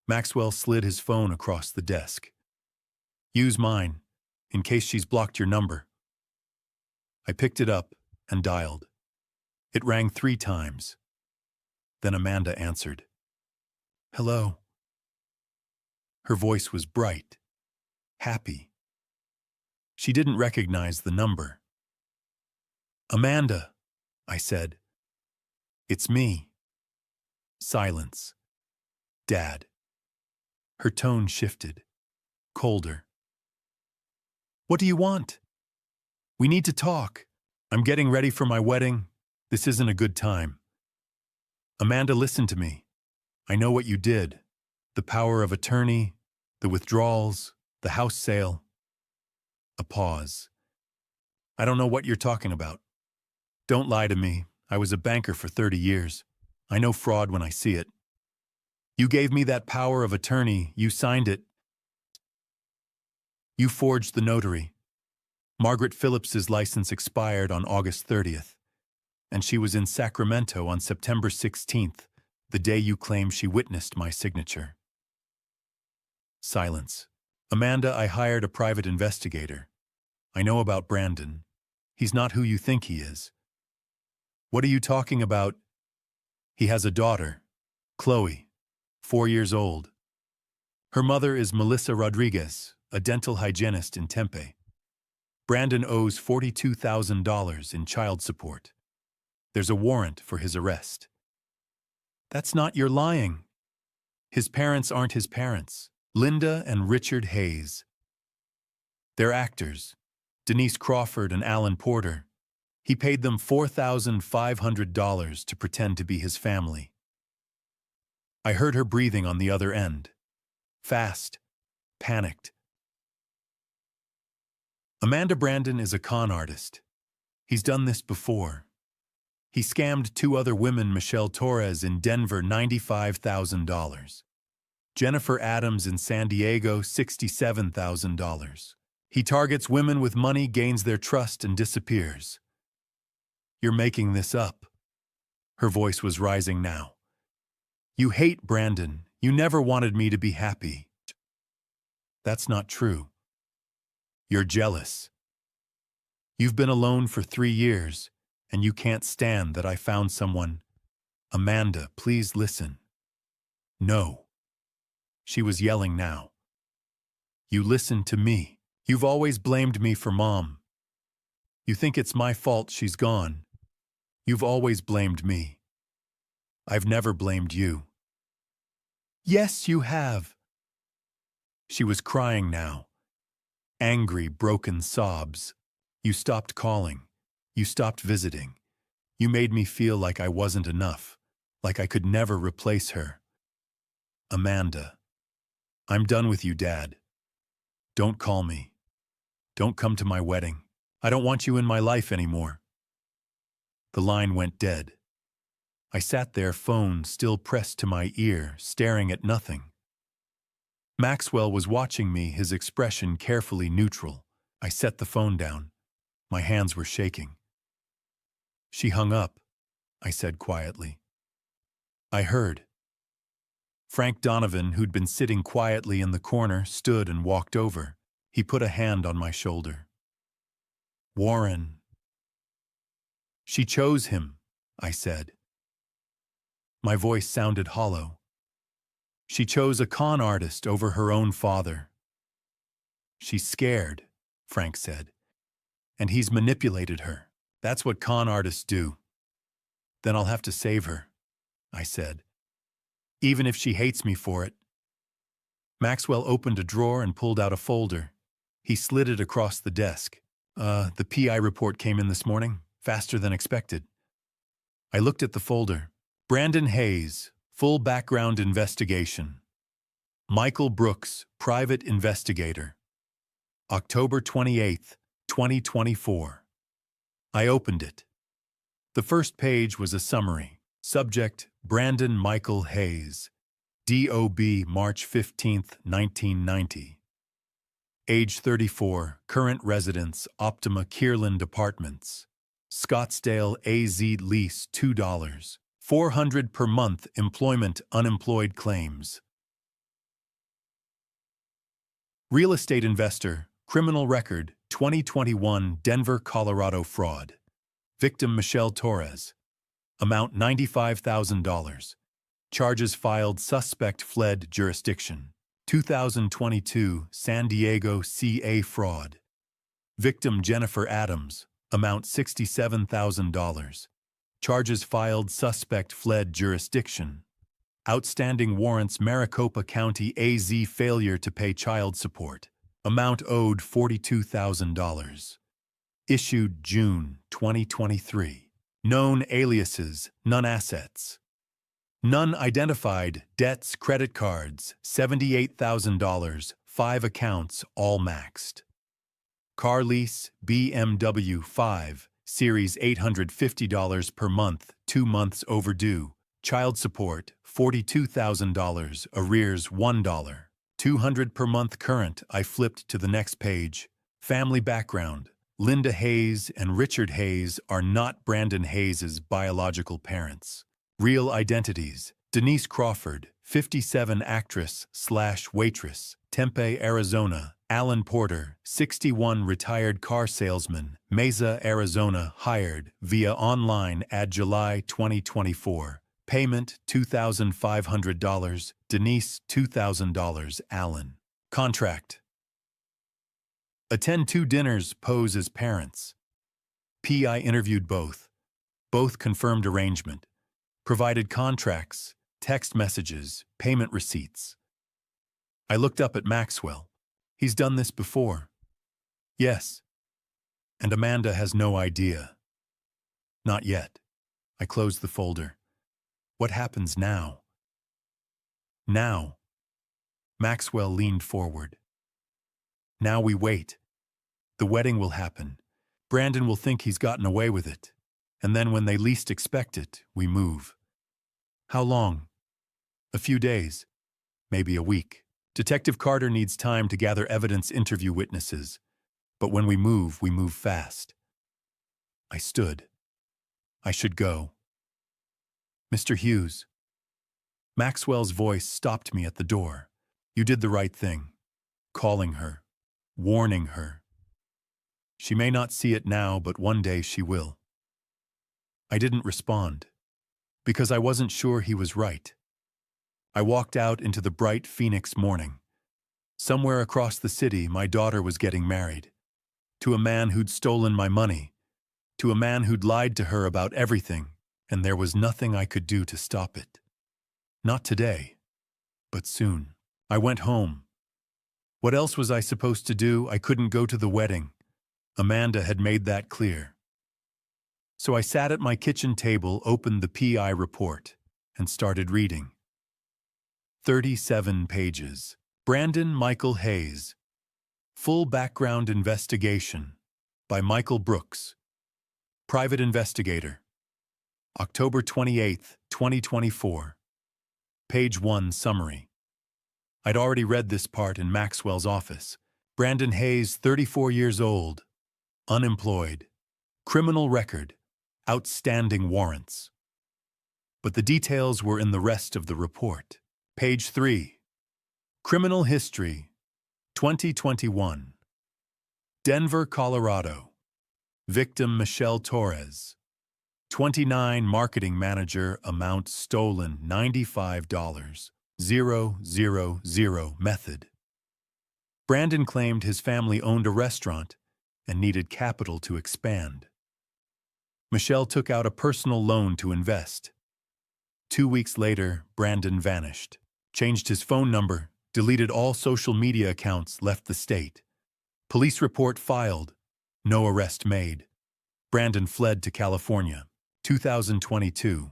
Maxwell slid his phone across the desk. "Use mine, in case she's blocked your number." I picked it up and dialed. It rang 3 times. Then Amanda answered. "Hello." Her voice was bright, happy. She didn't recognize the number. "Amanda," I said. "It's me." Silence. "Dad." Her tone shifted, colder. "What do you want?" "We need to talk. I'm getting ready for my wedding. This isn't a good time." "Amanda, listen to me. I know what you did. The power of attorney, the withdrawals, the house sale." A pause. "I don't know what you're talking about." "Don't lie to me. I was a banker for 30 years. I know fraud when I see it. You gave me that power of attorney. You signed it. You forged the notary. Margaret Phillips's license expired on August 30th, and she was in Sacramento on September 16th, the day you claim she witnessed my signature." Silence. "Amanda, I hired a private investigator. I know about Brandon. He's not who you think he is." "What are you talking about?" "He has a daughter, Chloe, 4 years old. Her mother is Melissa Rodriguez, a dental hygienist in Tempe. Brandon owes $42,000 in child support. There's a warrant for his arrest." "That's not your lying." "His parents aren't his parents. Linda and Richard Hayes. They're actors, Denise Crawford and Alan Porter. He paid them $4,500 to pretend to be his family." I heard her breathing on the other end. Fast, panicked. "Amanda, Brandon is a con artist. He's done this before. He scammed 2 other women, Michelle Torres in Denver, $95,000. Jennifer Adams in San Diego, $67,000. He targets women with money, gains their trust, and disappears." "You're making this up." Her voice was rising now. "You hate Brandon. You never wanted me to be happy." "That's not true." "You're jealous." You've been alone for 3 years, and you can't stand that I found someone. Amanda, please listen. No. She was yelling now. You listen to me. You've always blamed me for Mom. You think it's my fault she's gone. You've always blamed me. I've never blamed you. Yes, you have. She was crying now. Angry, broken sobs. You stopped calling. You stopped visiting. You made me feel like I wasn't enough, like I could never replace her. Amanda, I'm done with you, Dad. Don't call me. Don't come to my wedding. I don't want you in my life anymore. The line went dead. I sat there, phone still pressed to my ear, staring at nothing. Maxwell was watching me, his expression carefully neutral. I set the phone down. My hands were shaking. She hung up, I said quietly. I heard. Frank Donovan, who'd been sitting quietly in the corner, stood and walked over. He put a hand on my shoulder. Warren. She chose him, I said. My voice sounded hollow. She chose a con artist over her own father. She's scared, Frank said, and he's manipulated her. That's what con artists do. Then I'll have to save her, I said, even if she hates me for it. Maxwell opened a drawer and pulled out a folder. He slid it across the desk. The PI report came in this morning, faster than expected. I looked at the folder. Brandon Hayes, full background investigation. Michael Brooks, private investigator. October 28th, 2024. I opened it. The first page was a summary. Subject, Brandon Michael Hayes. DOB, March 15th, 1990. Age 34, current residence, Optima Kierland Apartments. Scottsdale, AZ, lease $2. $400 per month, employment, unemployed claims. Real estate investor, criminal record, 2021 Denver, Colorado fraud. Victim Michelle Torres. Amount $95,000. Charges filed, suspect fled jurisdiction. 2022 San Diego CA fraud. Victim Jennifer Adams. Amount $67,000. Charges filed, suspect fled jurisdiction. Outstanding warrants, Maricopa County AZ, failure to pay child support. Amount owed $42,000. Issued June 2023. Known aliases, none assets. None identified, debts, credit cards, $78,000, 5 accounts, all maxed. Car lease, BMW 5, Series $850 per month, 2 months overdue. Child support, $42,000, arrears $1. $200 per month current. I flipped to the next page. Family background. Linda Hayes and Richard Hayes are not Brandon Hayes' biological parents. Real identities. Denise Crawford, 57, actress/waitress, Tempe, Arizona. Alan Porter, 61, retired car salesman, Mesa, Arizona, hired via online ad July 2024. Payment $2,500, Denise $2,000, Alan. Contract. Attend 2 dinners, pose as parents. PI interviewed both. Both confirmed arrangement. Provided contracts, text messages, payment receipts. I looked up at Maxwell. He's done this before. Yes. And Amanda has no idea. Not yet. I closed the folder. What happens now? Now. Maxwell leaned forward. Now we wait. The wedding will happen. Brandon will think he's gotten away with it. And then when they least expect it, we move. How long? A few days. Maybe a week. Detective Carter needs time to gather evidence, interview witnesses. But when we move fast. I stood. I should go. Mr. Hughes. Maxwell's voice stopped me at the door. You did the right thing. Calling her. Warning her. She may not see it now, but one day she will. I didn't respond, because I wasn't sure he was right. I walked out into the bright Phoenix morning. Somewhere across the city, my daughter was getting married. To a man who'd stolen my money. To a man who'd lied to her about everything, and there was nothing I could do to stop it. Not today, but soon. I went home. What else was I supposed to do? I couldn't go to the wedding. Amanda had made that clear. So I sat at my kitchen table, opened the PI report, and started reading. 37 pages. Brandon Michael Hayes. Full Background Investigation by Michael Brooks. Private Investigator. October 28, 2024. Page 1 Summary. I'd already read this part in Maxwell's office. Brandon Hayes, 34 years old. Unemployed. Criminal record. Outstanding warrants. But the details were in the rest of the report. Page 3. Criminal history. 2021. Denver, Colorado. Victim Michelle Torres. 29 marketing manager, amount stolen $95. 000 method. Brandon claimed his family owned a restaurant and needed capital to expand. Michelle took out a personal loan to invest. 2 weeks later, Brandon vanished, changed his phone number, deleted all social media accounts, left the state. Police report filed. No arrest made. Brandon fled to California. 2022.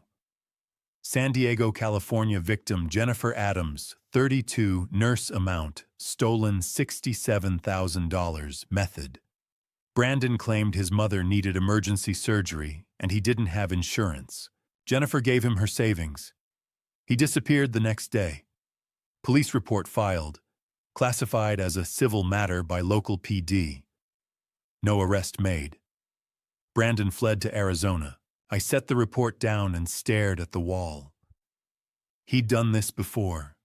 San Diego, California victim Jennifer Adams, 32, nurse amount, stolen $67,000 method. Brandon claimed his mother needed emergency surgery and he didn't have insurance. Jennifer gave him her savings. He disappeared the next day. Police report filed, classified as a civil matter by local PD. No arrest made. Brandon fled to Arizona. I set the report down and stared at the wall. He'd done this before,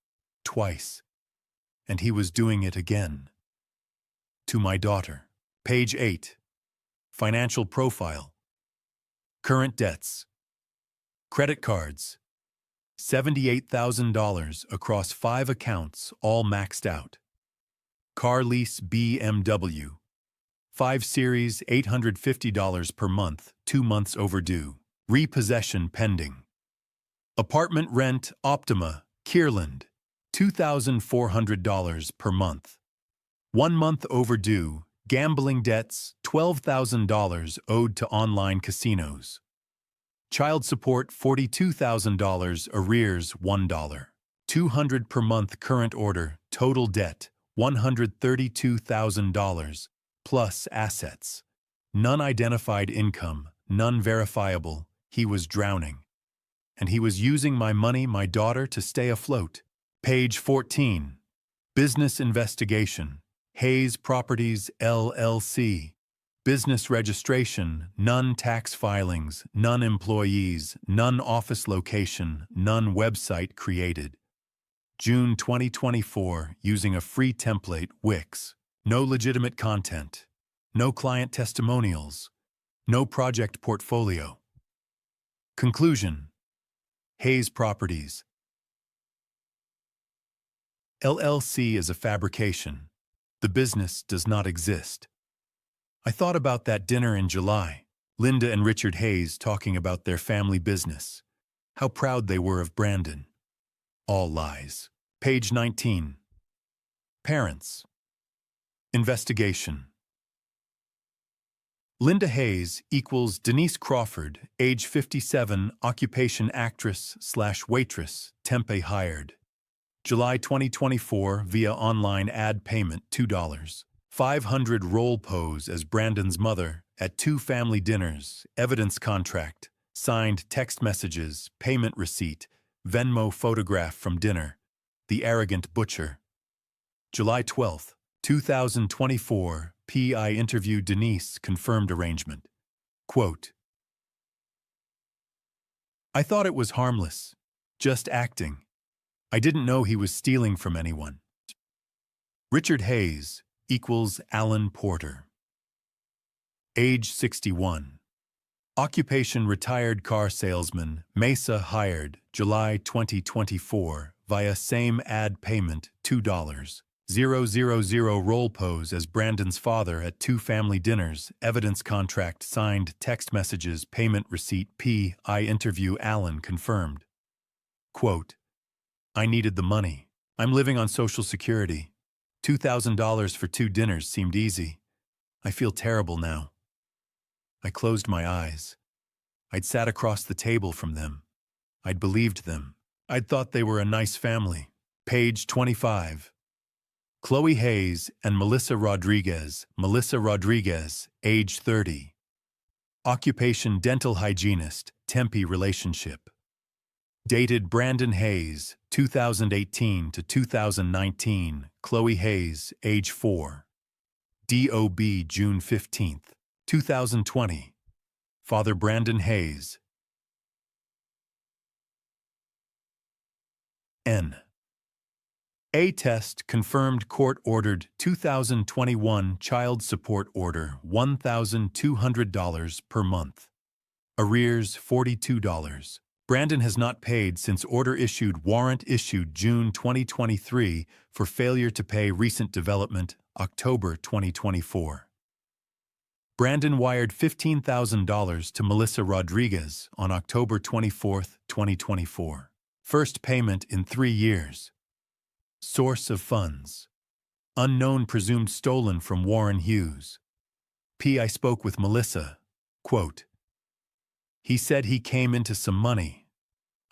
twice, and he was doing it again. To my daughter. Page 8. Financial profile. Current debts. Credit cards. $78,000 across 5 accounts, all maxed out. Car lease BMW. 5 Series, $850 per month, 2 months overdue. Repossession pending. Apartment rent Optima, Kierland, $2,400 per month. 1 month overdue. Gambling debts, $12,000 owed to online casinos. Child support, $42,000, arrears, $1. $200 per month current order, total debt, $132,000, plus assets. None identified income, none verifiable, he was drowning. And he was using my money, my daughter, to stay afloat. Page 14. Business investigation. Hayes Properties, LLC. Business registration, none tax filings, none employees, none office location, none website created. June 2024, using a free template, Wix. No legitimate content. No client testimonials. No project portfolio. Conclusion. Hayes Properties, LLC is a fabrication. The business does not exist. I thought about that dinner in July, Linda and Richard Hayes talking about their family business, how proud they were of Brandon. All lies. Page 19. Parents. Investigation. Linda Hayes equals Denise Crawford, age 57, occupation actress/waitress, Tempe hired. July 2024 via online ad payment $2. 500 role pose as Brandon's mother at 2 family dinners, evidence contract, signed text messages, payment receipt, Venmo photograph from dinner, the arrogant butcher. July 12, 2024, PI interview Denise, confirmed arrangement. Quote, I thought it was harmless, just acting. I didn't know he was stealing from anyone. Richard Hayes equals Alan Porter. age 61. Occupation retired car salesman, Mesa hired, July 2024, via same ad payment, $2,000 role pose as Brandon's father at 2 family dinners, evidence contract signed, text messages, payment receipt, I interview Alan confirmed. Quote, I needed the money. I'm living on Social Security. $2,000 for 2 dinners seemed easy. I feel terrible now. I closed my eyes. I'd sat across the table from them. I'd believed them. I'd thought they were a nice family. Page 25. Chloe Hayes and Melissa Rodriguez, age 30. Occupation dental hygienist, Tempe relationship. Dated Brandon Hayes, 2018 to 2019, Chloe Hayes, age 4. DOB June 15, 2020. Father Brandon Hayes. N. A test confirmed court-ordered 2021 child support order $1,200 per month. Arrears $42. Brandon has not paid since order issued, warrant issued June 2023 for failure to pay. Recent development, October 2024. Brandon wired $15,000 to Melissa Rodriguez on October 24, 2024. First payment in 3 years. Source of funds. Unknown, presumed stolen from Warren Hughes. I spoke with Melissa. Quote, he said he came into some money.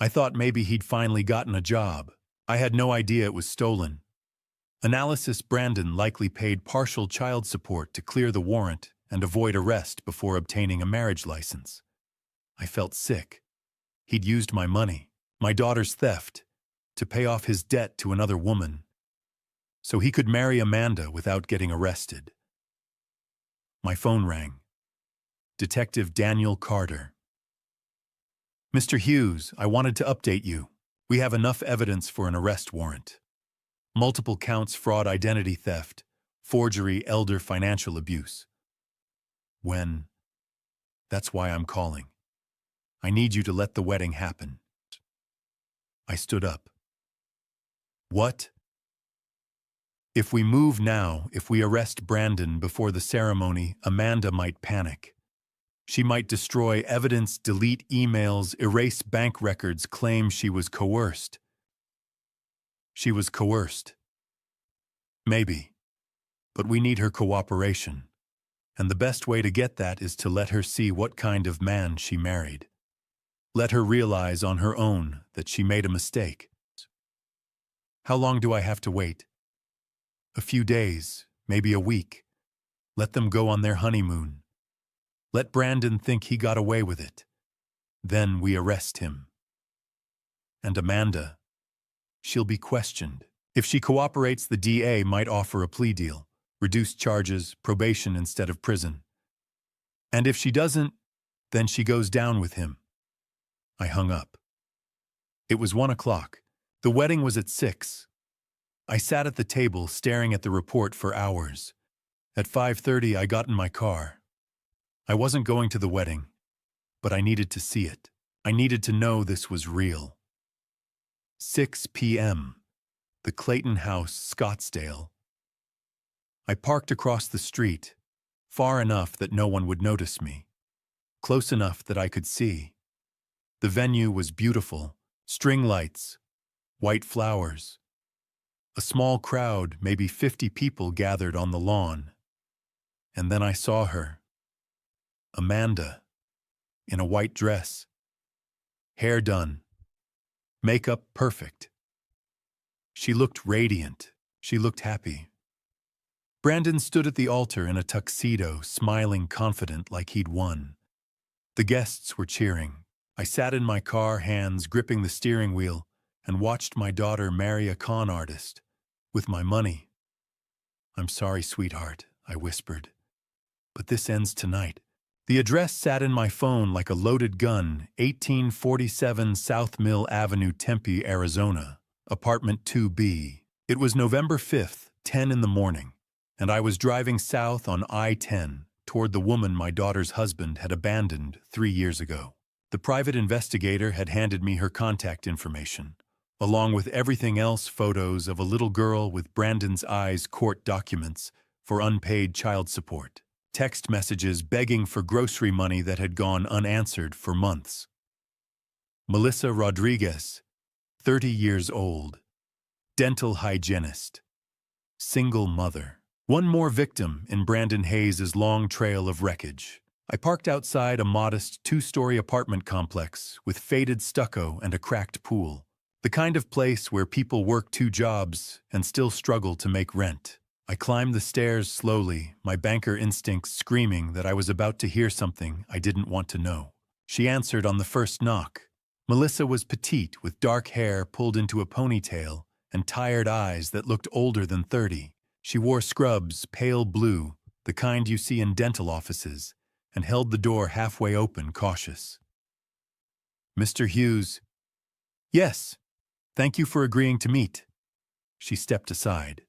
I thought maybe he'd finally gotten a job. I had no idea it was stolen. Analysis: Brandon likely paid partial child support to clear the warrant and avoid arrest before obtaining a marriage license. I felt sick. He'd used my money, my daughter's theft, to pay off his debt to another woman, so he could marry Amanda without getting arrested. My phone rang. Detective Daniel Carter. Mr. Hughes, I wanted to update you. We have enough evidence for an arrest warrant. Multiple counts: fraud, identity theft, forgery, elder financial abuse. When? That's why I'm calling. I need you to let the wedding happen. I stood up. What? If we move now, if we arrest Brandon before the ceremony, Amanda might panic. She might destroy evidence, delete emails, erase bank records, claim she was coerced. She was coerced. Maybe. But we need her cooperation. And the best way to get that is to let her see what kind of man she married. Let her realize on her own that she made a mistake. How long do I have to wait? A few days, maybe a week. Let them go on their honeymoon. Let Brandon think he got away with it. Then we arrest him. And Amanda, she'll be questioned. If she cooperates, the DA might offer a plea deal, reduced charges, probation instead of prison. And if she doesn't, then she goes down with him. I hung up. It was 1 o'clock. The wedding was at 6. I sat at the table staring at the report for hours. At 5:30, I got in my car. I wasn't going to the wedding, but I needed to see it. I needed to know this was real. 6 p.m. The Clayton House, Scottsdale. I parked across the street, far enough that no one would notice me, close enough that I could see. The venue was beautiful, string lights, white flowers. A small crowd, maybe 50 people, gathered on the lawn. And then I saw her. Amanda, in a white dress. Hair done. Makeup perfect. She looked radiant. She looked happy. Brandon stood at the altar in a tuxedo, smiling, confident, like he'd won. The guests were cheering. I sat in my car, hands gripping the steering wheel, and watched my daughter marry a con artist. With my money. I'm sorry, sweetheart, I whispered. But this ends tonight. The address sat in my phone like a loaded gun, 1847 South Mill Avenue, Tempe, Arizona, apartment 2B. It was November 5th, 10 in the morning, and I was driving south on I-10, toward the woman my daughter's husband had abandoned 3 years ago. The private investigator had handed me her contact information, along with everything else: photos of a little girl with Brandon's eyes, court documents for unpaid child support, text messages begging for grocery money that had gone unanswered for months. Melissa Rodriguez, 30 years old, dental hygienist, single mother. One more victim in Brandon Hayes' long trail of wreckage. I parked outside a modest 2-story apartment complex with faded stucco and a cracked pool. The kind of place where people work 2 jobs and still struggle to make rent. I climbed the stairs slowly, my banker instincts screaming that I was about to hear something I didn't want to know. She answered on the first knock. Melissa was petite, with dark hair pulled into a ponytail and tired eyes that looked older than 30. She wore scrubs, pale blue, the kind you see in dental offices, and held the door halfway open, cautious. "Mr. Hughes." "Yes. Thank you for agreeing to meet." She stepped aside.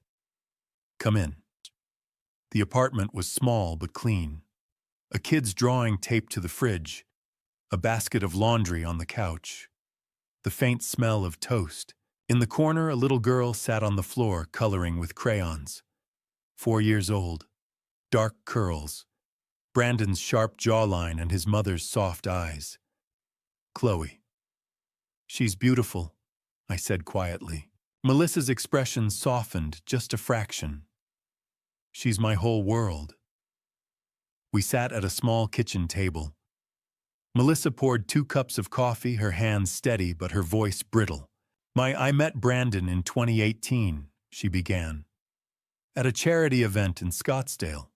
"Come in." The apartment was small but clean. A kid's drawing taped to the fridge, a basket of laundry on the couch, the faint smell of toast. In the corner, a little girl sat on the floor coloring with crayons. 4 years old, dark curls, Brandon's sharp jawline and his mother's soft eyes. "Chloe." "She's beautiful," I said quietly. Melissa's expression softened just a fraction. "She's my whole world." We sat at a small kitchen table. Melissa poured 2 cups of coffee, her hands steady but her voice brittle. I met Brandon in 2018, she began, at a charity event in Scottsdale.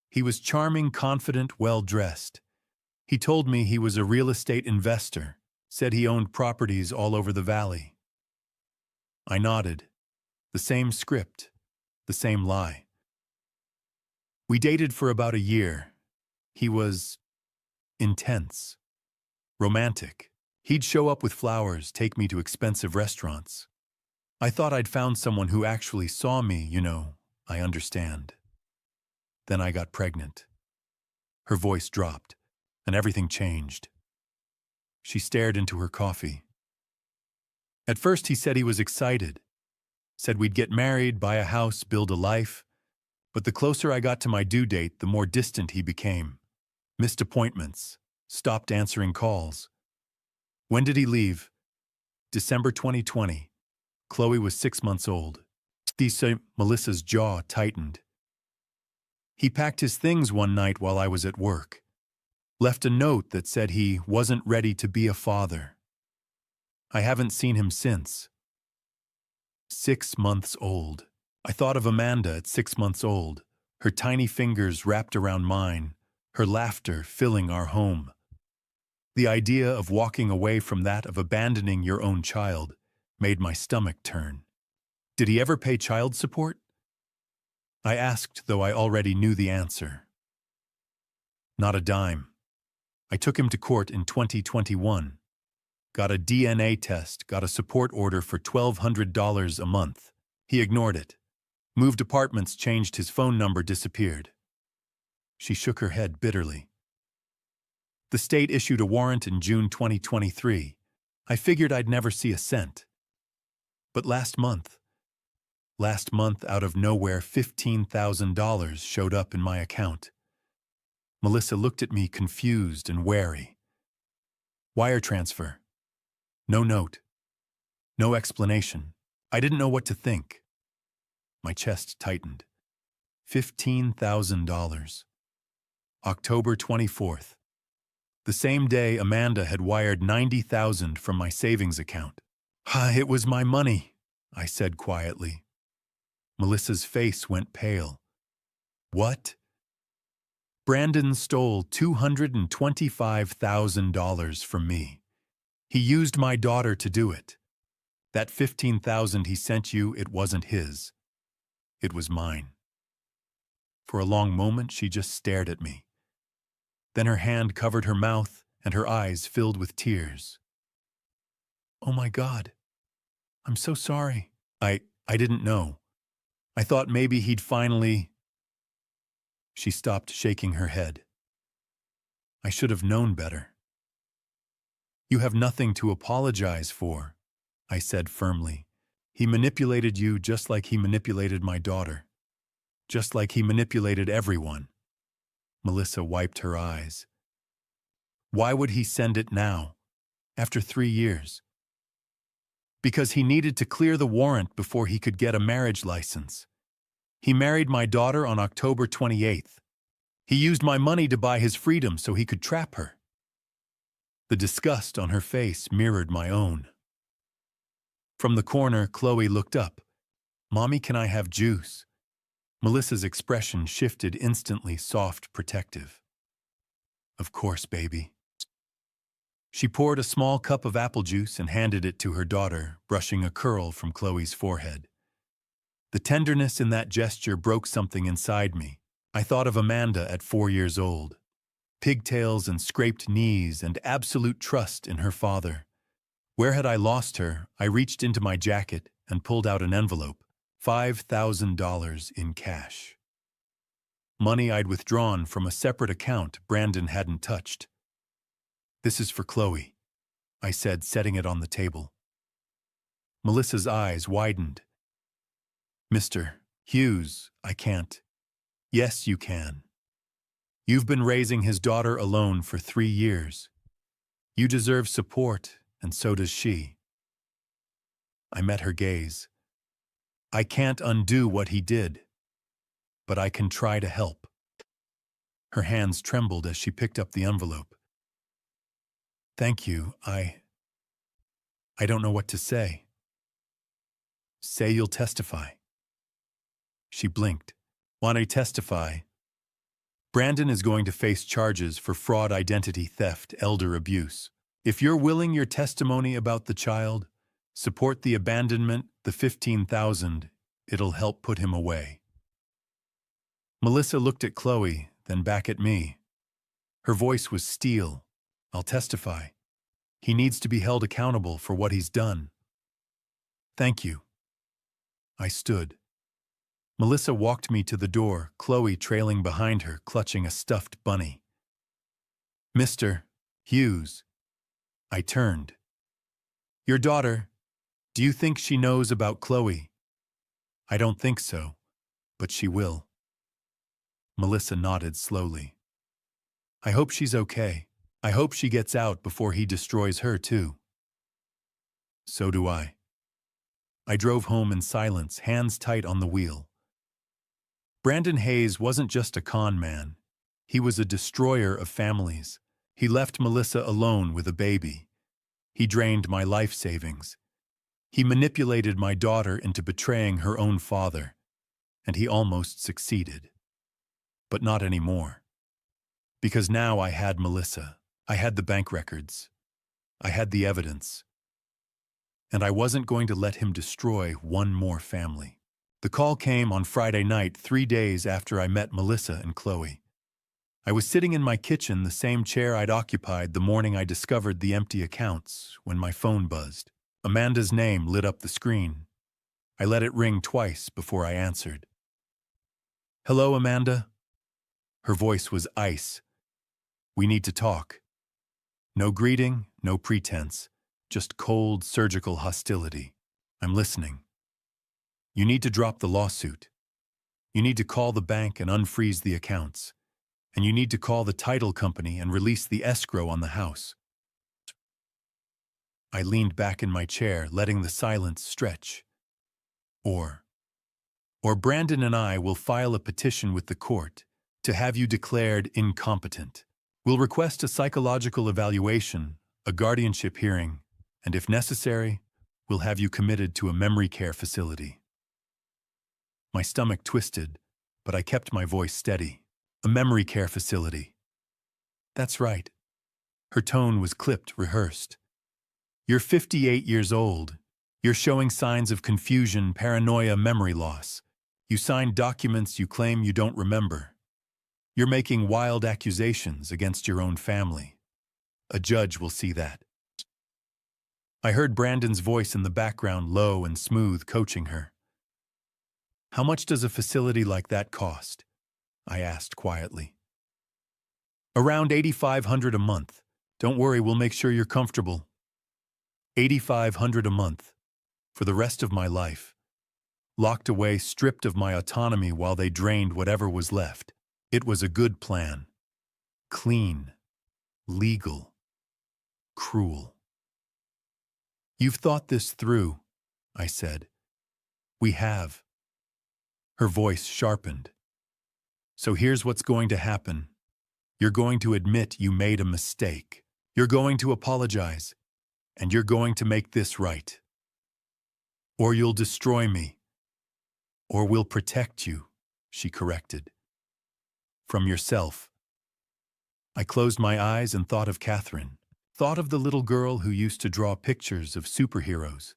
He was charming, confident, well-dressed. He told me he was a real estate investor, said he owned properties all over the valley. I nodded. The same script, the same lie. We dated for about a year. He was intense, romantic. He'd show up with flowers, take me to expensive restaurants. I thought I'd found someone who actually saw me, I understand. Then I got pregnant. Her voice dropped, and everything changed. She stared into her coffee. At first he said he was excited, said we'd get married, buy a house, build a life. But the closer I got to my due date, the more distant he became. Missed appointments, stopped answering calls. When did he leave? December 2020. Chloe was 6 months old. Melissa's jaw tightened. He packed his things one night while I was at work. Left a note that said he wasn't ready to be a father. I haven't seen him since. 6 months old. I thought of Amanda at 6 months old, her tiny fingers wrapped around mine, her laughter filling our home. The idea of walking away from that, of abandoning your own child, made my stomach turn. Did he ever pay child support? I asked, though I already knew the answer. Not a dime. I took him to court in 2021. Got a DNA test, got a support order for $1,200 a month. He ignored it. Moved apartments, changed his phone number, disappeared. She shook her head bitterly. The state issued a warrant in June 2023. I figured I'd never see a cent. But last month, out of nowhere, $15,000 showed up in my account. Melissa looked at me, confused and wary. Wire transfer. No note. No explanation. I didn't know what to think. My chest tightened. $15,000. October 24th. The same day, Amanda had wired $90,000 from my savings account. It was my money, I said quietly. Melissa's face went pale. What? Brandon stole $225,000 from me. He used my daughter to do it. That $15,000 he sent you, it wasn't his. It was mine. For a long moment, she just stared at me. Then her hand covered her mouth and her eyes filled with tears. Oh my God. I'm so sorry. I didn't know. I thought maybe he'd finally... She stopped shaking her head. I should have known better. You have nothing to apologize for, I said firmly. He manipulated you just like he manipulated my daughter. Just like he manipulated everyone. Melissa wiped her eyes. Why would he send it now, after 3 years? Because he needed to clear the warrant before he could get a marriage license. He married my daughter on October 28th. He used my money to buy his freedom so he could trap her. The disgust on her face mirrored my own. From the corner, Chloe looked up. Mommy, can I have juice? Melissa's expression shifted instantly, soft, protective. Of course, baby. She poured a small cup of apple juice and handed it to her daughter, brushing a curl from Chloe's forehead. The tenderness in that gesture broke something inside me. I thought of Amanda at 4 years old. Pigtails and scraped knees and absolute trust in her father. Where had I lost her? I reached into my jacket and pulled out an envelope, $5,000 in cash. Money I'd withdrawn from a separate account Brandon hadn't touched. This is for Chloe, I said, setting it on the table. Melissa's eyes widened. Mr. Hughes, I can't. Yes, you can. You've been raising his daughter alone for 3 years. You deserve support, and so does she. I met her gaze. I can't undo what he did, but I can try to help. Her hands trembled as she picked up the envelope. Thank you, I don't know what to say. Say you'll testify. She blinked. Want to testify? Brandon is going to face charges for fraud, identity theft, elder abuse. If you're willing your testimony about the child, support the abandonment, the $15,000, it'll help put him away. Melissa looked at Chloe, then back at me. Her voice was steel. I'll testify. He needs to be held accountable for what he's done. Thank you. I stood. Melissa walked me to the door, Chloe trailing behind her, clutching a stuffed bunny. Mr. Hughes. I turned. Your daughter, do you think she knows about Chloe? I don't think so, but she will. Melissa nodded slowly. I hope she's okay. I hope she gets out before he destroys her too. So do I. I drove home in silence, hands tight on the wheel. Brandon Hayes wasn't just a con man. He was a destroyer of families. He left Melissa alone with a baby. He drained my life savings. He manipulated my daughter into betraying her own father, and he almost succeeded. But not anymore. Because now I had Melissa. I had the bank records. I had the evidence. And I wasn't going to let him destroy one more family. The call came on Friday night, 3 days after I met Melissa and Chloe. I was sitting in my kitchen, the same chair I'd occupied the morning I discovered the empty accounts, when my phone buzzed. Amanda's name lit up the screen. I let it ring twice before I answered. Hello, Amanda. Her voice was ice. We need to talk. No greeting, no pretense, just cold, surgical hostility. I'm listening. You need to drop the lawsuit. You need to call the bank and unfreeze the accounts. And you need to call the title company and release the escrow on the house. I leaned back in my chair, letting the silence stretch. Or Brandon and I will file a petition with the court to have you declared incompetent. We'll request a psychological evaluation, a guardianship hearing, and if necessary, we'll have you committed to a memory care facility. My stomach twisted, but I kept my voice steady. A memory care facility. That's right. Her tone was clipped, rehearsed. You're 58 years old. You're showing signs of confusion, paranoia, memory loss. You signed documents you claim you don't remember. You're making wild accusations against your own family. A judge will see that. I heard Brandon's voice in the background, low and smooth, coaching her. How much does a facility like that cost? I asked quietly. Around $8,500 a month. Don't worry, we'll make sure you're comfortable. $8,500 a month. For the rest of my life. Locked away, stripped of my autonomy while they drained whatever was left. It was a good plan. Clean. Legal. Cruel. You've thought this through, I said. We have. Her voice sharpened. So here's what's going to happen. You're going to admit you made a mistake. You're going to apologize. And you're going to make this right. Or you'll destroy me. Or we'll protect you, she corrected. From yourself. I closed my eyes and thought of Catherine. Thought of the little girl who used to draw pictures of superheroes.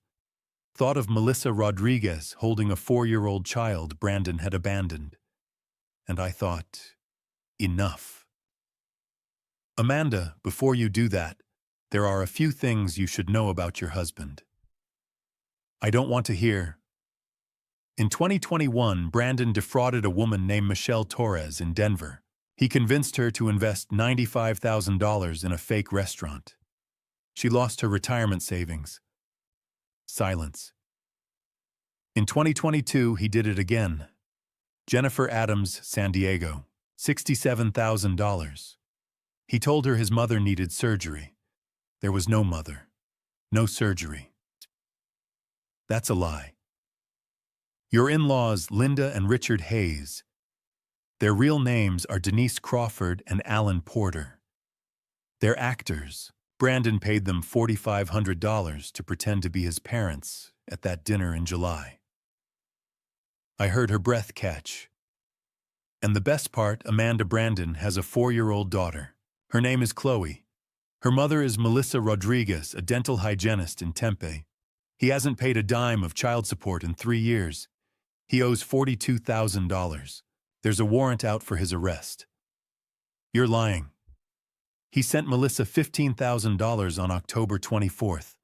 Thought of Melissa Rodriguez holding a 4-year-old child Brandon had abandoned. And I thought, enough. Amanda, before you do that, there are a few things you should know about your husband. I don't want to hear. In 2021, Brandon defrauded a woman named Michelle Torres in Denver. He convinced her to invest $95,000 in a fake restaurant. She lost her retirement savings. Silence. In 2022, he did it again. Jennifer Adams, San Diego, $67,000. He told her his mother needed surgery. There was no mother. No surgery. That's a lie. Your in-laws, Linda and Richard Hayes. Their real names are Denise Crawford and Alan Porter. They're actors. Brandon paid them $4,500 to pretend to be his parents at that dinner in July. I heard her breath catch. And the best part, Amanda Brandon has a 4-year-old daughter. Her name is Chloe. Her mother is Melissa Rodriguez, a dental hygienist in Tempe. He hasn't paid a dime of child support in 3 years. He owes $42,000. There's a warrant out for his arrest. You're lying. He sent Melissa $15,000 on October 24th,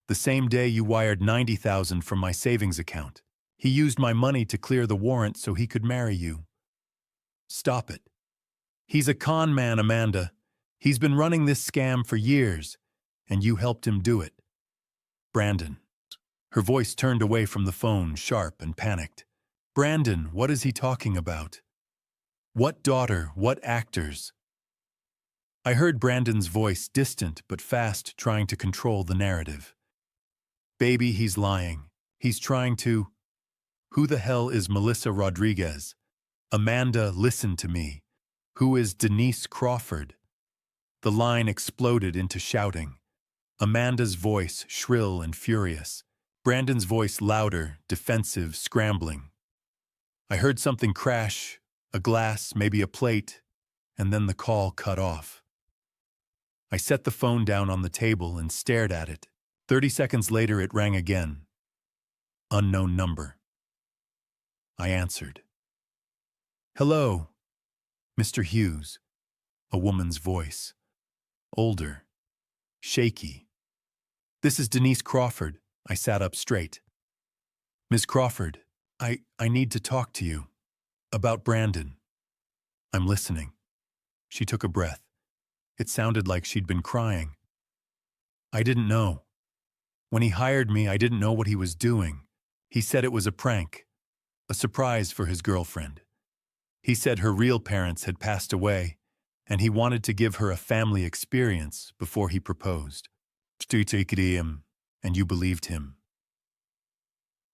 the same day you wired $90,000 from my savings account. He used my money to clear the warrant so he could marry you. Stop it. He's a con man, Amanda. He's been running this scam for years, and you helped him do it. Brandon. Her voice turned away from the phone, sharp and panicked. Brandon, what is he talking about? What daughter? What actors? I heard Brandon's voice, distant but fast, trying to control the narrative. Baby, he's lying. He's trying to... Who the hell is Melissa Rodriguez? Amanda, listen to me. Who is Denise Crawford? The line exploded into shouting. Amanda's voice, shrill and furious. Brandon's voice louder, defensive, scrambling. I heard something crash, a glass, maybe a plate, and then the call cut off. I set the phone down on the table and stared at it. 30 seconds later, it rang again. Unknown number. I answered. Hello, Mr. Hughes. A woman's voice. Older. Shaky. This is Denise Crawford. I sat up straight. Ms. Crawford, I need to talk to you. About Brandon. I'm listening. She took a breath. It sounded like she'd been crying. I didn't know. When he hired me, I didn't know what he was doing. He said it was a prank. A surprise for his girlfriend. He said her real parents had passed away, and he wanted to give her a family experience before he proposed. And you believed him.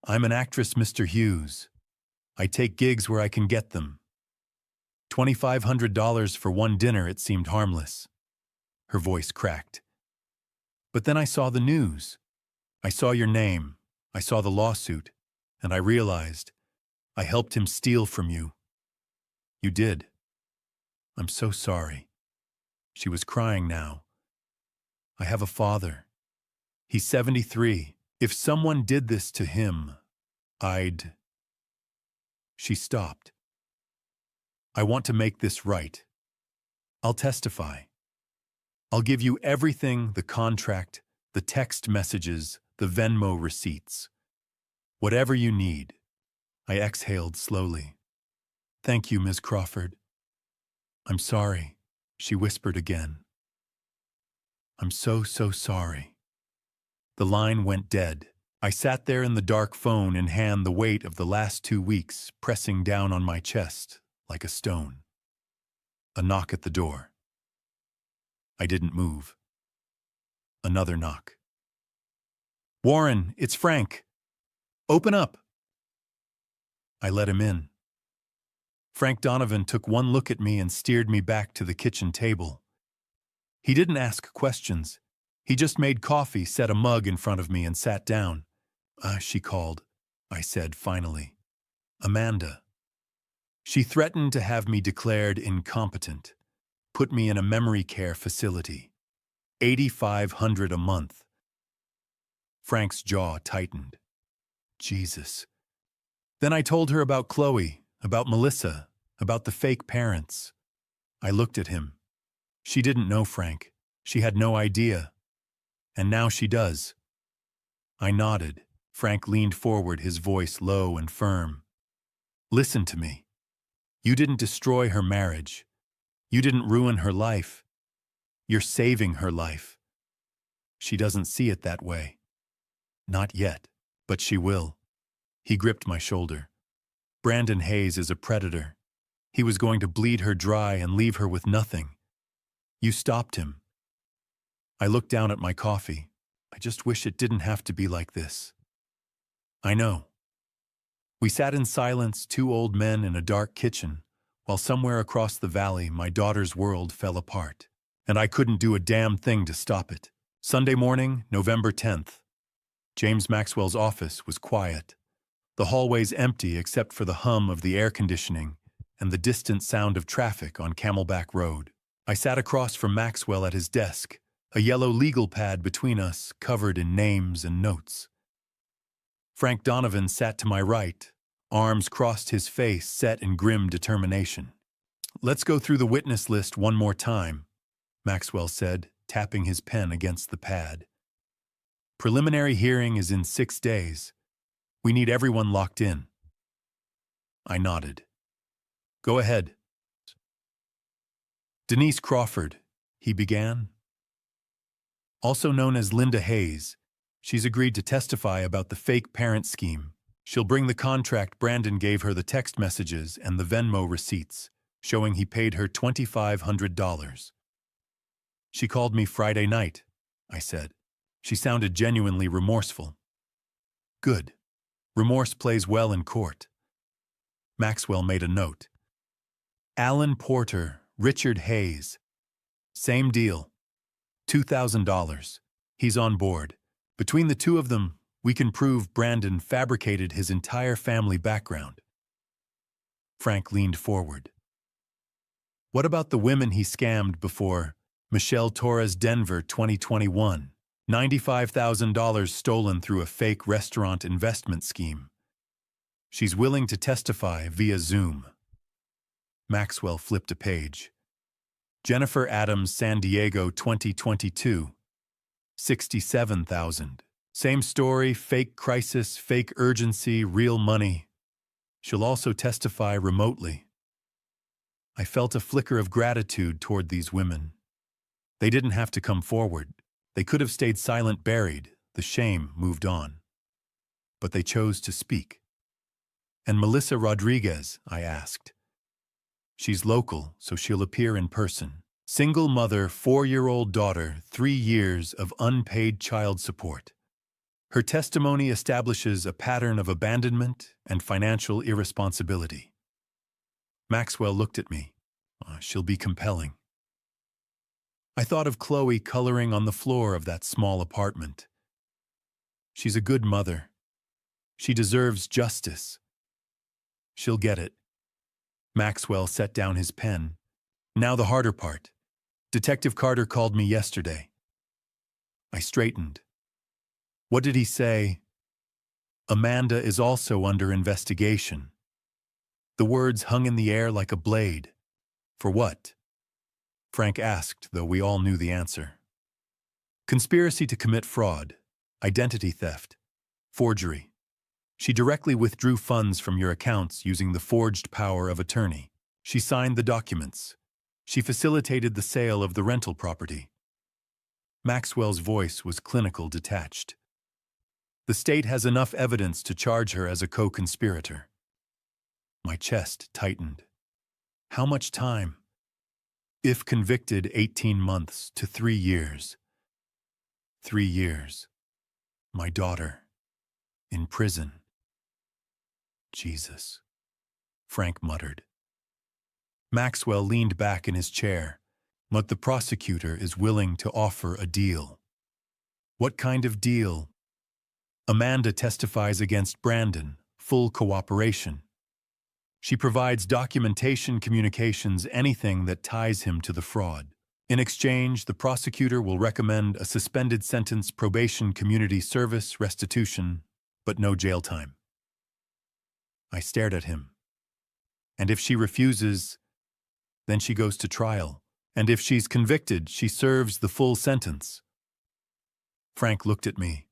I'm an actress, Mr. Hughes. I take gigs where I can get them. $2,500 for one dinner, it seemed harmless. Her voice cracked. But then I saw the news. I saw your name. I saw the lawsuit. And I realized I helped him steal from you. You did. I'm so sorry. She was crying now. I have a father. He's 73. If someone did this to him, I'd... She stopped. I want to make this right. I'll testify. I'll give you everything, the contract, the text messages, the Venmo receipts. Whatever you need. I exhaled slowly. Thank you, Miss Crawford. I'm sorry, she whispered again. I'm so sorry. The line went dead. I sat there in the dark, phone in hand, the weight of the last 2 weeks pressing down on my chest like a stone. A knock at the door. I didn't move. Another knock. Warren, it's Frank. Open up. I let him in. Frank Donovan took one look at me and steered me back to the kitchen table. He didn't ask questions. He just made coffee, set a mug in front of me, and sat down. She called, I said finally. Amanda. She threatened to have me declared incompetent, put me in a memory care facility. $8,500 a month. Frank's jaw tightened. Jesus. Then I told her about Chloe, about Melissa, about the fake parents. I looked at him. She didn't know Frank. She had no idea. And now she does. I nodded. Frank leaned forward, his voice low and firm. Listen to me. You didn't destroy her marriage. You didn't ruin her life. You're saving her life. She doesn't see it that way. Not yet, but she will. He gripped my shoulder. Brandon Hayes is a predator. He was going to bleed her dry and leave her with nothing. You stopped him. I looked down at my coffee. I just wish it didn't have to be like this. I know. We sat in silence, 2 old men in a dark kitchen, while somewhere across the valley my daughter's world fell apart, and I couldn't do a damn thing to stop it. Sunday morning, November 10th. James Maxwell's office was quiet. The hallways empty except for the hum of the air conditioning and the distant sound of traffic on Camelback Road. I sat across from Maxwell at his desk, a yellow legal pad between us covered in names and notes. Frank Donovan sat to my right, arms crossed, his face set in grim determination. Let's go through the witness list one more time, Maxwell said, tapping his pen against the pad. Preliminary hearing is in 6 days. We need everyone locked in. I nodded. Go ahead. Denise Crawford, he began. Also known as Linda Hayes, she's agreed to testify about the fake parent scheme. She'll bring the contract Brandon gave her, the text messages and the Venmo receipts, showing he paid her $2,500. She called me Friday night, I said. She sounded genuinely remorseful. Good. Remorse plays well in court. Maxwell made a note. Alan Porter, Richard Hayes. Same deal. $2,000. He's on board. Between the two of them, we can prove Brandon fabricated his entire family background. Frank leaned forward. What about the women he scammed before? Michelle Torres, Denver, 2021. $95,000 stolen through a fake restaurant investment scheme. She's willing to testify via Zoom. Maxwell flipped a page. Jennifer Adams, San Diego, 2022. $67,000. Same story, fake crisis, fake urgency, real money. She'll also testify remotely. I felt a flicker of gratitude toward these women. They didn't have to come forward. They could have stayed silent, buried. The shame moved on. But they chose to speak. And Melissa Rodriguez, I asked. She's local, so she'll appear in person. Single mother, 4-year-old daughter, 3 years of unpaid child support. Her testimony establishes a pattern of abandonment and financial irresponsibility. Maxwell looked at me. She'll be compelling. I thought of Chloe coloring on the floor of that small apartment. She's a good mother. She deserves justice. She'll get it. Maxwell set down his pen. Now the harder part. Detective Carter called me yesterday. I straightened. What did he say? Amanda is also under investigation. The words hung in the air like a blade. For what? Frank asked, though we all knew the answer. Conspiracy to commit fraud, identity theft, forgery. She directly withdrew funds from your accounts using the forged power of attorney. She signed the documents. She facilitated the sale of the rental property. Maxwell's voice was clinical, detached. The state has enough evidence to charge her as a co-conspirator. My chest tightened. How much time? If convicted, 18 months to 3 years. 3 years. My daughter. In prison. Jesus. Frank muttered. Maxwell leaned back in his chair. But the prosecutor is willing to offer a deal. What kind of deal? Amanda testifies against Brandon, full cooperation. She provides documentation, communications, anything that ties him to the fraud. In exchange, the prosecutor will recommend a suspended sentence, probation, community service, restitution, but no jail time. I stared at him. And if she refuses, then she goes to trial. And if she's convicted, she serves the full sentence. Frank looked at me.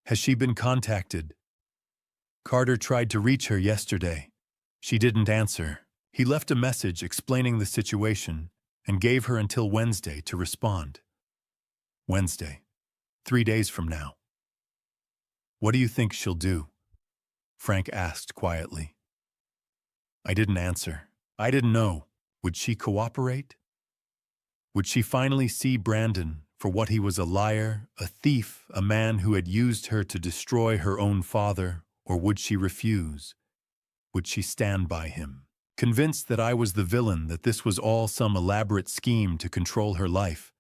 Has she been contacted? Carter tried to reach her yesterday. She didn't answer. He left a message explaining the situation and gave her until Wednesday to respond. Wednesday. 3 days from now. What do you think she'll do? Frank asked quietly. I didn't answer. I didn't know. Would she cooperate? Would she finally see Brandon for what he was, a liar, a thief, a man who had used her to destroy her own father, or would she refuse? Would she stand by him, convinced that I was the villain, that this was all some elaborate scheme to control her life?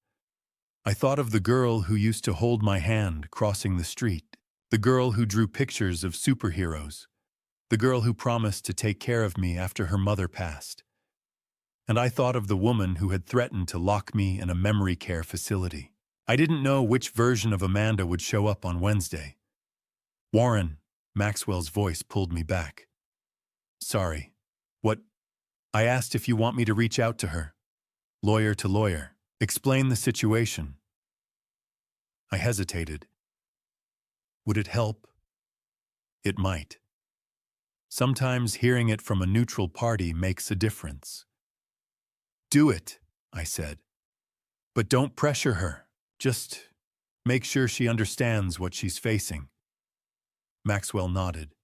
I thought of the girl who used to hold my hand crossing the street, the girl who drew pictures of superheroes, the girl who promised to take care of me after her mother passed. And I thought of the woman who had threatened to lock me in a memory care facility. I didn't know which version of Amanda would show up on Wednesday. Warren, Maxwell's voice pulled me back. Sorry. What? I asked if you want me to reach out to her. Lawyer to lawyer. Explain the situation. I hesitated. Would it help? It might. Sometimes hearing it from a neutral party makes a difference. Do it, I said. But don't pressure her. Just make sure she understands what she's facing. Maxwell nodded.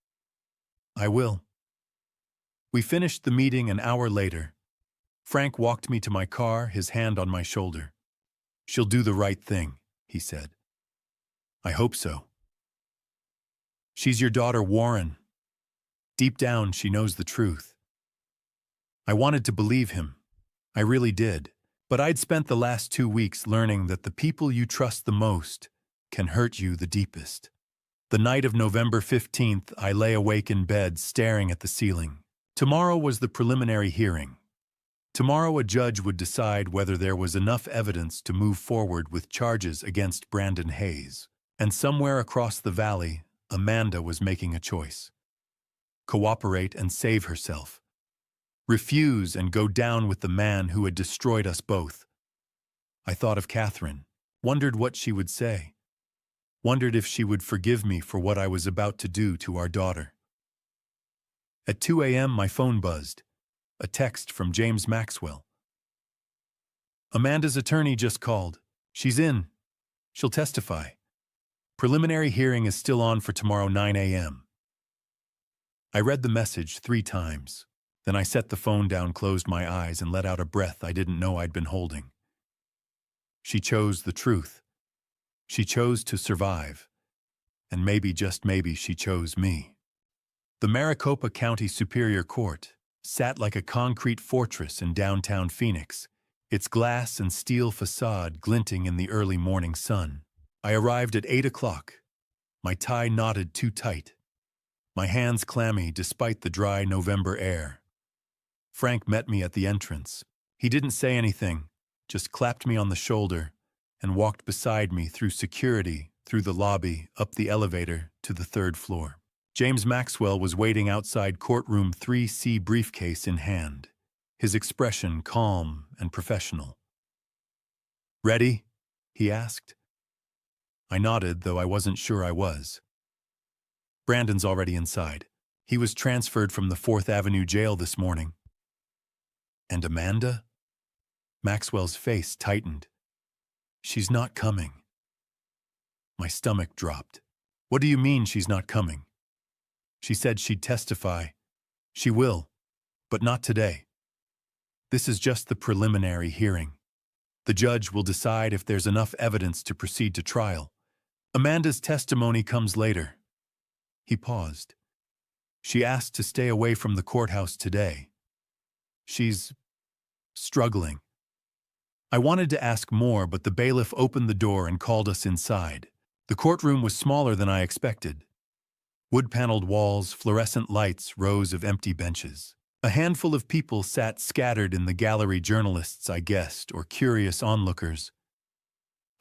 I will. We finished the meeting an hour later. Frank walked me to my car, his hand on my shoulder. She'll do the right thing, he said. I hope so. She's your daughter, Warren. Deep down, she knows the truth. I wanted to believe him. I really did. But I'd spent the last 2 weeks learning that the people you trust the most can hurt you the deepest. The night of November 15th, I lay awake in bed, staring at the ceiling. Tomorrow was the preliminary hearing. Tomorrow a judge would decide whether there was enough evidence to move forward with charges against Brandon Hayes. And somewhere across the valley, Amanda was making a choice. Cooperate and save herself. Refuse and go down with the man who had destroyed us both. I thought of Catherine, wondered what she would say, wondered if she would forgive me for what I was about to do to our daughter. At 2 a.m. my phone buzzed, a text from James Maxwell. Amanda's attorney just called. She's in. She'll testify. Preliminary hearing is still on for tomorrow 9 a.m. I read the message 3 times. Then I set the phone down, closed my eyes, and let out a breath I didn't know I'd been holding. She chose the truth. She chose to survive. And maybe, just maybe, she chose me. The Maricopa County Superior Court sat like a concrete fortress in downtown Phoenix, its glass and steel facade glinting in the early morning sun. I arrived at 8 o'clock, my tie knotted too tight, my hands clammy despite the dry November air. Frank met me at the entrance. He didn't say anything, just clapped me on the shoulder and walked beside me through security, through the lobby, up the elevator to the 3rd floor. James Maxwell was waiting outside courtroom 3C, briefcase in hand, his expression calm and professional. Ready? He asked. I nodded, though I wasn't sure I was. Brandon's already inside. He was transferred from the 4th Avenue jail this morning. And Amanda? Maxwell's face tightened. She's not coming. My stomach dropped. What do you mean she's not coming? She said she'd testify. She will, but not today. This is just the preliminary hearing. The judge will decide if there's enough evidence to proceed to trial. Amanda's testimony comes later. He paused. She asked to stay away from the courthouse today. She's struggling. I wanted to ask more, but the bailiff opened the door and called us inside. The courtroom was smaller than I expected. Wood-paneled walls, fluorescent lights, rows of empty benches. A handful of people sat scattered in the gallery, journalists, I guessed, or curious onlookers.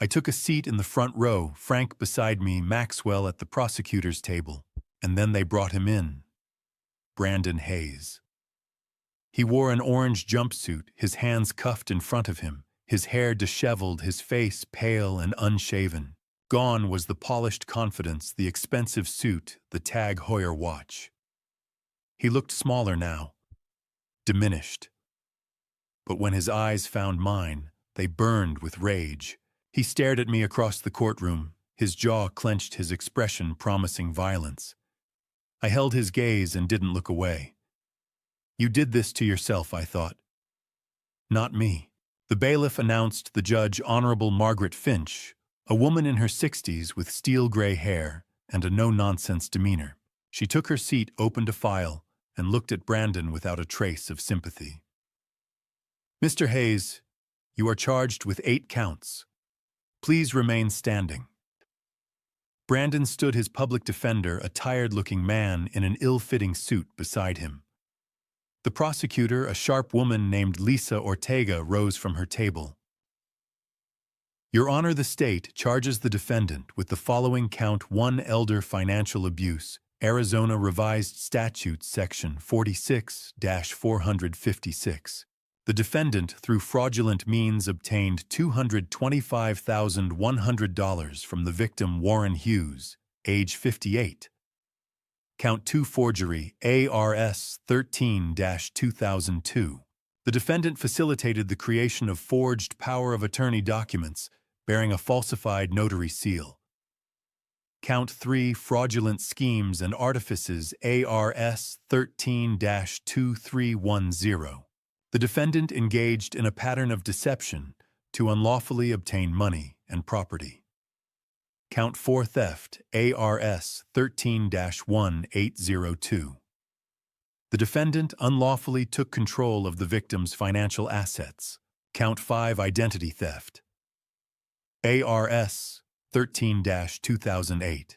I took a seat in the front row, Frank beside me, Maxwell at the prosecutor's table, and then they brought him in. Brandon Hayes. He wore an orange jumpsuit, his hands cuffed in front of him, his hair disheveled, his face pale and unshaven. Gone was the polished confidence, the expensive suit, the Tag Heuer watch. He looked smaller now, diminished. But when his eyes found mine, they burned with rage. He stared at me across the courtroom, his jaw clenched, his expression promising violence. I held his gaze and didn't look away. You did this to yourself, I thought. Not me. The bailiff announced the judge, Honorable Margaret Finch, a woman in her 60s with steel-gray hair and a no-nonsense demeanor. She took her seat, opened a file, and looked at Brandon without a trace of sympathy. Mr. Hayes, you are charged with 8 counts. Please remain standing. Brandon stood, his public defender, a tired-looking man in an ill-fitting suit, beside him. The prosecutor, a sharp woman named Lisa Ortega, rose from her table. Your Honor, the state charges the defendant with the following: Count 1, elder financial abuse, Arizona Revised Statutes Section 46-456. The defendant, through fraudulent means, obtained $225,100 from the victim, Warren Hughes, age 58. Count 2, forgery, ARS 13-2002. The defendant facilitated the creation of forged power of attorney documents bearing a falsified notary seal. Count 3, fraudulent schemes and artifices, ARS 13-2310. The defendant engaged in a pattern of deception to unlawfully obtain money and property. Count 4, theft, ARS 13-1802. The defendant unlawfully took control of the victim's financial assets. Count 5, identity theft, ARS 13-2008.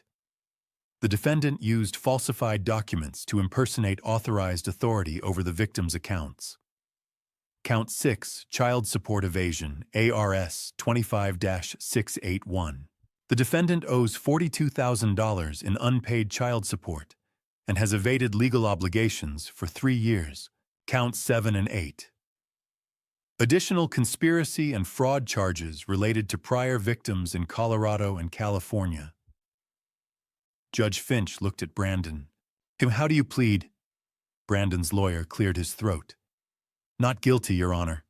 The defendant used falsified documents to impersonate authorized authority over the victim's accounts. Count 6, child support evasion, ARS 25-681. The defendant owes $42,000 in unpaid child support and has evaded legal obligations for 3 years. Counts 7 and 8. Additional conspiracy and fraud charges related to prior victims in Colorado and California. Judge Finch looked at Brandon. How do you plead? Brandon's lawyer cleared his throat. Not guilty, Your Honor.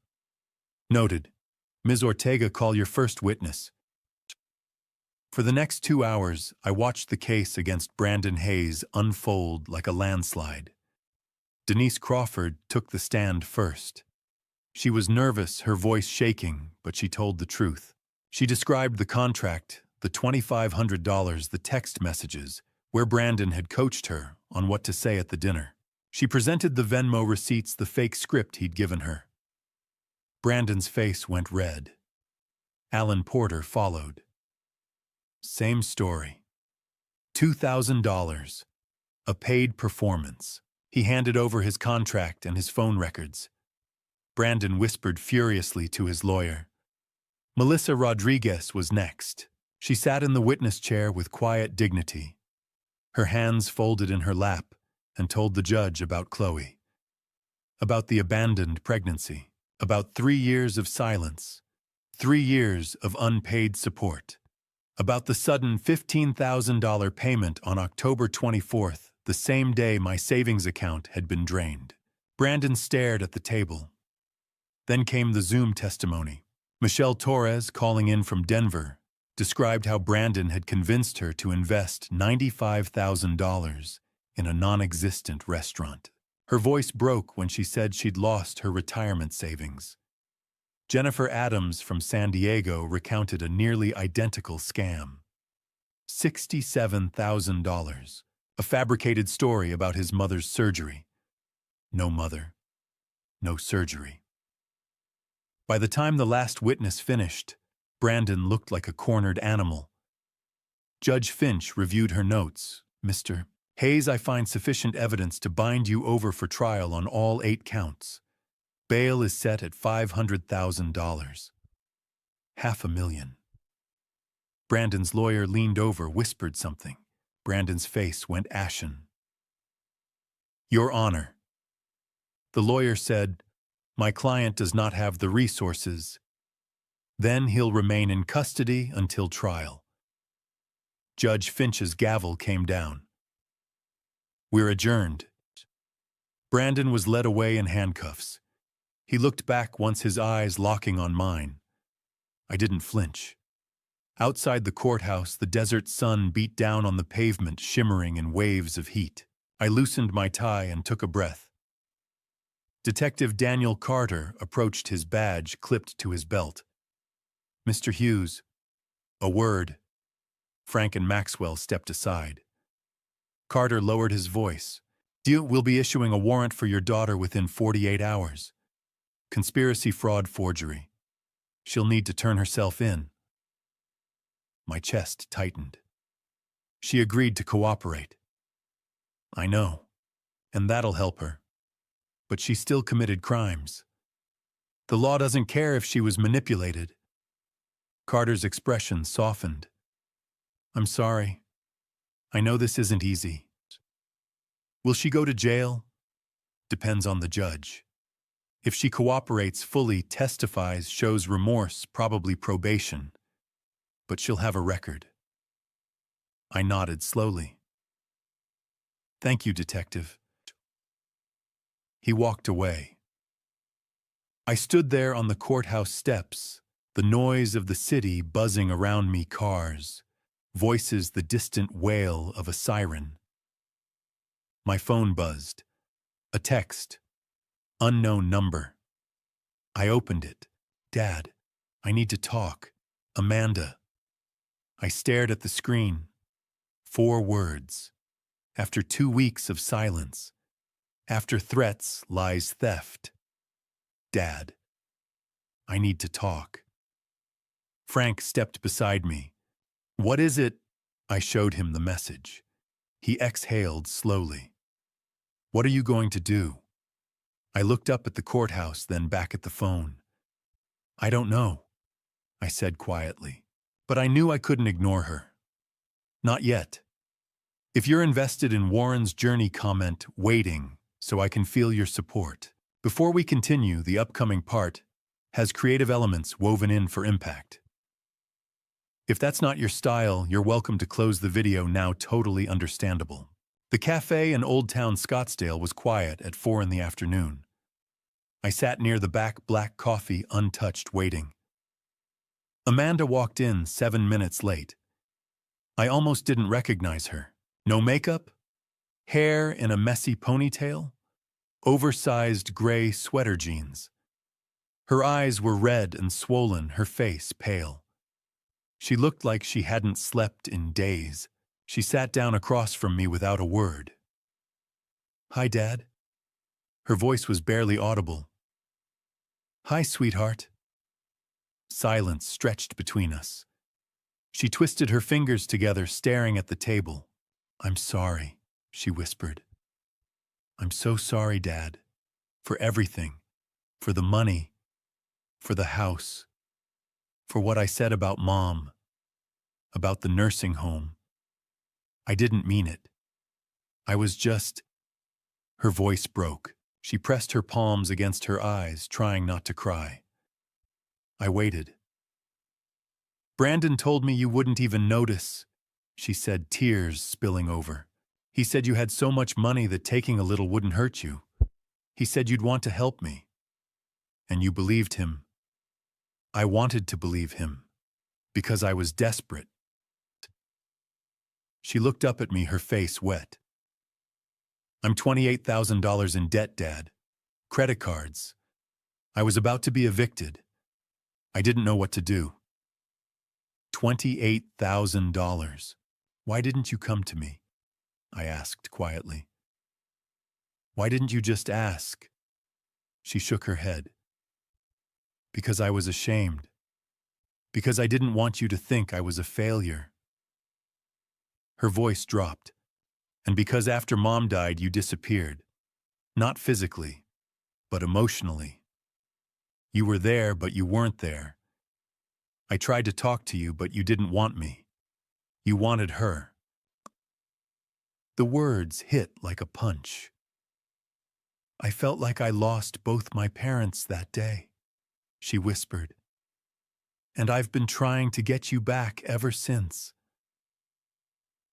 Noted. Ms. Ortega, call your first witness. For the next 2 hours, I watched the case against Brandon Hayes unfold like a landslide. Denise Crawford took the stand first. She was nervous, her voice shaking, but she told the truth. She described the contract, the $2,500, the text messages, where Brandon had coached her on what to say at the dinner. She presented the Venmo receipts, the fake script he'd given her. Brandon's face went red. Alan Porter followed. Same story. $2,000. A paid performance. He handed over his contract and his phone records. Brandon whispered furiously to his lawyer. Melissa Rodriguez was next. She sat in the witness chair with quiet dignity, her hands folded in her lap, and told the judge about Chloe, about the abandoned pregnancy, about 3 years of silence, 3 years of unpaid support. About the sudden $15,000 payment on October 24th, the same day my savings account had been drained. Brandon stared at the table. Then came the Zoom testimony. Michelle Torres, calling in from Denver, described how Brandon had convinced her to invest $95,000 in a non-existent restaurant. Her voice broke when she said she'd lost her retirement savings. Jennifer Adams from San Diego recounted a nearly identical scam. $67,000, a fabricated story about his mother's surgery. No mother, no surgery. By the time the last witness finished, Brandon looked like a cornered animal. Judge Finch reviewed her notes. Mr. Hayes, I find sufficient evidence to bind you over for trial on all 8 counts. Bail is set at $500,000. $500,000. Brandon's lawyer leaned over, whispered something. Brandon's face went ashen. Your Honor. The lawyer said, my client does not have the resources. Then he'll remain in custody until trial. Judge Finch's gavel came down. We're adjourned. Brandon was led away in handcuffs. He looked back once, his eyes locking on mine. I didn't flinch. Outside the courthouse, the desert sun beat down on the pavement, shimmering in waves of heat. I loosened my tie and took a breath. Detective Daniel Carter approached, his badge clipped to his belt. Mr. Hughes, a word. Frank and Maxwell stepped aside. Carter lowered his voice. We'll be issuing a warrant for your daughter within 48 hours. Conspiracy, fraud, forgery. She'll need to turn herself in. My chest tightened. She agreed to cooperate. I know, and that'll help her. But she still committed crimes. The law doesn't care if she was manipulated. Carter's expression softened. I'm sorry. I know this isn't easy. Will she go to jail? Depends on the judge. If she cooperates fully, testifies, shows remorse, probably probation. But she'll have a record. I nodded slowly. Thank you, Detective. He walked away. I stood there on the courthouse steps, the noise of the city buzzing around me, cars, voices, the distant wail of a siren. My phone buzzed. A text. Unknown number. I opened it. Dad, I need to talk. Amanda. I stared at the screen. 4 words. After 2 weeks of silence. After threats lies theft. Dad. I need to talk. Frank stepped beside me. What is it? I showed him the message. He exhaled slowly. What are you going to do? I looked up at the courthouse, then back at the phone. I don't know, I said quietly. But I knew I couldn't ignore her. Not yet. If you're invested in Warren's journey, comment waiting so I can feel your support. Before we continue, the upcoming part has creative elements woven in for impact. If that's not your style, you're welcome to close the video now. Totally understandable. The cafe in Old Town Scottsdale was quiet at 4 in the afternoon. I sat near the back, black coffee untouched, waiting. Amanda walked in 7 minutes late. I almost didn't recognize her. No makeup, hair in a messy ponytail, oversized gray sweater jeans. Her eyes were red and swollen, her face pale. She looked like she hadn't slept in days. She sat down across from me without a word. Hi, Dad. Her voice was barely audible. Hi, sweetheart. Silence stretched between us. She twisted her fingers together, staring at the table. I'm sorry, she whispered. I'm so sorry, Dad. For everything. For the money. For the house. For what I said about Mom. About the nursing home. I didn't mean it. I was just... Her voice broke. She pressed her palms against her eyes, trying not to cry. I waited. Brandon told me you wouldn't even notice, she said, tears spilling over. He said you had so much money that taking a little wouldn't hurt you. He said you'd want to help me. And you believed him. I wanted to believe him, because I was desperate. She looked up at me, her face wet. I'm $28,000 in debt, Dad. Credit cards. I was about to be evicted. I didn't know what to do. $28,000. Why didn't you come to me? I asked quietly. Why didn't you just ask? She shook her head. Because I was ashamed. Because I didn't want you to think I was a failure. Her voice dropped. And because after Mom died, you disappeared. Not physically, but emotionally. You were there, but you weren't there. I tried to talk to you, but you didn't want me. You wanted her. The words hit like a punch. I felt like I lost both my parents that day, she whispered. And I've been trying to get you back ever since.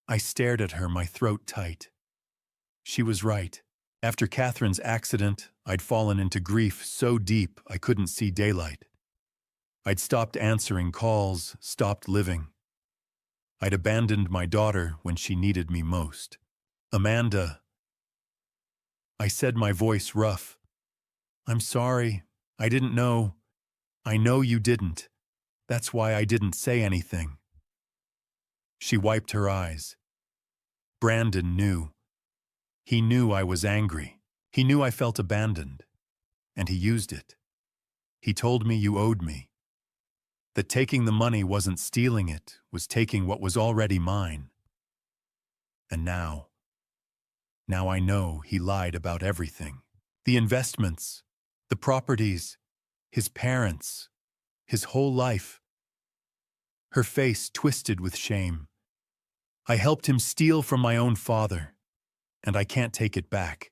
I stared at her, my throat tight. She was right. After Catherine's accident, I'd fallen into grief so deep I couldn't see daylight. I'd stopped answering calls, stopped living. I'd abandoned my daughter when she needed me most. Amanda, I said, my voice rough. I'm sorry. I didn't know. I know you didn't. That's why I didn't say anything. She wiped her eyes. Brandon knew. He knew I was angry. He knew I felt abandoned. And he used it. He told me you owed me. That taking the money wasn't stealing it, was taking what was already mine. And now I know he lied about everything. The investments, the properties, his parents, his whole life. Her face twisted with shame. I helped him steal from my own father, and I can't take it back.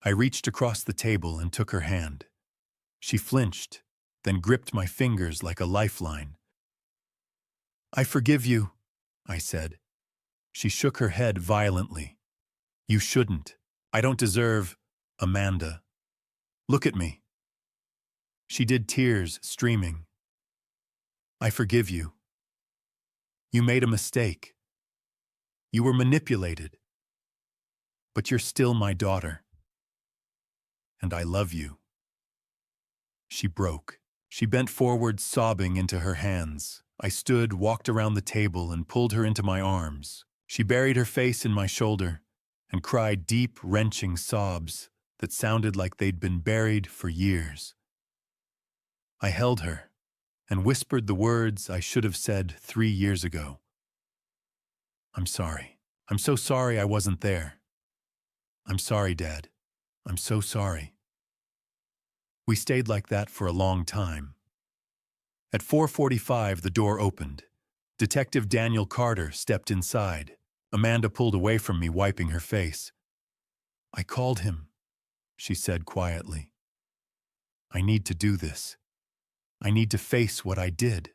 I reached across the table and took her hand. She flinched, then gripped my fingers like a lifeline. I forgive you, I said. She shook her head violently. You shouldn't. I don't deserve, Amanda. Look at me. She did, tears streaming. I forgive you. You made a mistake. You were manipulated. But you're still my daughter. And I love you. She broke. She bent forward, sobbing into her hands. I stood, walked around the table, and pulled her into my arms. She buried her face in my shoulder and cried deep, wrenching sobs that sounded like they'd been buried for years. I held her and whispered the words I should have said 3 years ago. I'm sorry. I'm so sorry I wasn't there. I'm sorry, Dad. I'm so sorry. We stayed like that for a long time. At 4:45, the door opened. Detective Daniel Carter stepped inside. Amanda pulled away from me, wiping her face. I called him, she said quietly. I need to do this. I need to face what I did.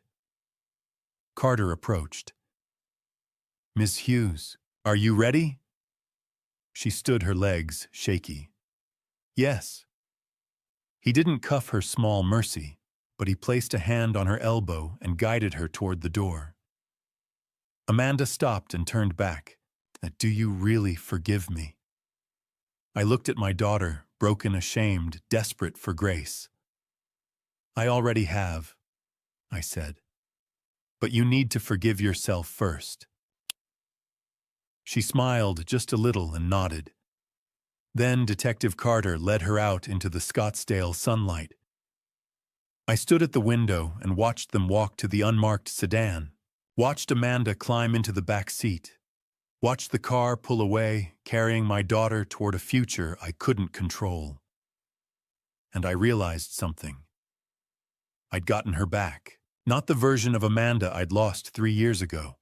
Carter approached. Miss Hughes, are you ready? She stood, her legs shaky. Yes. He didn't cuff her small mercy, but he placed a hand on her elbow and guided her toward the door. Amanda stopped and turned back. Do you really forgive me? I looked at my daughter, broken, ashamed, desperate for grace. I already have, I said. But you need to forgive yourself first. She smiled just a little and nodded. Then Detective Carter led her out into the Scottsdale sunlight. I stood at the window and watched them walk to the unmarked sedan, watched Amanda climb into the back seat, watched the car pull away, carrying my daughter toward a future I couldn't control. And I realized something. I'd gotten her back. Not the version of Amanda I'd lost 3 years ago.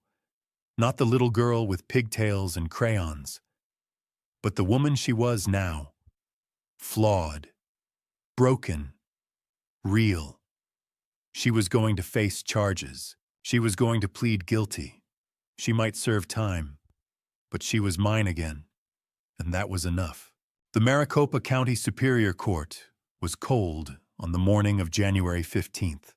Not the little girl with pigtails and crayons. But the woman she was now. Flawed. Broken. Real. She was going to face charges. She was going to plead guilty. She might serve time, but she was mine again, and that was enough. The Maricopa County Superior Court was cold on the morning of January 15th.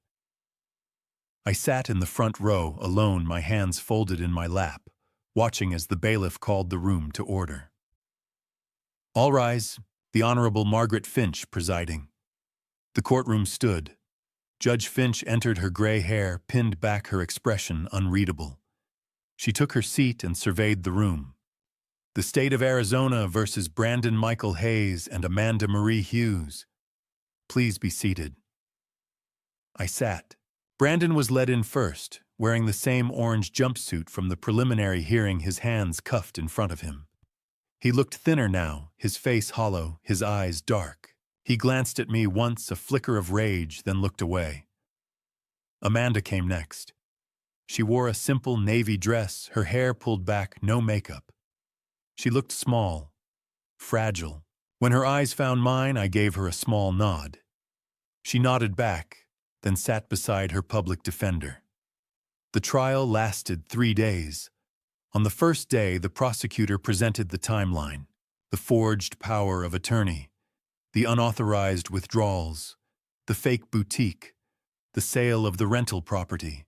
I sat in the front row, alone, my hands folded in my lap, watching as the bailiff called the room to order. All rise, the Honorable Margaret Finch presiding. The courtroom stood. Judge Finch entered, her gray hair pinned back, her expression unreadable. She took her seat and surveyed the room. The state of Arizona versus Brandon Michael Hayes and Amanda Marie Hughes. Please be seated. I sat. Brandon was led in first, wearing the same orange jumpsuit from the preliminary hearing, his hands cuffed in front of him. He looked thinner now, his face hollow, his eyes dark. He glanced at me once, a flicker of rage, then looked away. Amanda came next. She wore a simple navy dress, her hair pulled back, no makeup. She looked small, fragile. When her eyes found mine, I gave her a small nod. She nodded back, then sat beside her public defender. The trial lasted 3 days. On the first day, the prosecutor presented the timeline, the forged power of attorney, the unauthorized withdrawals, the fake boutique, the sale of the rental property.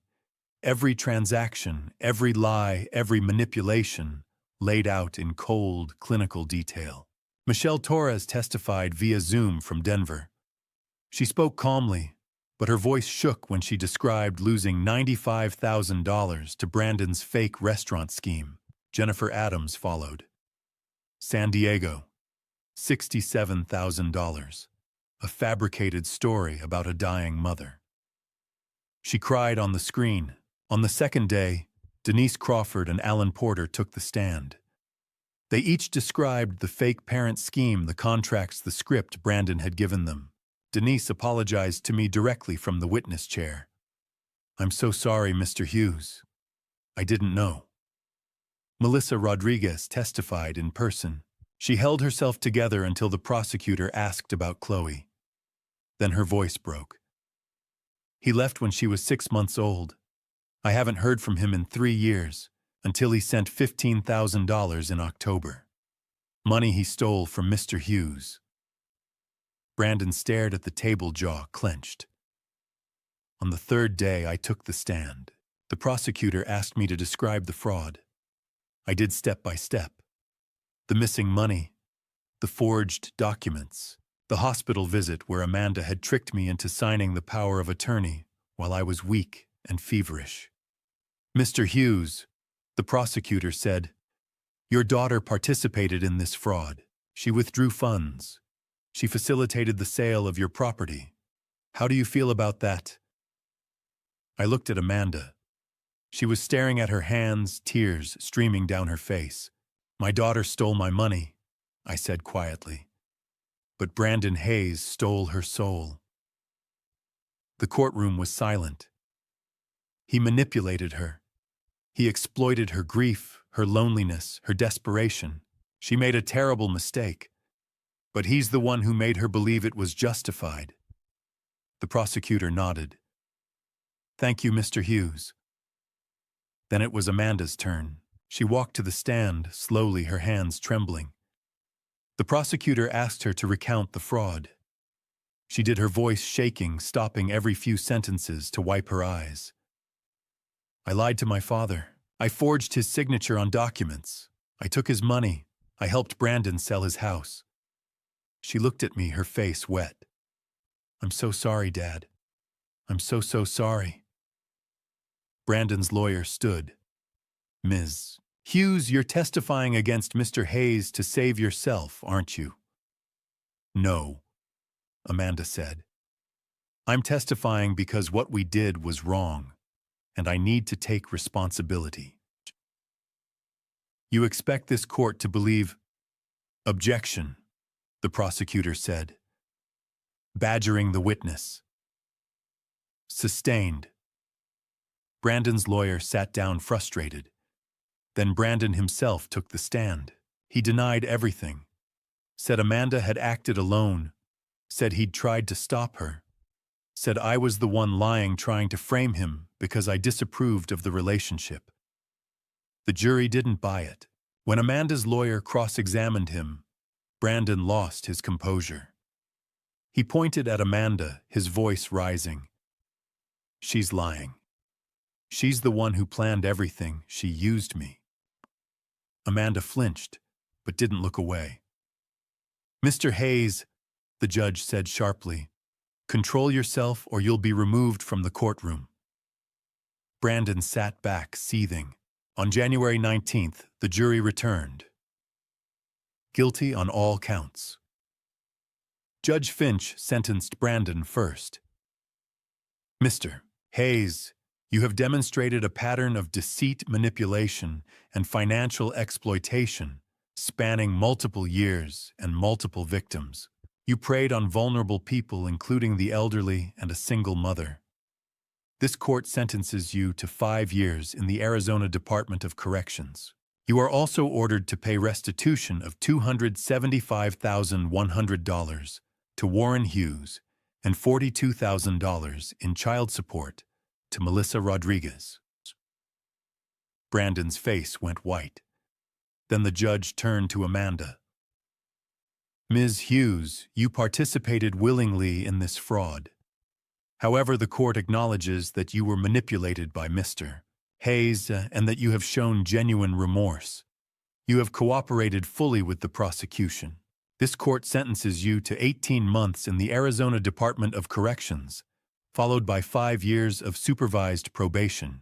Every transaction, every lie, every manipulation laid out in cold, clinical detail. Michelle Torres testified via Zoom from Denver. She spoke calmly, but her voice shook when she described losing $95,000 to Brandon's fake restaurant scheme. Jennifer Adams followed. San Diego, $67,000. A fabricated story about a dying mother. She cried on the screen. On the second day, Denise Crawford and Alan Porter took the stand. They each described the fake parent scheme, the contracts, the script Brandon had given them. Denise apologized to me directly from the witness chair. "I'm so sorry, Mr. Hughes. I didn't know." Melissa Rodriguez testified in person. She held herself together until the prosecutor asked about Chloe. Then her voice broke. "He left when she was 6 months old. I haven't heard from him in 3 years, until he sent $15,000 in October. Money he stole from Mr. Hughes." Brandon stared at the table, jaw clenched. On the third day, I took the stand. The prosecutor asked me to describe the fraud. I did step by step. The missing money, the forged documents, the hospital visit where Amanda had tricked me into signing the power of attorney while I was weak and feverish. "Mr. Hughes," the prosecutor said, "your daughter participated in this fraud. She withdrew funds. She facilitated the sale of your property. How do you feel about that?" I looked at Amanda. She was staring at her hands, tears streaming down her face. "My daughter stole my money," I said quietly. "But Brandon Hayes stole her soul." The courtroom was silent. He manipulated her. He exploited her grief, her loneliness, her desperation. She made a terrible mistake. But he's the one who made her believe it was justified. The prosecutor nodded. "Thank you, Mr. Hughes." Then it was Amanda's turn. She walked to the stand, slowly, her hands trembling. The prosecutor asked her to recount the fraud. She did, her voice shaking, stopping every few sentences to wipe her eyes. "I lied to my father. I forged his signature on documents. I took his money. I helped Brandon sell his house." She looked at me, her face wet. "I'm so sorry, Dad. I'm so sorry." Brandon's lawyer stood. "Ms. Hughes, you're testifying against Mr. Hayes to save yourself, aren't you?" "No," Amanda said. "I'm testifying because what we did was wrong, and I need to take responsibility." "You expect this court to believe—" "Objection," the prosecutor said, badgering the witness. "Sustained." Brandon's lawyer sat down frustrated. Then Brandon himself took the stand. He denied everything. Said Amanda had acted alone. Said he'd tried to stop her. said I was the one lying trying to frame him because I disapproved of the relationship. The jury didn't buy it. When Amanda's lawyer cross-examined him, Brandon lost his composure. He pointed at Amanda, his voice rising. She's lying. She's the one who planned everything. She used me. Amanda flinched, but didn't look away. Mr. Hayes, the judge said sharply, control yourself or you'll be removed from the courtroom. Brandon sat back, seething. On January 19th, the jury returned. Guilty on all counts. Judge Finch sentenced Brandon first. Mr. Hayes, you have demonstrated a pattern of deceit, manipulation, and financial exploitation spanning multiple years and multiple victims. You preyed on vulnerable people, including the elderly and a single mother. This court sentences you to 5 years in the Arizona Department of Corrections. You are also ordered to pay restitution of $275,100 to Warren Hughes and $42,000 in child support to Melissa Rodriguez. Brandon's face went white. Then the judge turned to Amanda. Ms. Hughes, you participated willingly in this fraud. However, the court acknowledges that you were manipulated by Mr. Hayes and that you have shown genuine remorse. You have cooperated fully with the prosecution. This court sentences you to 18 months in the Arizona Department of Corrections, followed by 5 years of supervised probation.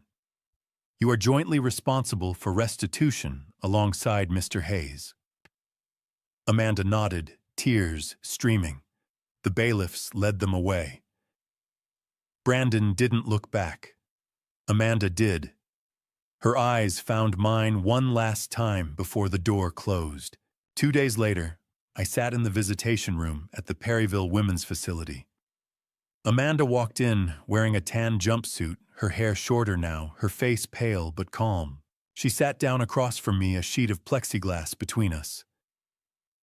You are jointly responsible for restitution alongside Mr. Hayes. Amanda nodded, tears streaming. The bailiffs led them away. Brandon didn't look back. Amanda did. Her eyes found mine one last time before the door closed. 2 days later, I sat in the visitation room at the Perryville Women's Facility. Amanda walked in wearing a tan jumpsuit, her hair shorter now, her face pale but calm. She sat down across from me, a sheet of plexiglass between us.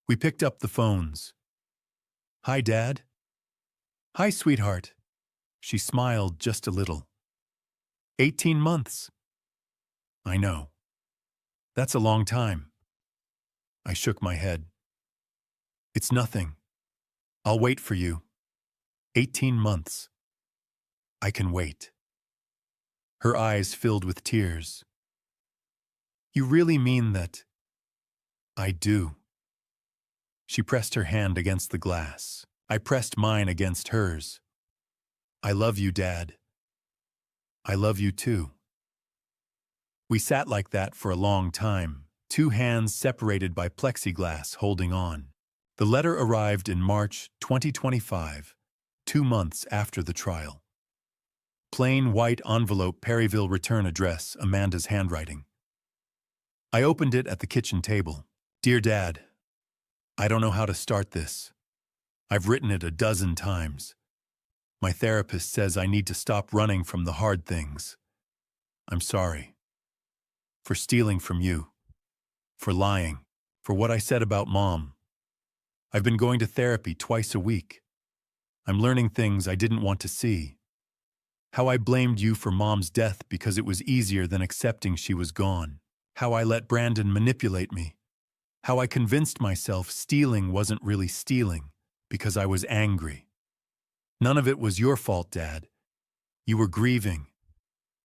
We picked up the phones. Hi, Dad. Hi, sweetheart. She smiled just a little. 18 months. I know. That's a long time. I shook my head. It's nothing. I'll wait for you. 18 months. I can wait. Her eyes filled with tears. You really mean that? I do. She pressed her hand against the glass. I pressed mine against hers. I love you, Dad. I love you too. We sat like that for a long time, 2 hands separated by plexiglass holding on. The letter arrived in March 2025, 2 months after the trial. Plain white envelope, Perryville return address, Amanda's handwriting. I opened it at the kitchen table. Dear Dad, I don't know how to start this. I've written it a dozen times. My therapist says I need to stop running from the hard things. I'm sorry. For stealing from you. For lying. For what I said about Mom. I've been going to therapy twice a week. I'm learning things I didn't want to see. How I blamed you for Mom's death because it was easier than accepting she was gone. How I let Brandon manipulate me. How I convinced myself stealing wasn't really stealing because I was angry. None of it was your fault, Dad. You were grieving.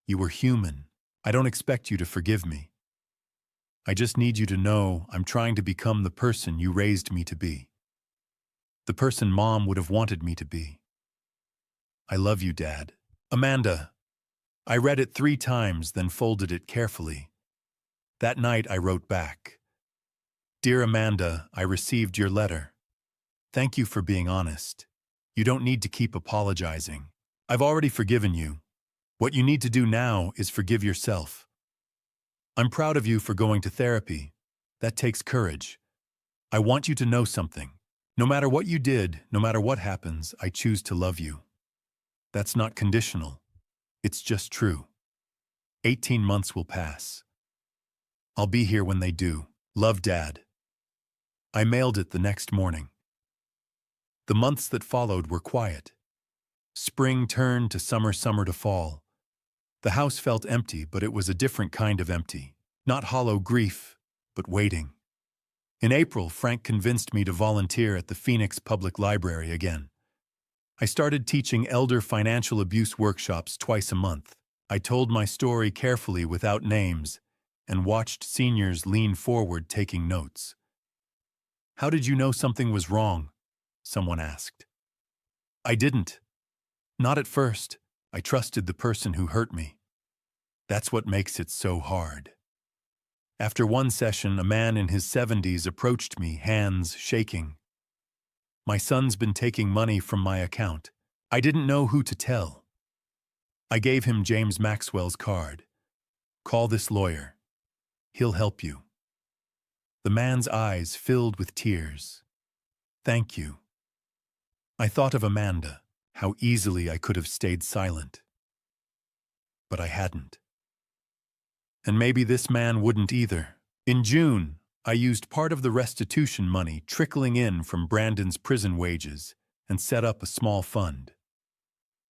You were human. I don't expect you to forgive me. I just need you to know I'm trying to become the person you raised me to be. The person Mom would have wanted me to be. I love you, Dad. Amanda. I read it 3 times, then folded it carefully. That night I wrote back. Dear Amanda, I received your letter. Thank you for being honest. You don't need to keep apologizing. I've already forgiven you. What you need to do now is forgive yourself. I'm proud of you for going to therapy. That takes courage. I want you to know something. No matter what you did, no matter what happens, I choose to love you. That's not conditional. It's just true. 18 months will pass. I'll be here when they do. Love, Dad. I mailed it the next morning. The months that followed were quiet. Spring turned to summer, summer to fall. The house felt empty, but it was a different kind of empty. Not hollow grief, but waiting. In April, Frank convinced me to volunteer at the Phoenix Public Library again. I started teaching elder financial abuse workshops twice a month. I told my story carefully without names and watched seniors lean forward taking notes. "How did you know something was wrong?" someone asked. "I didn't. Not at first. I trusted the person who hurt me. That's what makes it so hard." After one session, a man in his 70s approached me, hands shaking. "My son's been taking money from my account. I didn't know who to tell." I gave him James Maxwell's card. "Call this lawyer. He'll help you." The man's eyes filled with tears. "Thank you." I thought of Amanda, how easily I could have stayed silent. But I hadn't. And maybe this man wouldn't either. In June, I used part of the restitution money trickling in from Brandon's prison wages and set up a small fund.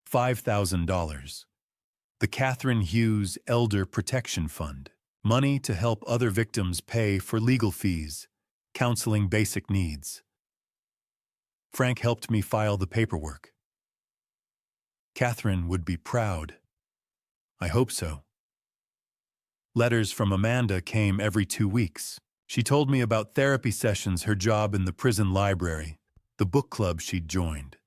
$5,000. The Catherine Hughes Elder Protection Fund. Money to help other victims pay for legal fees, counseling basic needs. Frank helped me file the paperwork. Catherine would be proud. I hope so. Letters from Amanda came every 2 weeks. She told me about therapy sessions, her job in the prison library, the book club she'd joined.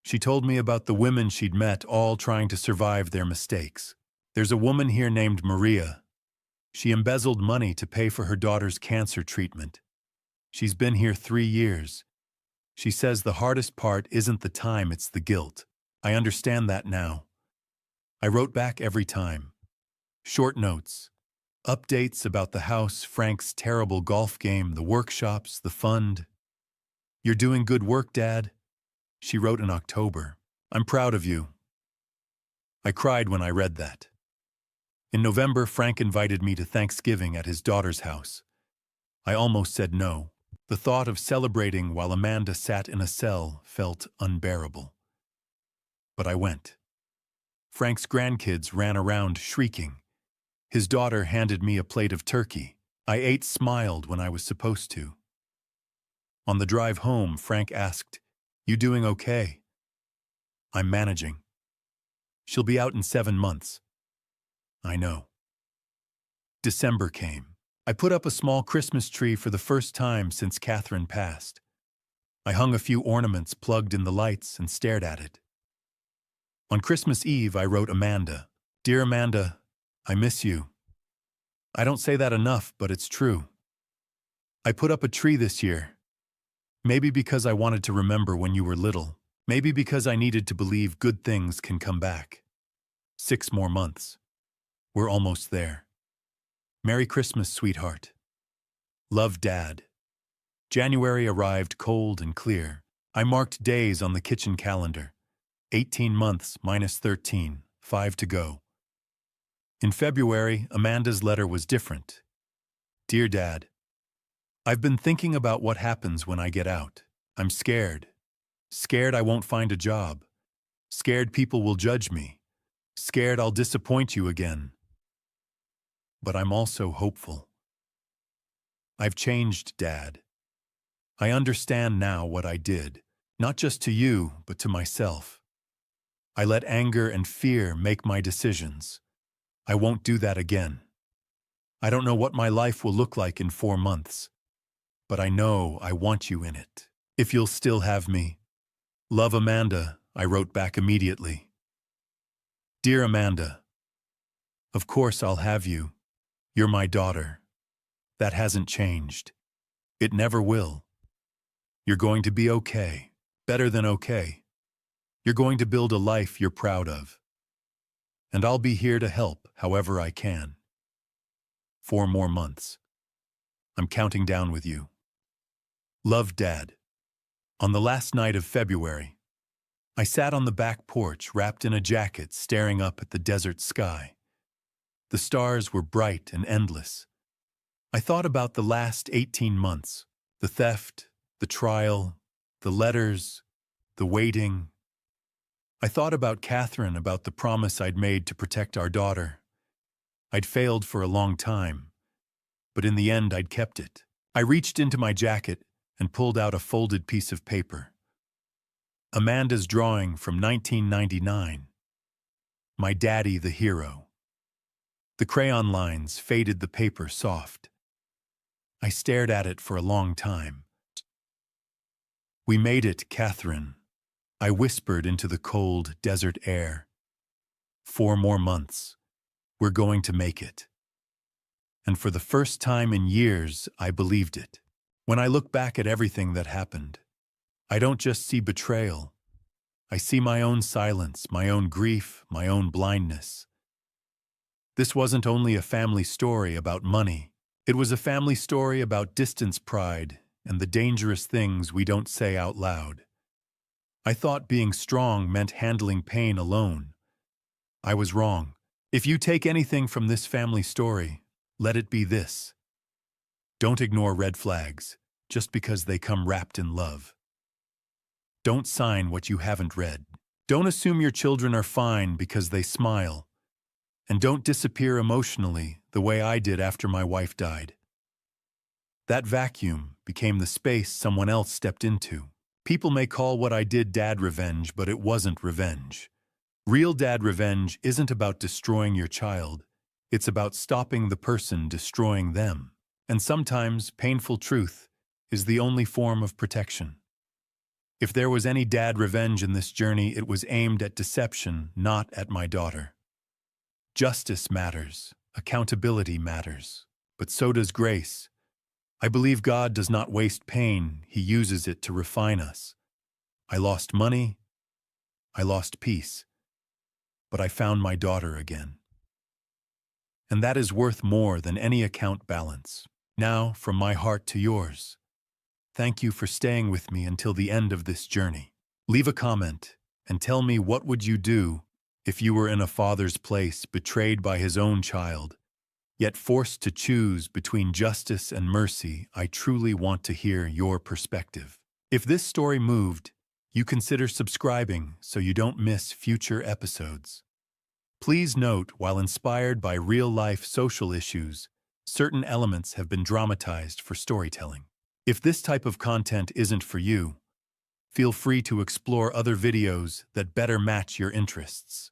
She told me about the women she'd met, all trying to survive their mistakes. "There's a woman here named Maria. She embezzled money to pay for her daughter's cancer treatment. She's been here 3 years. She says the hardest part isn't the time, it's the guilt. I understand that now." I wrote back every time. Short notes, updates about the house, Frank's terrible golf game, the workshops, the fund. "You're doing good work, Dad," she wrote in October. "I'm proud of you." I cried when I read that. In November, Frank invited me to Thanksgiving at his daughter's house. I almost said no. The thought of celebrating while Amanda sat in a cell felt unbearable. But I went. Frank's grandkids ran around shrieking. His daughter handed me a plate of turkey. I ate, smiled when I was supposed to. On the drive home, Frank asked, "You doing okay?" "I'm managing." "She'll be out in 7 months." "I know." December came. I put up a small Christmas tree for the first time since Catherine passed. I hung a few ornaments, plugged in the lights, and stared at it. On Christmas Eve, I wrote Amanda. "Dear Amanda, I miss you." I don't say that enough, but it's true. I put up a tree this year. Maybe because I wanted to remember when you were little. Maybe because I needed to believe good things can come back. 6 more months. We're almost there. Merry Christmas, sweetheart. Love, Dad. January arrived cold and clear. I marked days on the kitchen calendar. 18 months minus 13, 5 to go. In February, Amanda's letter was different. "Dear Dad, I've been thinking about what happens when I get out. I'm scared. Scared I won't find a job. Scared people will judge me. Scared I'll disappoint you again. But I'm also hopeful. I've changed, Dad. I understand now what I did, not just to you, but to myself. I let anger and fear make my decisions. I won't do that again. I don't know what my life will look like in 4 months, but I know I want you in it. If you'll still have me. Love, Amanda," I wrote back immediately. "Dear Amanda, of course I'll have you. You're my daughter. That hasn't changed. It never will. You're going to be okay, better than okay. You're going to build a life you're proud of. And I'll be here to help however I can. 4 more months. I'm counting down with you. Love, Dad." On the last night of February, I sat on the back porch wrapped in a jacket staring up at the desert sky. The stars were bright and endless. I thought about the last 18 months, the theft, the trial, the letters, the waiting. I thought about Catherine, about the promise I'd made to protect our daughter. I'd failed for a long time, but in the end I'd kept it. I reached into my jacket and pulled out a folded piece of paper. Amanda's drawing from 1999. My daddy the hero. The crayon lines faded the paper soft. I stared at it for a long time. We made it, Catherine. I whispered into the cold desert air. 4 more months. We're going to make it. And for the first time in years, I believed it. When I look back at everything that happened, I don't just see betrayal. I see my own silence, my own grief, my own blindness. This wasn't only a family story about money. It was a family story about distance pride and the dangerous things we don't say out loud. I thought being strong meant handling pain alone. I was wrong. If you take anything from this family story, let it be this. Don't ignore red flags just because they come wrapped in love. Don't sign what you haven't read. Don't assume your children are fine because they smile. And don't disappear emotionally the way I did after my wife died. That vacuum became the space someone else stepped into. People may call what I did dad revenge, but it wasn't revenge. Real dad revenge isn't about destroying your child. It's about stopping the person destroying them. And sometimes painful truth is the only form of protection. If there was any dad revenge in this journey, it was aimed at deception, not at my daughter. Justice matters, accountability matters, but so does grace. I believe God does not waste pain, He uses it to refine us. I lost money, I lost peace, but I found my daughter again. And that is worth more than any account balance. Now, from my heart to yours, thank you for staying with me until the end of this journey. Leave a comment and tell me, what would you do if you were in a father's place, betrayed by his own child, yet forced to choose between justice and mercy? I truly want to hear your perspective. If this story moved, you consider subscribing so you don't miss future episodes. Please note, while inspired by real-life social issues, certain elements have been dramatized for storytelling. If this type of content isn't for you, feel free to explore other videos that better match your interests.